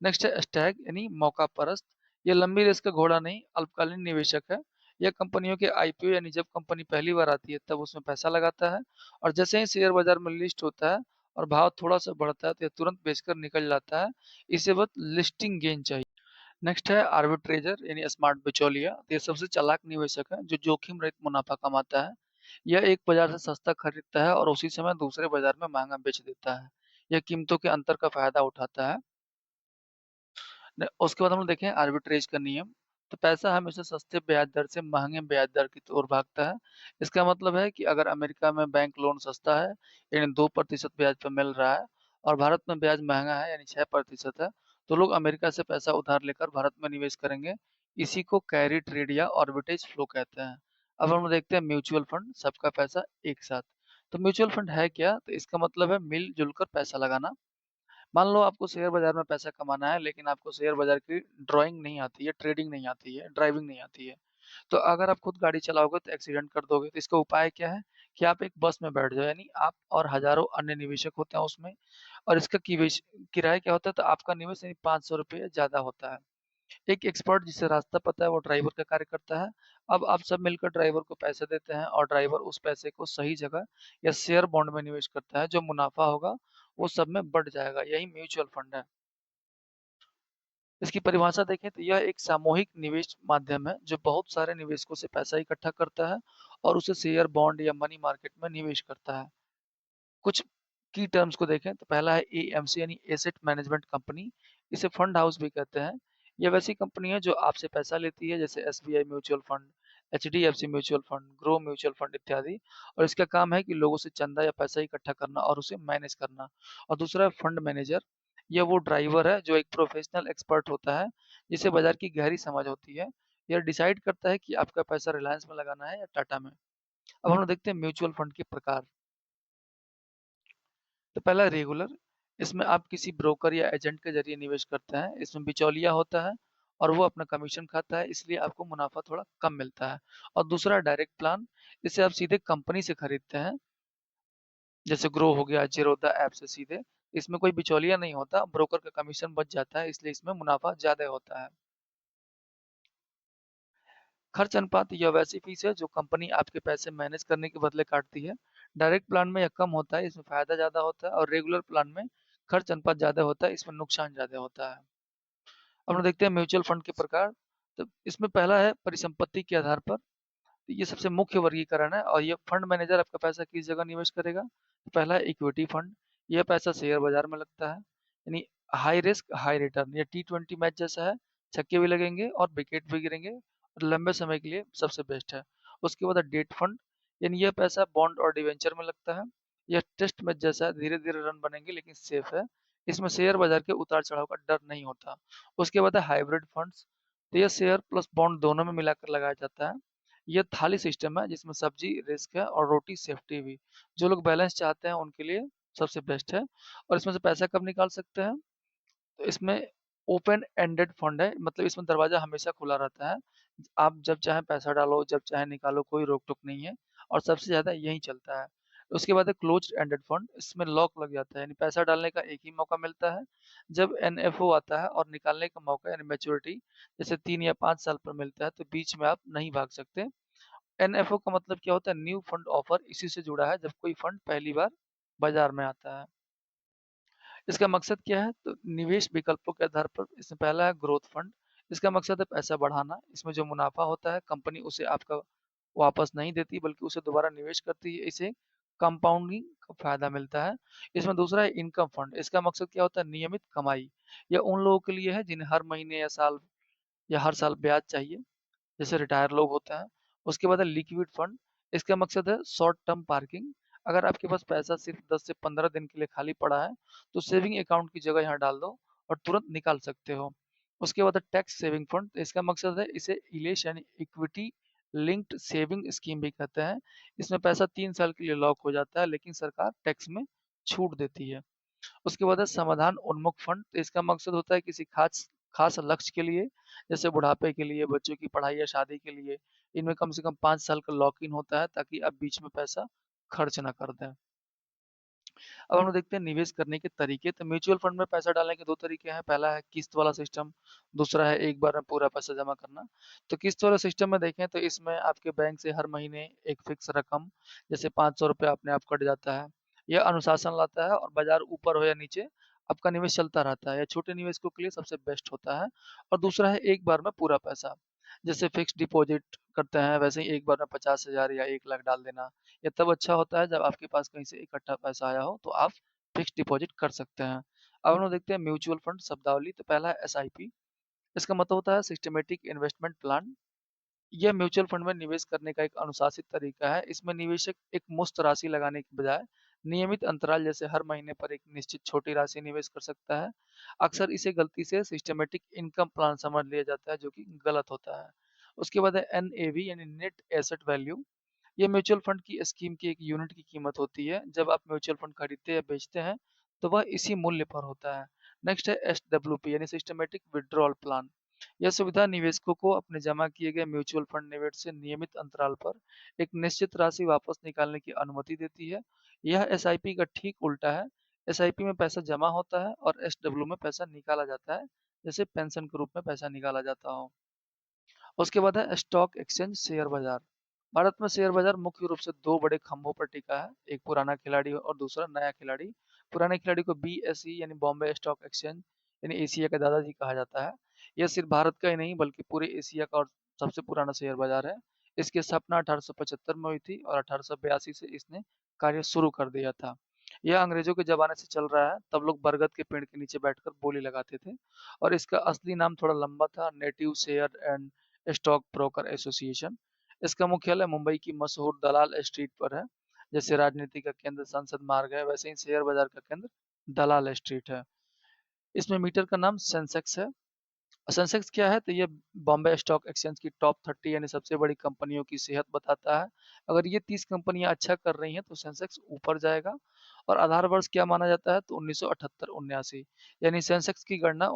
नेक्स्ट है स्टैग यानी मौका परस्त। यह लंबी रेस का घोड़ा नहीं, अल्पकालीन निवेशक है। यह कंपनियों के आईपीओ यानी जब कंपनी पहली बार आती है तब उसमें पैसा लगाता है और जैसे ही शेयर बाजार में लिस्ट होता है और भाव थोड़ा सा बढ़ता है तो यह तुरंत बेचकर निकल जाता है। इसे बस लिस्टिंग गेन चाहिए। नेक्स्ट है आर्बिट्रेजर यानी स्मार्ट बिचौलिया। ये सबसे चालाक निवेशक है जो जोखिम रहित मुनाफा कमाता है। यह एक बाजार से सस्ता खरीदता है और उसी समय दूसरे बाजार में महंगा बेच देता है। यह कीमतों के अंतर का फायदा उठाता है। उसके बाद हम लोग देखें आर्बिट्रेज का नियम। तो पैसा हमेशा सस्ते ब्याज दर से महंगे ब्याज दर की ओर भागता है। इसका मतलब है कि अगर अमेरिका में बैंक लोन सस्ता है यानी 2% ब्याज पर मिल रहा है और भारत में ब्याज महंगा है यानी 6% है, तो लोग अमेरिका से पैसा उधार लेकर भारत में निवेश करेंगे। इसी को कैरी ट्रेड या ऑर्बिटेज फ्लो कहते हैं। अब हम देखते हैं म्यूचुअल फंड, सबका पैसा एक साथ। तो म्यूचुअल फंड है क्या? तो इसका मतलब है मिलजुल कर पैसा लगाना। मान लो आपको शेयर बाजार में पैसा कमाना है, लेकिन आपको शेयर बाजार की ड्राइंग नहीं आती है, ट्रेडिंग नहीं आती है, ड्राइविंग नहीं आती है। तो अगर आप खुद गाड़ी चलाओगे तो एक्सीडेंट कर दोगे। तो इसका उपाय क्या है कि आप एक बस में बैठ जाओ, यानी आप और हजारों अन्य निवेशक होते हैं उसमें, और इसका किराया क्या होता है? तो आपका निवेश यानी 500 रुपये ज्यादा होता है। एक एक्सपर्ट जिसे रास्ता पता है वो ड्राइवर का कार्य करता है। अब आप सब मिलकर ड्राइवर को पैसे देते हैं और ड्राइवर उस पैसे को सही जगह या शेयर बॉन्ड में निवेश करता है। जो मुनाफा होगा वो सब में बढ़ जाएगा। यही म्यूचुअल फंड है। इसकी परिभाषा देखें तो यह एक सामूहिक निवेश माध्यम है जो बहुत सारे निवेशकों से पैसा इकट्ठा करता है और उसे शेयर बॉन्ड या मनी मार्केट में निवेश करता है। कुछ की टर्म्स को देखें तो पहला है एएमसी यानी एसेट मैनेजमेंट कंपनी। इसे फंड हाउस भी कहते हैं। यह वैसी कंपनी है जो आपसे पैसा लेती है, जैसे SBI mutual fund, HDFC mutual fund, grow mutual fund इत्यादि। और इसका काम है कि लोगों से चंदा या पैसा इकट्ठा करना और उसे मैनेज करना। और दूसरा है फंड मैनेजर। यह वो ड्राइवर है जो एक प्रोफेशनल एक्सपर्ट होता है, जिसे बाजार की गहरी समझ होती है। यह डिसाइड करता है कि आपका पैसा रिलायंस में लगाना है या टाटा में। अब हम लोग देखते हैं म्यूचुअल फंड के प्रकार। तो पहला रेगुलर, इसमें आप किसी ब्रोकर या एजेंट के जरिए निवेश करते हैं। इसमें बिचौलिया होता है और वो अपना कमीशन खाता है, इसलिए आपको मुनाफा थोड़ा कम मिलता है। और दूसरा डायरेक्ट प्लान, इसे आप सीधे कंपनी से खरीदते हैं, जैसे ग्रो हो गया, ज़ीरोधा ऐप से सीधे। इसमें कोई बिचौलिया नहीं होता, ब्रोकर का कमीशन बच जाता है, इसलिए इसमें मुनाफा ज़्यादा होता है। खर्च अनुपात यह वैसी फीस है जो कंपनी आपके पैसे मैनेज करने के बदले काटती है। डायरेक्ट प्लान में यह कम होता है, इसमें फ़ायदा ज़्यादा होता है, और रेगुलर प्लान में खर्च अनुपात ज़्यादा होता है, इसमें नुकसान ज़्यादा होता है। अब हम देखते हैं म्यूचुअल फंड के प्रकार। तो इसमें पहला है परिसंपत्ति के आधार पर। तो ये सबसे मुख्य वर्गीकरण है, और ये फंड मैनेजर आपका पैसा किस जगह निवेश करेगा। तो पहला है इक्विटी फंड। यह पैसा शेयर बाजार में लगता है, यानी हाई रिस्क हाई रिटर्न। ये T20 मैच जैसा है, छक्के भी लगेंगे और विकेट भी गिरेंगे, और लंबे समय के लिए सबसे बेस्ट है। उसके बाद है डेट फंड, यानी यह पैसा बॉन्ड और डिवेंचर में लगता है। यह टेस्ट मैच जैसा है, धीरे धीरे रन बनेंगे लेकिन सेफ है। इसमें शेयर बाजार के उतार चढ़ाव का डर नहीं होता। उसके बाद है हाइब्रिड फंड्स। तो यह शेयर प्लस बॉन्ड दोनों में मिलाकर लगाया जाता है। ये थाली सिस्टम है जिसमें सब्जी रिस्क है और रोटी सेफ्टी भी। जो लोग बैलेंस चाहते हैं उनके लिए सबसे बेस्ट है। और इसमें से पैसा कब निकाल सकते हैं, तो इसमें ओपन एंडेड फंड है, मतलब इसमें दरवाजा हमेशा खुला रहता है। आप जब चाहें पैसा डालो, जब चाहें निकालो, कोई रोक टोक नहीं है, और सबसे ज्यादा यही चलता है। उसके बाद है क्लोज्ड एंडेड फंड। इसमें लॉक लग जाता है, यानी पैसा डालने का एक ही मौका मिलता है। जब NFO आता है और निकालने का मौका यानी मैच्योरिटी जैसे 3 या 5 साल पर मिलता है, तो बीच में आप नहीं भाग सकते। NFO का मतलब क्या होता है, न्यू फंड ऑफर, इसी से जुड़ा है जब कोई फंड पहली बार बाजार में आता है। इसका मकसद क्या है, तो निवेश विकल्पों के आधार पर इसमें पहला है ग्रोथ फंड। इसका मकसद है पैसा बढ़ाना। इसमें जो मुनाफा होता है कंपनी उसे आपका वापस नहीं देती, बल्कि उसे दोबारा निवेश करती है, इसे कंपाउंडिंग का फायदा मिलता है। इसमें दूसरा है इनकम फंड। इसका मकसद क्या होता है, नियमित कमाई। यह उन लोगों के लिए है जिन्हें हर महीने या साल या हर साल ब्याज चाहिए, जैसे रिटायर लोग होते हैं। उसके बाद है लिक्विड फंड। इसका मकसद है शॉर्ट टर्म पार्किंग। अगर आपके पास पैसा सिर्फ 10 से 15 दिन के लिए खाली पड़ा है, तो सेविंग अकाउंट की जगह यहाँ डाल दो और तुरंत निकाल सकते हो। उसके बाद है टैक्स सेविंग फंड। इसका मकसद है, इसे इलेश यानी इक्विटी लिंक्ड सेविंग स्कीम भी कहते हैं। इसमें पैसा 3 साल के लिए लॉक हो जाता है, लेकिन सरकार टैक्स में छूट देती है। उसके बाद है समाधान उन्मुख फंड। तो इसका मकसद होता है किसी खास खास लक्ष्य के लिए, जैसे बुढ़ापे के लिए, बच्चों की पढ़ाई या शादी के लिए। इनमें कम से कम 5 साल का लॉक इन होता है, ताकि आप बीच में पैसा खर्च ना कर दें। अब हम लोग देखते हैं निवेश करने के तरीके। तो म्यूचुअल फंड में पैसा डालने के दो तरीके हैं। पहला है किस्त वाला सिस्टम, दूसरा है एक बार में पूरा पैसा जमा करना। तो किस्त वाला सिस्टम में देखें तो इसमें आपके बैंक से हर महीने एक फिक्स रकम, जैसे 500 रुपये अपने आप कट जाता है। यह अनुशासन लाता है, और बाजार ऊपर हो या नीचे आपका निवेश चलता रहता है। यह छोटे निवेशकों के लिए सबसे बेस्ट होता है। और दूसरा है एक बार में पूरा पैसा, जैसे फिक्स डिपॉजिट करते हैं वैसे ही एक बार में 50,000 या 1 लाख डाल देना। ये तब अच्छा होता है जब आपके पास कहीं से इकट्ठा पैसा आया हो, तो आप फिक्स डिपॉजिट कर सकते हैं। अब हम लोग देखते हैं म्यूचुअल फंड शब्दावली। तो पहला है SIP। इसका मतलब होता है सिस्टमेटिक इन्वेस्टमेंट प्लान। यह म्यूचुअल फंड में निवेश करने का एक अनुशासित तरीका है। इसमें निवेशक एक मुश्त राशि लगाने के बजाय नियमित अंतराल, जैसे हर महीने पर एक निश्चित छोटी राशि निवेश कर सकता है। अक्सर इसे गलती से सिस्टमेटिक इनकम प्लान समझ लिया जाता है, जो कि गलत होता है। उसके बाद है NAV यानी नेट एसेट वैल्यू। ये म्यूचुअल फंड की स्कीम की एक यूनिट की कीमत होती है। जब आप म्यूचुअल फंड खरीदते या बेचते हैं, तो वह इसी मूल्य पर होता है। नेक्स्ट है SWP यानी सिस्टमेटिक विड्रॉल प्लान। यह सुविधा निवेशकों को अपने जमा किए गए म्यूचुअल फंड निवेश से नियमित अंतराल पर एक निश्चित राशि वापस निकालने की अनुमति देती है। यह SIP का ठीक उल्टा है। SIP में पैसा जमा होता है और SW में पैसा निकाला जाता है, जैसे पेंशन के रूप में पैसा निकाला जाता हो। उसके बाद है स्टॉक एक्सचेंज शेयर बाजार। भारत में शेयर बाजार मुख्य रूप से दो बड़े खंभों पर टिका है, एक पुराना खिलाड़ी और दूसरा नया खिलाड़ी। पुराने खिलाड़ी को BSE यानी बॉम्बे स्टॉक एक्सचेंज यानी एशिया का दादाजी कहा जाता है। यह सिर्फ भारत का ही नहीं बल्कि पूरे एशिया का और सबसे पुराना शेयर बाजार है। इसकी स्थापना 1875 में हुई थी, और 1882 से इसने कार्य शुरू कर दिया था। यह अंग्रेजों के जमाने से चल रहा है। तब लोग बरगद के पेड़ के नीचे बैठकर बोली लगाते थे। और इसका असली नाम थोड़ा लंबा था, native share and stock broker association. इसका मुख्यालय मुंबई की मशहूर दलाल स्ट्रीट पर है। जैसे राजनीति का केंद्र संसद मार्ग है, वैसे ही शेयर बाजार का केंद्र दलाल स्ट्रीट है। इसमें मीटर का नाम सेंसेक्स है। सेंसेक्स क्या है, तो ये बॉम्बे स्टॉक एक्सचेंज की टॉप 30 यानी सबसे बड़ी कंपनियों की सेहत बताता है। अगर ये 30 कंपनियां अच्छा कर रही हैं, तो सेंसेक्स ऊपर जाएगा। और आधार वर्ष क्या माना जाता है, तो 1978-79, यानी सेंसेक्स की गणना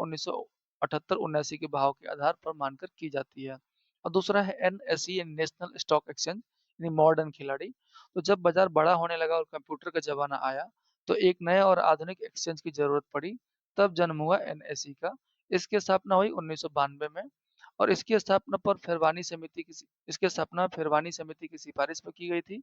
78-79 के भाव के आधार पर मानकर की जाती है। और दूसरा है एनएसई, नेशनल स्टॉक एक्सचेंज, यानी मॉडर्न खिलाड़ी। तो जब बाजार बड़ा होने लगा और कंप्यूटर का जमाना आया, तो एक नए और आधुनिक एक्सचेंज की जरूरत पड़ी। तब जन्म हुआ एनएसई का। इसकी स्थापना हुई 1992 में, और इसकी स्थापना फिरवानी समिति की सिफारिश पर की गई थी।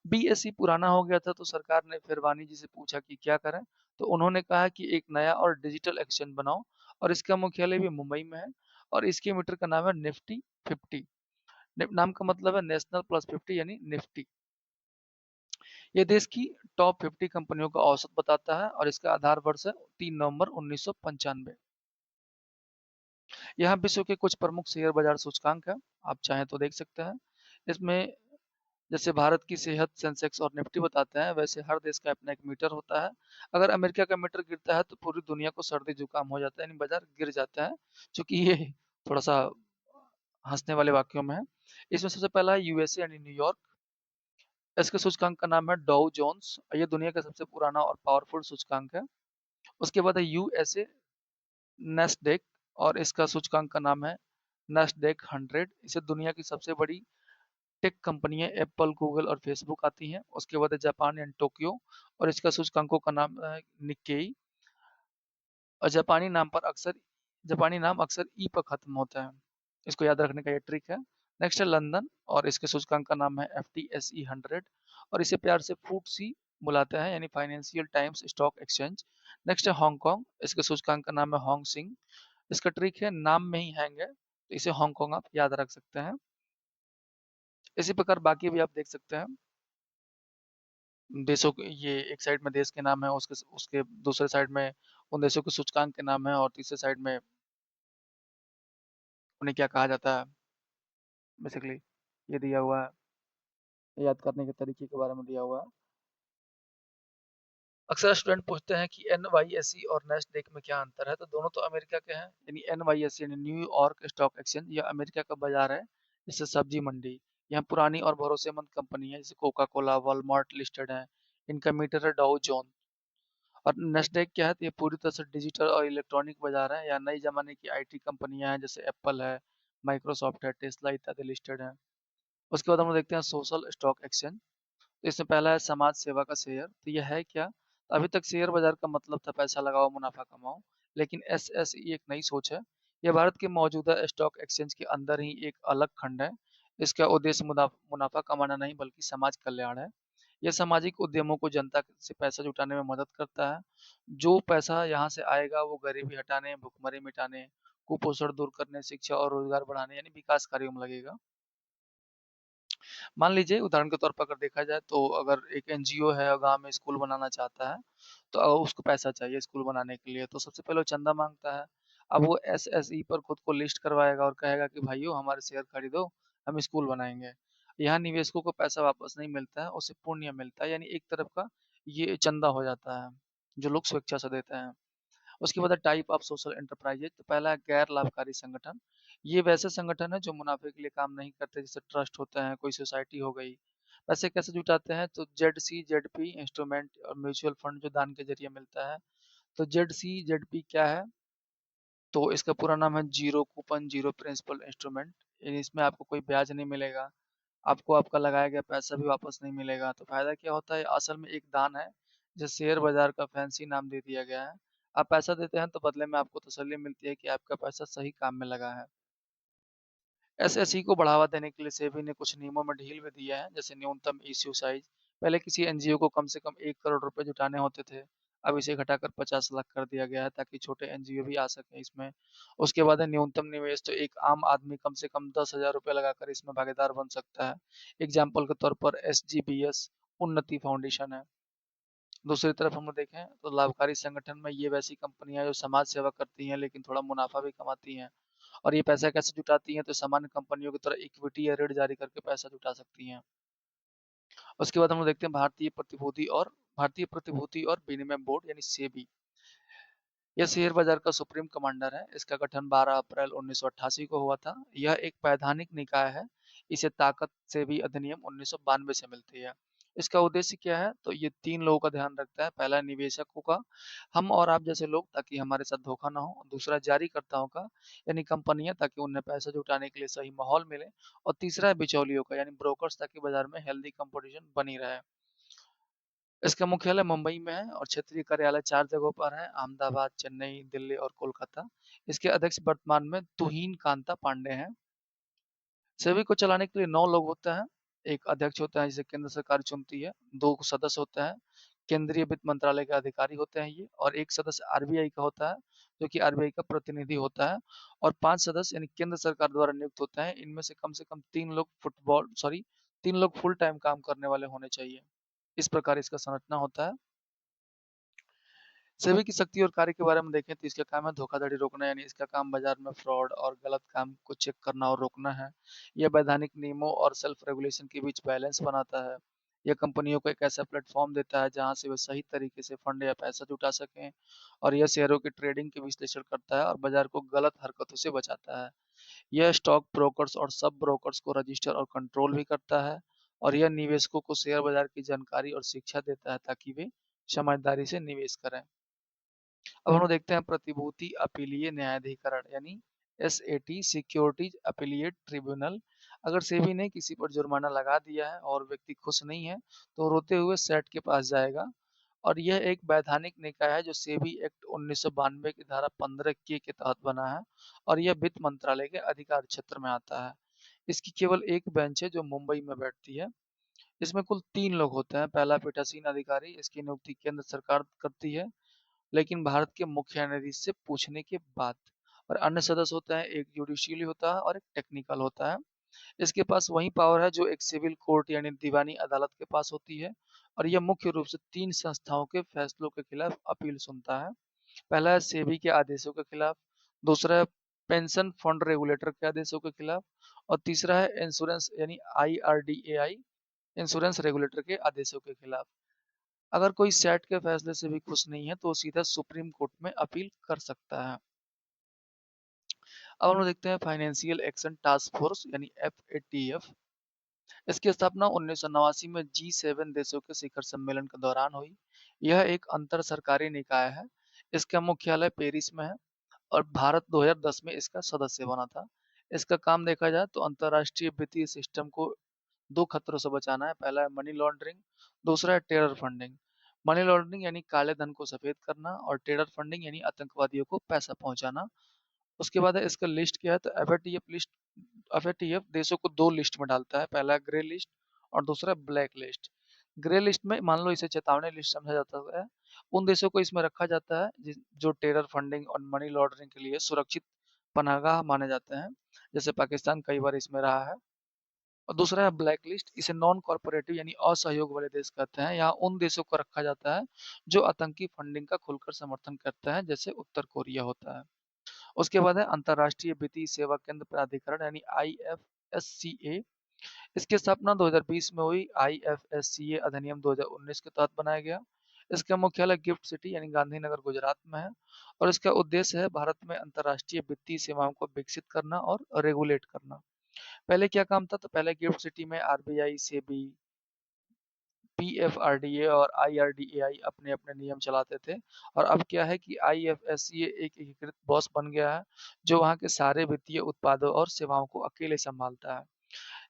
बीएसई पुराना हो गया था, तो सरकार ने फिरवानी जी से पूछा कि क्या करें। तो उन्होंने कहा कि एक नया और डिजिटल एक्सचेंज बनाओ, और इसका मुख्यालय भी मुंबई में है। और इसके मीटर का नाम है निफ्टी 50। नाम का मतलब है नेशनल प्लस 50, यानी निफ्टी। ये देश की टॉप 50 कंपनियों का औसत बताता है, और इसका आधार वर्ष है 3 नवंबर 1995। यहाँ विश्व के कुछ प्रमुख शेयर बाजार सूचकांक है, आप चाहें तो देख सकते हैं। इसमें जैसे भारत की सेहत, सेंसेक्स और निफ्टी बताते हैं, वैसे हर देश का अपना एक मीटर होता है। अगर अमेरिका का मीटर गिरता है तो पूरी दुनिया को सर्दी जुकाम हो जाता है, यानी बाजार गिर जाता है। क्योंकि ये थोड़ा सा हंसने वाले वाक्यों में है। इसमें सबसे पहला है यूएसए, यानी न्यूयॉर्क। इसके सूचकांक का नाम है डाउ जोन्स। ये दुनिया का सबसे पुराना और पावरफुल सूचकांक है। उसके बाद है यूएसए नेस्डेक, और इसका सूचकांक का नाम है नेस्डेक 100। इसे दुनिया की सबसे बड़ी टेक कंपनियां एप्पल, गूगल और फेसबुक आती हैं। उसके बाद है जापान एंड टोक्यो, और इसका सूचकांकों का नाम है निक्केई। और जापानी नाम अक्सर ई पर खत्म होता है। इसको याद रखने का ये ट्रिक है। नेक्स्ट है लंदन, और इसके सूचकांक का नाम है FTSE 100, और इसे प्यार से फूट सी बुलाते हैं, यानी financial times stock exchange. Next है हांगकांग, इसके सूचकांक का नाम है होंग सिंह। इसका ट्रिक है, नाम में ही हैंग है, तो इसे हांगकांग आप याद रख सकते हैं। इसी प्रकार बाकी भी आप देख सकते हैं। देशों के, ये एक साइड में देश के नाम है, उसके उसके दूसरे साइड में उन देशों के सूचकांक के नाम है, और तीसरे साइड में उन्हें क्या कहा जाता है, बेसिकली ये दिया हुआ है। याद करने के तरीके के बारे में दिया हुआ है। अक्सर स्टूडेंट पूछते हैं कि NYSE और नेस्डेक में क्या अंतर है। तो दोनों तो अमेरिका के हैं, यानी NYSE यानी न्यूयॉर्क स्टॉक एक्सचेंज, यह अमेरिका का बाजार है। जैसे सब्जी मंडी, यहाँ पुरानी और भरोसेमंद कंपनी है, जैसे कोका कोला, वॉलमार्ट लिस्टेड है। इनका मीटर है डाउ जोन। और नेस्डेक क्या है, तो ये पूरी तरह से डिजिटल और इलेक्ट्रॉनिक बाजार है। यहाँ नई जमाने की IT कंपनियां हैं, जैसे एप्पल है, माइक्रोसॉफ्ट है, टेस्ला इत्यादि लिस्टेड है। उसके बाद हम लोग देखते हैं सोशल स्टॉक एक्सचेंज। तो इसमें पहला है समाज सेवा का शेयर। तो यह है क्या, तो अभी तक शेयर बाजार का मतलब था पैसा लगाओ मुनाफा कमाओ, लेकिन SSE एक नई सोच है। यह भारत के मौजूदा स्टॉक एक्सचेंज के अंदर ही एक अलग खंड है। इसका उद्देश्य मुनाफा कमाना नहीं, बल्कि समाज कल्याण है। यह सामाजिक उद्यमों को जनता से पैसा जुटाने में मदद करता है। जो पैसा यहाँ से आएगा वो गरीबी हटाने, भुखमरी मिटाने, कुपोषण दूर करने, शिक्षा और रोजगार बढ़ाने, यानी विकास कार्यों में लगेगा। मान लीजिए उदाहरण के तौर पर अगर देखा जाए, तो अगर एक एनजीओ है और गांव में स्कूल बनाना चाहता है, तो उसको पैसा चाहिए स्कूल बनाने के लिए, तो सबसे पहले वो चंदा मांगता है। अब वो SSE पर खुद को लिस्ट करवाएगा और कहेगा कि भाइयों हमारे शेयर खरीदो, हम स्कूल बनाएंगे। यहाँ निवेशकों को पैसा वापस नहीं मिलता है, उसे पुण्य मिलता है, यानी एक तरफ का ये चंदा हो जाता है जो लोग स्वेच्छा से देते हैं। उसके बाद टाइप ऑफ सोशल एंटरप्राइजेज। तो पहला है गैर लाभकारी संगठन। ये वैसे संगठन है जो मुनाफे के लिए काम नहीं करते, जैसे ट्रस्ट होते हैं, कोई सोसाइटी हो गई। पैसे कैसे जुटाते हैं, तो ZC ZP इंस्ट्रूमेंट और म्यूचुअल फंड जो दान के जरिए मिलता है। तो ZC ZP क्या है, तो इसका पूरा नाम है zero coupon zero principal instrument. इसमें आपको कोई ब्याज नहीं मिलेगा, आपको आपका लगाया गया पैसा भी वापस नहीं मिलेगा। तो फायदा क्या होता है, असल में एक दान है, जो शेयर बाजार का फैंसी नाम दे दिया गया है। आप पैसा देते हैं तो बदले में आपको तसल्ली मिलती है कि आपका पैसा सही काम में लगा है। SSE को बढ़ावा देने के लिए सेबी ने कुछ नियमों में ढील भी दिया है, जैसे न्यूनतम इश्यू साइज। पहले किसी एनजीओ को कम से कम 1 करोड़ रुपए जुटाने होते थे, अब इसे घटाकर 50 लाख कर दिया गया है, ताकि छोटे एनजीओ भी आ सकें इसमें। उसके बाद है न्यूनतम निवेश। तो एक आम आदमी कम से कम 10,000 रुपये लगाकर इसमें भागीदार बन सकता है। एग्जाम्पल के तौर पर SGBS उन्नति फाउंडेशन है। दूसरी तरफ हम देखें तो लाभकारी संगठन में ये वैसी कंपनियां जो समाज सेवा करती हैं, लेकिन थोड़ा मुनाफा भी कमाती हैं। और ये पैसा कैसे जुटाती हैं, तो सामान्य कंपनियों की तरह इक्विटी या ऋण जारी करके पैसा जुटा सकती हैं। उसके बाद हम लोग देखते हैं भारतीय प्रतिभूति और विनिमय बोर्ड, यानी सेबी। यह शेयर बाजार का सुप्रीम कमांडर है। इसका गठन 12 अप्रैल 1988 को हुआ था। यह एक वैधानिक निकाय है। इसे ताकत सेबी अधिनियम 1992 से मिलती है। इसका उद्देश्य क्या है? तो ये 3 लोगों का ध्यान रखता है। पहला निवेशकों का, हम और आप जैसे लोग ताकि हमारे साथ धोखा ना हो। दूसरा जारीकर्ताओं का, यानी कंपनियाँ ताकि उन्हें पैसा जुटाने के लिए सही माहौल मिले। और तीसरा है बिचौलियों का, यानी ब्रोकर्स ताकि बाजार में हेल्दी कंपटीशन बनी रहे। इसका मुख्यालय मुंबई में है और क्षेत्रीय कार्यालय 4 जगहों पर है, अहमदाबाद, चेन्नई, दिल्ली और कोलकाता। इसके अध्यक्ष वर्तमान में तुहीन कांता पांडे हैं। सेबी को चलाने के लिए 9 लोग होते हैं। एक अध्यक्ष होता है जिसे केंद्र सरकार चुनती है, 2 सदस्य होते हैं, केंद्रीय वित्त मंत्रालय के अधिकारी होते हैं ये, और 1 सदस्य आरबीआई का होता है, जो कि आरबीआई का प्रतिनिधि होता है, और 5 सदस्य यानी केंद्र सरकार द्वारा नियुक्त होते हैं। इनमें से कम 3 लोग फुल टाइम काम करने वाले होने चाहिए। इस प्रकार इसका संरचना होता है। सेबी की शक्ति और कार्य के बारे में देखें तो इसका काम है धोखाधड़ी रोकना, यानी इसका काम बाजार में फ्रॉड और गलत काम को चेक करना और रोकना है। यह वैधानिक नियमों और सेल्फ रेगुलेशन के बीच बैलेंस बनाता है। यह कंपनियों को एक ऐसा प्लेटफॉर्म देता है जहां से वे सही तरीके से फंड या पैसा जुटा सकें, और यह शेयरों की ट्रेडिंग के विश्लेषण करता है और बाजार को गलत हरकतों से बचाता है। यह स्टॉक ब्रोकर्स और सब ब्रोकर्स को रजिस्टर और कंट्रोल भी करता है, और यह निवेशकों को शेयर बाजार की जानकारी और शिक्षा देता है ताकि वे समझदारी से निवेश करें। अब हम लोग देखते हैं प्रतिभूति अपीलीय न्यायाधिकरण, यानी एसएटी, सिक्योरिटीज अपीलिएट ट्रिब्यूनल। अगर सेबी ने किसी पर जुर्माना लगा दिया है और व्यक्ति खुश नहीं है तो रोते हुए सेट के पास जाएगा। और यह एक वैधानिक निकाय है जो सेबी एक्ट 1992 की धारा 15 के तहत बना है, और यह वित्त मंत्रालय के अधिकार क्षेत्र में आता है। इसकी केवल एक बेंच है जो मुंबई में बैठती है। इसमें कुल 3 लोग होते हैं। पहला पीठासीन अधिकारी, इसकी नियुक्ति केंद्र सरकार करती है, लेकिन भारत के मुख्य न्यायाधीश से पूछने के बाद। और अन्य सदस्य होता है, एक जुडिशियली होता है और एक टेक्निकल होता है। इसके पास वही पावर है जो एक सिविल कोर्ट यानी दीवानी अदालत के पास होती है, और यह मुख्य रूप से 3 संस्थाओं के फैसलों के खिलाफ अपील सुनता है। पहला है सेबी के आदेशों के खिलाफ, दूसरा है पेंशन फंड रेगुलेटर के आदेशों के खिलाफ, और तीसरा है इंश्योरेंस यानी IRDAI, इंश्योरेंस रेगुलेटर के आदेशों के खिलाफ। अगर कोई सेट के फैसले से भी खुश नहीं है तो वो सीधा सुप्रीम कोर्ट में अपील कर सकता है। अब हम लोग देखते हैं फाइनेंशियल एक्शन टास्क फोर्स यानी FATF। इसकी स्थापना 1989 में G7 देशों के शिखर सम्मेलन के दौरान हुई। यह एक अंतर सरकारी निकाय है। इसका मुख्यालय पेरिस में है, और भारत 2010 में इसका सदस्य बना था। इसका काम देखा जाए तो अंतर्राष्ट्रीय वित्तीय सिस्टम को 2 खतरों से बचाना है। पहला है मनी लॉन्ड्रिंग, दूसरा है टेरर फंडिंग। मनी लॉन्ड्रिंग यानी काले धन को सफेद करना, और टेरर फंडिंग यानी आतंकवादियों को पैसा पहुंचाना। उसके बाद है इसका लिस्ट क्या है, तो एफएटीएफ देशों को 2 लिस्ट में डालता है। पहला है ग्रे लिस्ट और दूसरा ब्लैक लिस्ट। ग्रे लिस्ट में मान लो इसे चेतावनी लिस्ट समझा जाता है। उन देशों को इसमें रखा जाता है जो टेरर फंडिंग और मनी लॉन्ड्रिंग के लिए सुरक्षित पनाहगाह माने जाते हैं, जैसे पाकिस्तान कई बार इसमें रहा है। और दूसरा है ब्लैक लिस्ट, इसे नॉन कॉर्पोरेटिव यानी असहयोग वाले देश कहते हैं। यहाँ उन देशों को रखा जाता है जो आतंकी फंडिंग का खुलकर समर्थन करते हैं, जैसे उत्तर कोरिया होता है। उसके बाद है अंतर्राष्ट्रीय वित्तीय सेवा केंद्र प्राधिकरण यानी IFSCA। इसकी स्थापना 2020 में हुई। IFSCA अधिनियम 2019 के तहत बनाया गया। इसका मुख्यालय गिफ्ट सिटी यानी गांधीनगर गुजरात में है, और इसका उद्देश्य है भारत में अंतर्राष्ट्रीय वित्तीय सेवाओं को विकसित करना और रेगुलेट करना। पहले क्या काम था, तो पहले गिफ्ट सिटी में आरबीआई, सेबी, PFRDA और IRDAI अपने अपने नियम चलाते थे। और अब क्या है कि IFSCA एक एकीकृत बॉस बन गया है जो वहाँ के सारे वित्तीय उत्पादों और सेवाओं को अकेले संभालता है।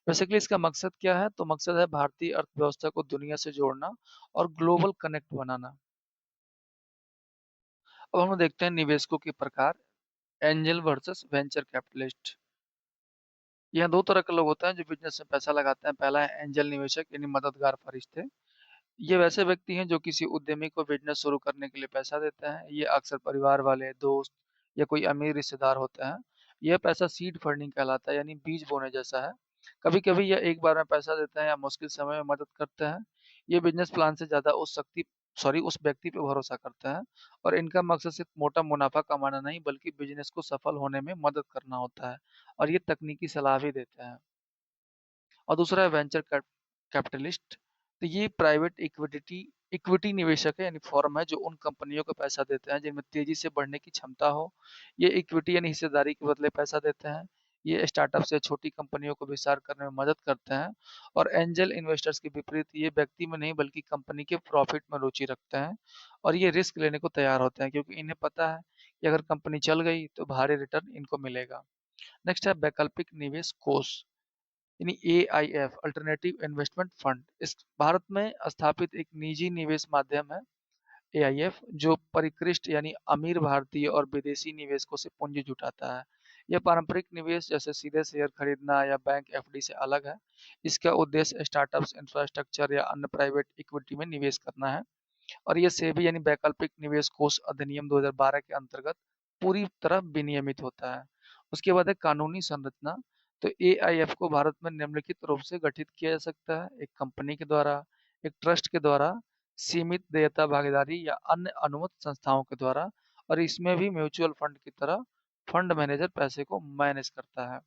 बेसिकली इसका मकसद क्या है, तो मकसद है भारतीय अर्थव्यवस्था को दुनिया से जोड़ना और ग्लोबल कनेक्ट बनाना। अब हम लोग देखते हैं निवेशकों के प्रकार, एंजल वर्सेस वेंचर कैपिटलिस्ट। यहाँ 2 तरह के लोग होते हैं जो बिजनेस में पैसा लगाते हैं। पहला है एंजल निवेशक यानी मददगार फरिश्ते। ये वैसे व्यक्ति हैं जो किसी उद्यमी को बिजनेस शुरू करने के लिए पैसा देते हैं। ये अक्सर परिवार वाले, दोस्त या कोई अमीर रिश्तेदार होते हैं। यह पैसा सीड फंडिंग कहलाता है, यानी बीज बोने जैसा है। कभी कभी यह एक बार में पैसा देते हैं या मुश्किल समय में मदद करते हैं। ये बिजनेस प्लान से ज्यादा उस व्यक्ति पे भरोसा करते हैं, और इनका मकसद सिर्फ मोटा मुनाफा कमाना नहीं बल्कि बिजनेस को सफल होने में मदद करना होता है, और ये तकनीकी सलाह भी देते हैं। और दूसरा है वेंचर कैपिटलिस्ट। तो ये प्राइवेट इक्विटी निवेशक है, यानी फर्म है जो उन कंपनियों को पैसा देते हैं जिनमें तेजी से बढ़ने की क्षमता हो। ये इक्विटी यानी हिस्सेदारी के बदले पैसा देते हैं। ये स्टार्टअप्स या छोटी कंपनियों को विस्तार करने में मदद करते हैं। और एंजल इन्वेस्टर्स के विपरीत ये व्यक्ति में नहीं बल्कि कंपनी के प्रॉफिट में रुचि रखते हैं, और ये रिस्क लेने को तैयार होते हैं क्योंकि इन्हें पता है कि अगर कंपनी चल गई तो भारी रिटर्न इनको मिलेगा। नेक्स्ट है वैकल्पिक निवेश कोष, यानी AIF, अल्टरनेटिव इन्वेस्टमेंट फंड। इस भारत में स्थापित एक निजी निवेश माध्यम है AIF, जो परिष्कृत यानी अमीर भारतीय और विदेशी निवेशकों से पूंजी जुटाता है। यह पारंपरिक निवेश जैसे सीधे शेयर खरीदना या बैंक FD से अलग है। इसका उद्देश्य स्टार्टअप्स, इंफ्रास्ट्रक्चर या अन्य प्राइवेट इक्विटी में निवेश करना है। और ये सेबी यानी वैकल्पिक निवेश कोष अधिनियम 2012 के अंतर्गत पूरी तरह विनियमित होता है। उसके बाद है कानूनी संरचना। तो AIF को भारत में निम्नलिखित रूप से गठित किया जा सकता है: एक कंपनी के द्वारा, एक ट्रस्ट के द्वारा, सीमित देयता भागीदारी या अन्य अनुमत संस्थाओं के द्वारा, और इसमें भी म्यूचुअल फंड की तरह फंड मैनेजर पैसे को मैनेज करता है।